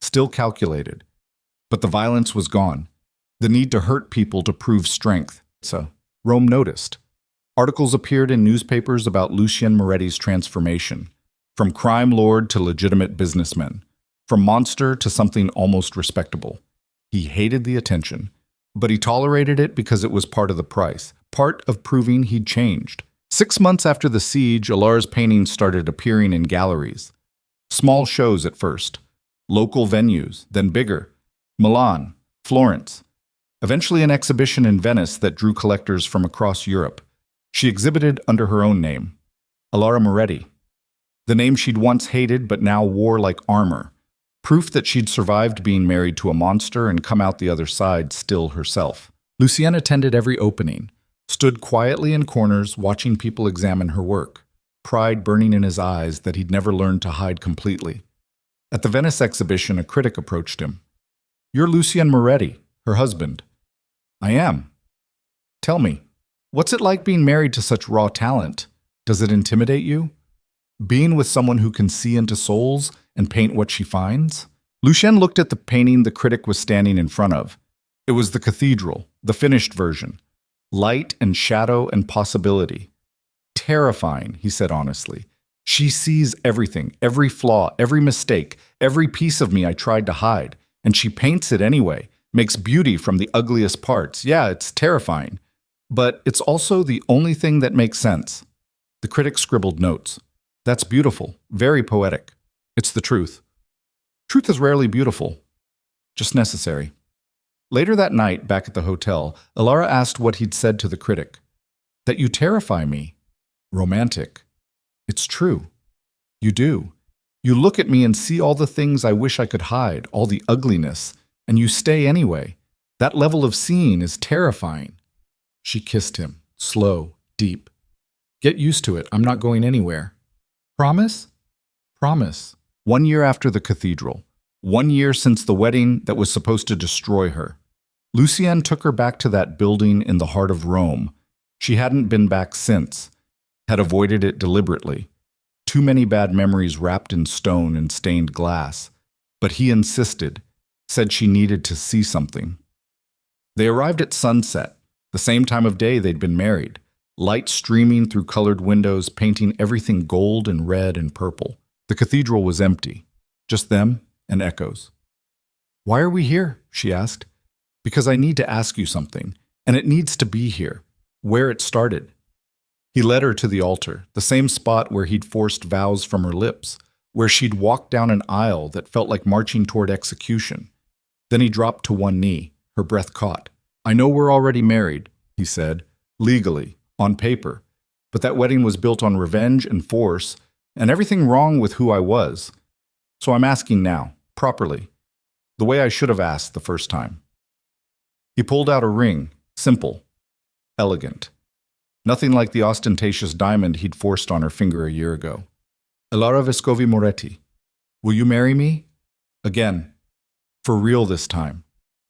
still calculated. But the violence was gone. The need to hurt people to prove strength. So, Rome noticed. Articles appeared in newspapers about Lucien Moretti's transformation, from crime lord to legitimate businessman, from monster to something almost respectable. He hated the attention, but he tolerated it because it was part of the price, part of proving he'd changed. 6 months after the siege, Elara's paintings started appearing in galleries. Small shows at first, local venues, then bigger. Milan, Florence. Eventually an exhibition in Venice that drew collectors from across Europe. She exhibited under her own name, Elara Moretti. The name she'd once hated but now wore like armor. Proof that she'd survived being married to a monster and come out the other side still herself. Lucien attended every opening, stood quietly in corners watching people examine her work, pride burning in his eyes that he'd never learned to hide completely. At the Venice exhibition, a critic approached him. You're Lucien Moretti, her husband. I am. Tell me, what's it like being married to such raw talent? Does it intimidate you? Being with someone who can see into souls and paint what she finds? Lucien looked at the painting the critic was standing in front of. It was the cathedral, the finished version. Light and shadow and possibility. terrifying, he said honestly. She sees everything, every flaw, every mistake, every piece of me I tried to hide, and she paints it anyway, makes beauty from the ugliest parts. Yeah, it's terrifying. But it's also the only thing that makes sense. The critic scribbled notes. That's beautiful, very poetic. It's the truth. Truth is rarely beautiful, just necessary. Later that night, back at the hotel, Elara asked what he'd said to the critic. That you terrify me. Romantic. It's true. You do. You look at me and see all the things I wish I could hide, all the ugliness, and you stay anyway. That level of seeing is terrifying. She kissed him, slow, deep. Get used to it. I'm not going anywhere. Promise? Promise. 1 year after the cathedral. 1 year since the wedding that was supposed to destroy her. Lucien took her back to that building in the heart of Rome. She hadn't been back since, had avoided it deliberately. Too many bad memories wrapped in stone and stained glass. But he insisted, said she needed to see something. They arrived at sunset, the same time of day they'd been married, light streaming through colored windows, painting everything gold and red and purple. The cathedral was empty, just them and echoes. Why are we here? She asked. Because I need to ask you something, and it needs to be here, where it started. He led her to the altar, the same spot where he'd forced vows from her lips, where she'd walked down an aisle that felt like marching toward execution. Then he dropped to one knee, her breath caught. I know we're already married, he said, legally, on paper, but that wedding was built on revenge and force, and everything wrong with who I was. So I'm asking now, properly, the way I should have asked the first time. He pulled out a ring, simple, elegant. Nothing like the ostentatious diamond he'd forced on her finger a year ago. Elara Vescovi Moretti, will you marry me? Again, for real this time.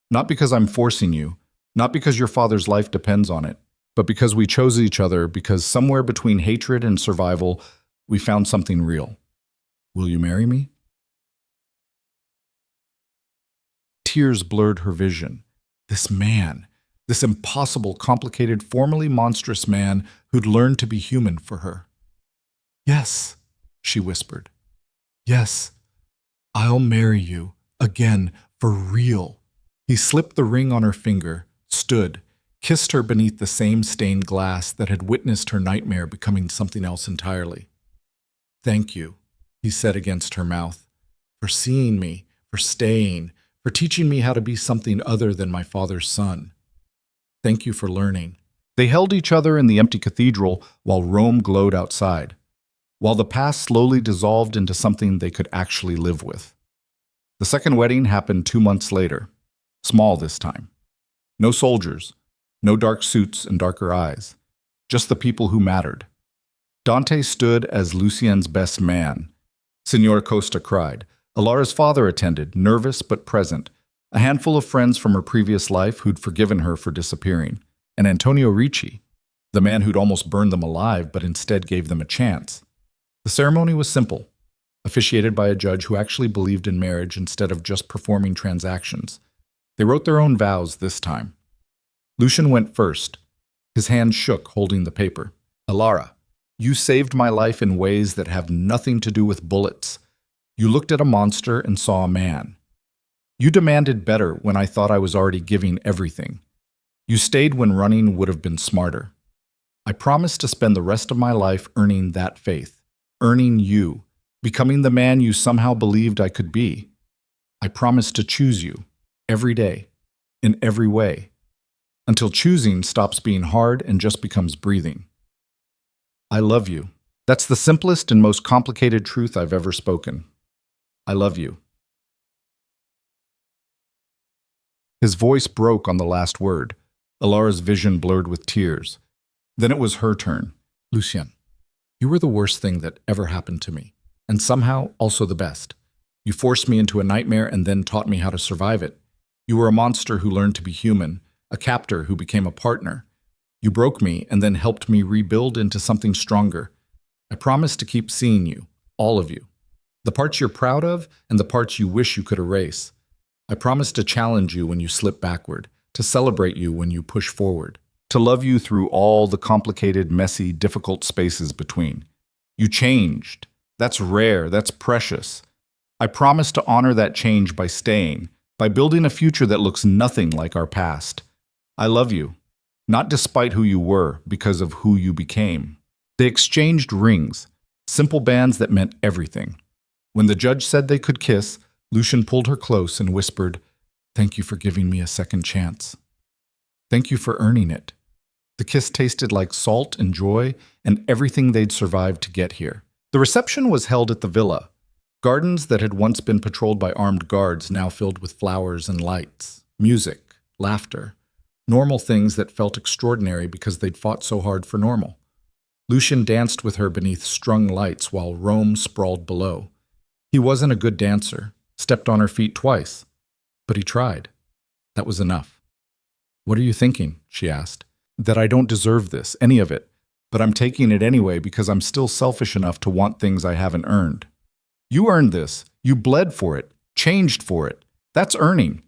Not because I'm forcing you, not because your father's life depends on it, but because we chose each other, because somewhere between hatred and survival, we found something real. Will you marry me? Tears blurred her vision. This man, this impossible, complicated, formally monstrous man who'd learned to be human for her. Yes, she whispered. Yes, I'll marry you, again, for real. He slipped the ring on her finger, stood, kissed her beneath the same stained glass that had witnessed her nightmare becoming something else entirely. Thank you, he said against her mouth, for seeing me, for staying, for teaching me how to be something other than my father's son. Thank you for learning. They held each other in the empty cathedral while Rome glowed outside, while the past slowly dissolved into something they could actually live with. The second wedding happened 2 months later, small this time. No soldiers, no dark suits and darker eyes, just the people who mattered. Dante stood as Lucien's best man. Signor Costa cried. Elara's father attended, nervous but present, a handful of friends from her previous life who'd forgiven her for disappearing, and Antonio Ricci, the man who'd almost burned them alive but instead gave them a chance. The ceremony was simple, officiated by a judge who actually believed in marriage instead of just performing transactions. They wrote their own vows this time. Lucien went first. His hand shook, holding the paper. Elara, you saved my life in ways that have nothing to do with bullets. You looked at a monster and saw a man. You demanded better when I thought I was already giving everything. You stayed when running would have been smarter. I promised to spend the rest of my life earning that faith, earning you, becoming the man you somehow believed I could be. I promised to choose you, every day, in every way, until choosing stops being hard and just becomes breathing. I love you. That's the simplest and most complicated truth I've ever spoken. I love you. His voice broke on the last word. Elara's vision blurred with tears. Then it was her turn. Lucien, you were the worst thing that ever happened to me, and somehow also the best. You forced me into a nightmare and then taught me how to survive it. You were a monster who learned to be human, a captor who became a partner. You broke me and then helped me rebuild into something stronger. I promise to keep seeing you, all of you. The parts you're proud of and the parts you wish you could erase. I promise to challenge you when you slip backward, to celebrate you when you push forward, To love you through all the complicated, messy, difficult spaces between. You changed. That's rare. That's precious. I promise to honor that change by staying, by building a future that looks nothing like our past. I love you, not despite who you were, because of who you became. They exchanged rings, simple bands that meant everything. When the judge said they could kiss, Lucien pulled her close and whispered, "Thank you for giving me a second chance. Thank you for earning it." The kiss tasted like salt and joy and everything they'd survived to get here. The reception was held at the villa. Gardens that had once been patrolled by armed guards now filled with flowers and lights, music, laughter, normal things that felt extraordinary because they'd fought so hard for normal. Lucien danced with her beneath strung lights while Rome sprawled below. He wasn't a good dancer, stepped on her feet twice, but he tried. That was enough. "What are you thinking?" she asked. "That I don't deserve this, any of it, but I'm taking it anyway because I'm still selfish enough to want things I haven't earned." "You earned this. You bled for it, changed for it. That's earning."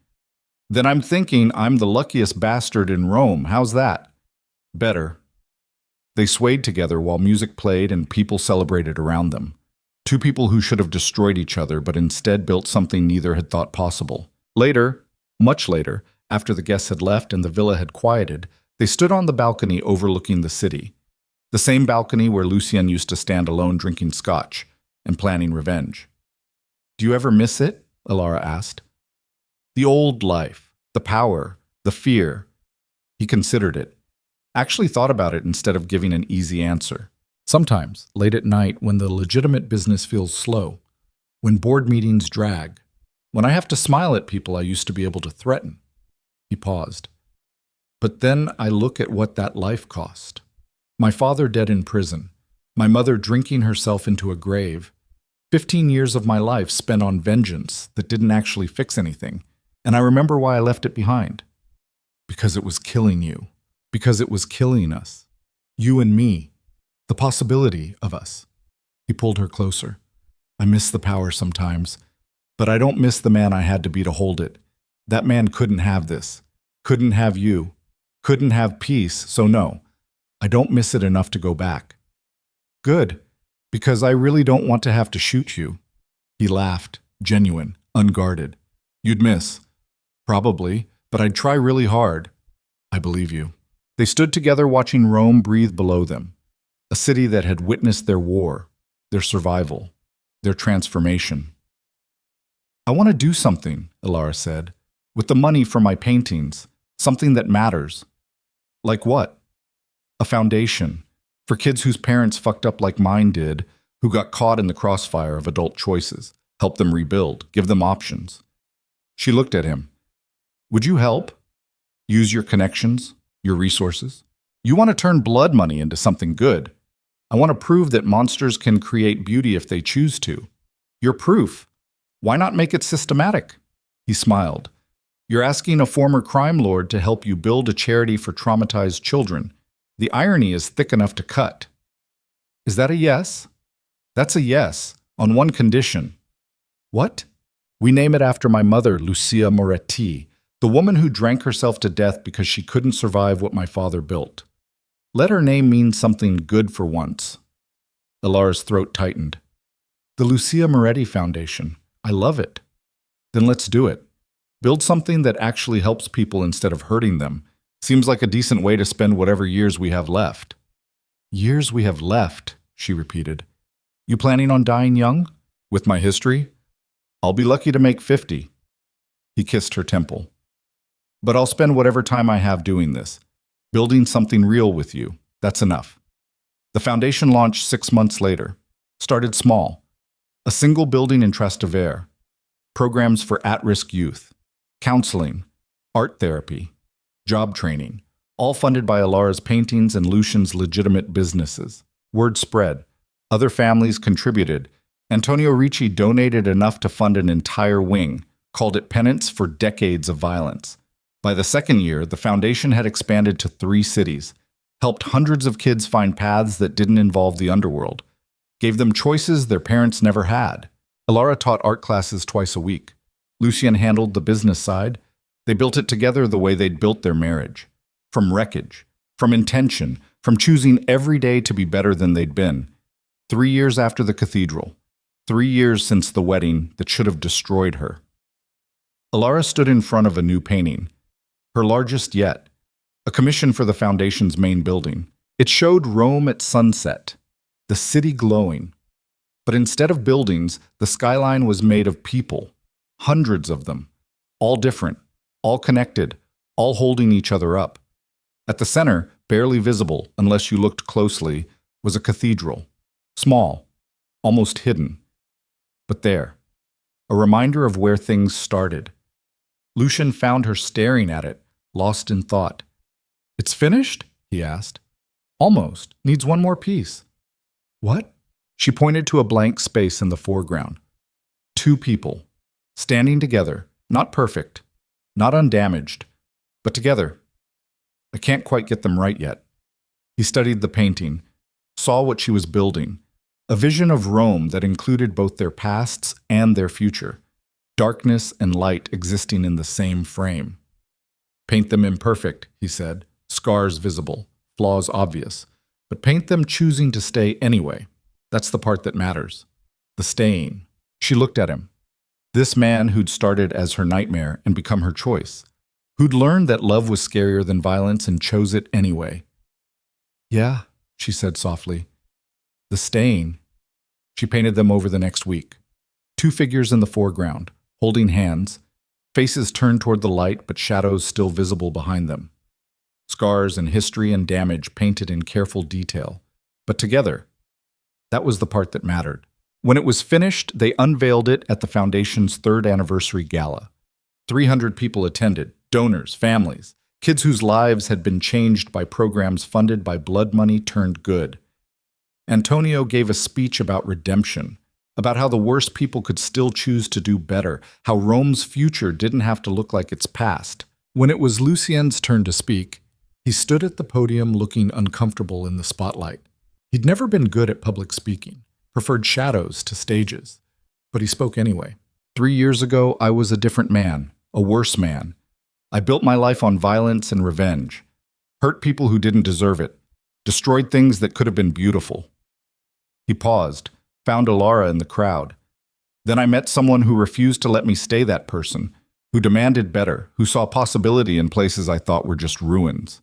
"Then I'm thinking I'm the luckiest bastard in Rome. How's that?" "Better." They swayed together while music played and people celebrated around them. Two people who should have destroyed each other but instead built something neither had thought possible. Later, much later, after the guests had left and the villa had quieted, they stood on the balcony overlooking the city. The same balcony where Lucien used to stand alone drinking scotch and planning revenge. "Do you ever miss it?" Elara asked. "The old life, the power, the fear." He considered it. Actually thought about it instead of giving an easy answer. "Sometimes, late at night, when the legitimate business feels slow, when board meetings drag, when I have to smile at people I used to be able to threaten." He paused. "But then I look at what that life cost. My father dead in prison, my mother drinking herself into a grave, 15 years of my life spent on vengeance that didn't actually fix anything, and I remember why I left it behind. Because it was killing you. Because it was killing us. You and me. The possibility of us." He pulled her closer. "I miss the power sometimes, but I don't miss the man I had to be to hold it. That man couldn't have this, couldn't have you, couldn't have peace, so no, I don't miss it enough to go back." "Good, because I really don't want to have to shoot you." He laughed, genuine, unguarded. "You'd miss." "Probably, but I'd try really hard." "I believe you." They stood together watching Rome breathe below them, a city that had witnessed their war, their survival, their transformation. "I want to do something," Elara said, "with the money from my paintings, something that matters." "Like what?" "A foundation, for kids whose parents fucked up like mine did, who got caught in the crossfire of adult choices, help them rebuild, give them options." She looked at him. "Would you help? Use your connections, your resources? You want to turn blood money into something good. I want to prove that monsters can create beauty if they choose to. You're proof. Why not make it systematic?" He smiled. "You're asking a former crime lord to help you build a charity for traumatized children. The irony is thick enough to cut." "Is that a yes?" "That's a yes, on one condition." "What?" "We name it after my mother, Lucien Moretti, the woman who drank herself to death because she couldn't survive what my father built. Let her name mean something good for once." Elara's throat tightened. "The Lucien Moretti Foundation. I love it." "Then let's do it. Build something that actually helps people instead of hurting them. Seems like a decent way to spend whatever years we have left." "Years we have left," she repeated. "You planning on dying young? With my history? I'll be lucky to make 50. He kissed her temple. "But I'll spend whatever time I have doing this, building something real with you. That's enough." The foundation launched 6 months later. Started small. A single building in Trastevere. Programs for at-risk youth. Counseling. Art therapy. Job training. All funded by Elara's paintings and Lucien's legitimate businesses. Word spread. Other families contributed. Antonio Ricci donated enough to fund an entire wing, called it penance for decades of violence. By the second year, the foundation had expanded to 3 cities, helped hundreds of kids find paths that didn't involve the underworld, gave them choices their parents never had. Elara taught art classes twice a week. Lucien handled the business side. They built it together the way they'd built their marriage, from wreckage, from intention, from choosing every day to be better than they'd been. 3 years after the cathedral, 3 years since the wedding that should have destroyed her. Elara stood in front of a new painting, her largest yet, a commission for the foundation's main building. It showed Rome at sunset, the city glowing. But instead of buildings, the skyline was made of people, hundreds of them, all different, all connected, all holding each other up. At the center, barely visible unless you looked closely, was a cathedral, small, almost hidden. But there, a reminder of where things started. Lucien found her staring at it, lost in thought. "It's finished?" he asked. "Almost. Needs one more piece." "What?" She pointed to a blank space in the foreground. Two people, standing together, not perfect, not undamaged, but together. "I can't quite get them right yet." He studied the painting, saw what she was building, a vision of Rome that included both their pasts and their future, darkness and light existing in the same frame. "Paint them imperfect," he said, "scars visible, flaws obvious, but paint them choosing to stay anyway. That's the part that matters. The staying." She looked at him. This man who'd started as her nightmare and become her choice, who'd learned that love was scarier than violence and chose it anyway. "Yeah," she said softly. "The staying." She painted them over the next week. Two figures in the foreground, holding hands, faces turned toward the light but shadows still visible behind them. Scars and history and damage painted in careful detail, but together. That was the part that mattered. When it was finished, they unveiled it at the Foundation's 3rd anniversary gala. 300 people attended, donors, families, kids whose lives had been changed by programs funded by blood money turned good. Antonio gave a speech about redemption, about how the worst people could still choose to do better, how Rome's future didn't have to look like its past. When it was Lucien's turn to speak, he stood at the podium looking uncomfortable in the spotlight. He'd never been good at public speaking, preferred shadows to stages, but he spoke anyway. 3 years ago, I was a different man, a worse man. I built my life on violence and revenge, hurt people who didn't deserve it, destroyed things that could have been beautiful. He paused, found Elara in the crowd. Then I met someone who refused to let me stay that person, who demanded better, who saw possibility in places I thought were just ruins.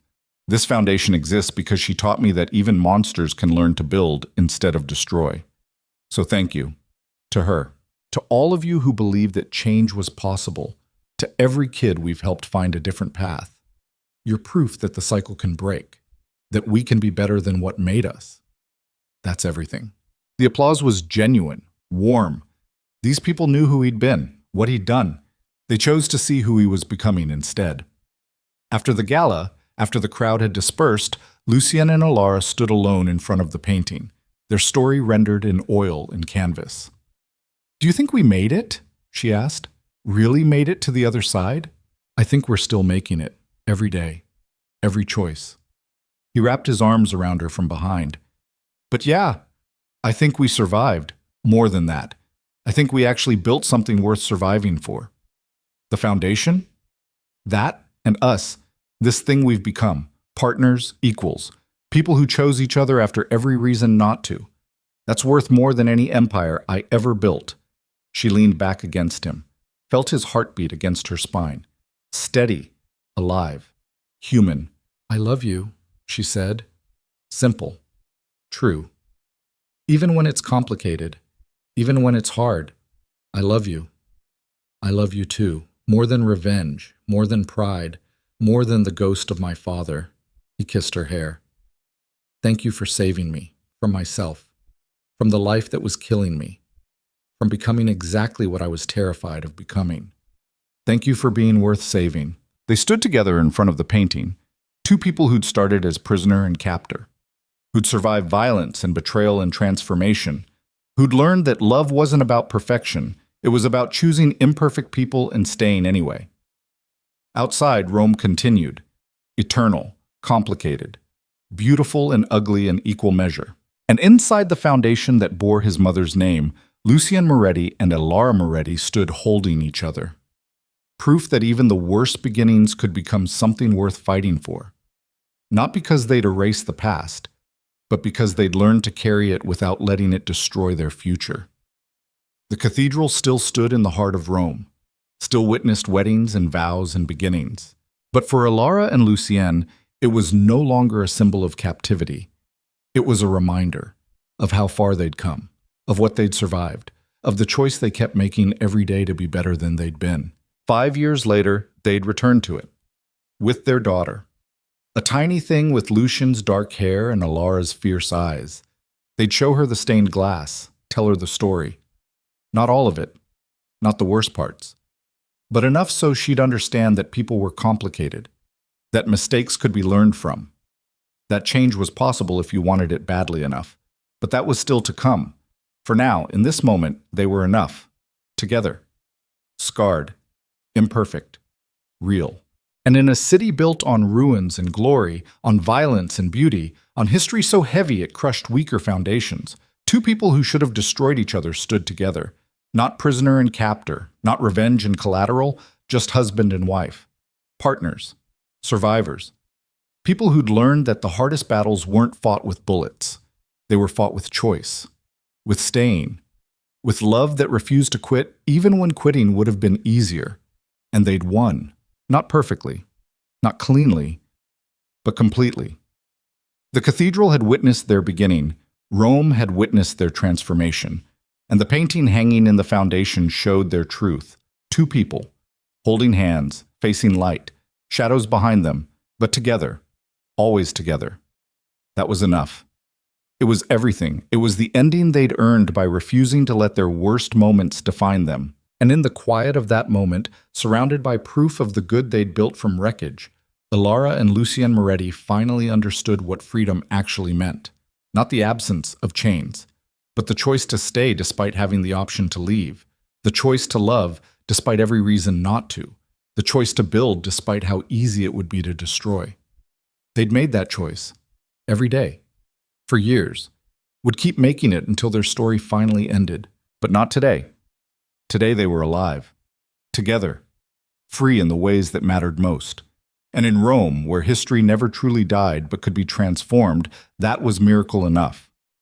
This foundation exists because she taught me that even monsters can learn to build instead of destroy. So thank you. To her. To all of you who believe that change was possible. To every kid we've helped find a different path. You're proof that the cycle can break. That we can be better than what made us. That's everything. The applause was genuine, warm. These people knew who he'd been, what he'd done. They chose to see who he was becoming instead. After the gala, after the crowd had dispersed, Lucien and Elara stood alone in front of the painting, their story rendered in oil and canvas. "Do you think we made it?" she asked. "Really made it to the other side?" "I think we're still making it, every day, every choice." He wrapped his arms around her from behind. "But yeah, I think we survived. More than that. I think we actually built something worth surviving for. The foundation? That and us. This thing we've become. Partners, equals. People who chose each other after every reason not to. That's worth more than any empire I ever built." She leaned back against him, felt his heartbeat against her spine. Steady, alive, human. "I love you," she said. Simple. True. Even when it's complicated, even when it's hard, I love you. I love you too. More than revenge, more than pride, more than the ghost of my father. He kissed her hair. "Thank you for saving me, from myself, from the life that was killing me, from becoming exactly what I was terrified of becoming. Thank you for being worth saving." They stood together in front of the painting, two people who'd started as prisoner and captor, who'd survived violence and betrayal and transformation, who'd learned that love wasn't about perfection, it was about choosing imperfect people and staying anyway. Outside, Rome continued, eternal, complicated, beautiful and ugly in equal measure. And inside the foundation that bore his mother's name, Lucien Moretti and Elara Moretti stood holding each other. Proof that even the worst beginnings could become something worth fighting for. Not because they'd erased the past, but because they'd learned to carry it without letting it destroy their future. The cathedral still stood in the heart of Rome, still witnessed weddings and vows and beginnings. But for Elara and Lucien, it was no longer a symbol of captivity. It was a reminder of how far they'd come, of what they'd survived, of the choice they kept making every day to be better than they'd been. 5 years later, they'd return to it, with their daughter. A tiny thing with Lucien's dark hair and Elara's fierce eyes. They'd show her the stained glass, tell her the story. Not all of it, not the worst parts, but enough so she'd understand that people were complicated, that mistakes could be learned from, that change was possible if you wanted it badly enough. But that was still to come. For now, in this moment, they were enough. Together. Scarred. Imperfect. Real. And in a city built on ruins and glory, on violence and beauty, on history so heavy it crushed weaker foundations, two people who should have destroyed each other stood together. Not prisoner and captor, not revenge and collateral, just husband and wife. Partners. Survivors. People who'd learned that the hardest battles weren't fought with bullets. They were fought with choice, with staying, with love that refused to quit even when quitting would have been easier. And they'd won. Not perfectly, not cleanly, but completely. The cathedral had witnessed their beginning. Rome had witnessed their transformation. And the painting hanging in the foundation showed their truth. Two people, holding hands, facing light, shadows behind them, but together, always together. That was enough. It was everything. It was the ending they'd earned by refusing to let their worst moments define them. And in the quiet of that moment, surrounded by proof of the good they'd built from wreckage, Elara and Lucien Moretti finally understood what freedom actually meant. Not the absence of chains, but the choice to stay despite having the option to leave. The choice to love despite every reason not to. The choice to build despite how easy it would be to destroy. They'd made that choice. Every day. For years. Would keep making it until their story finally ended. But not today. Today they were alive. Together. Free in the ways that mattered most. And in Rome, where history never truly died but could be transformed, that was miracle enough.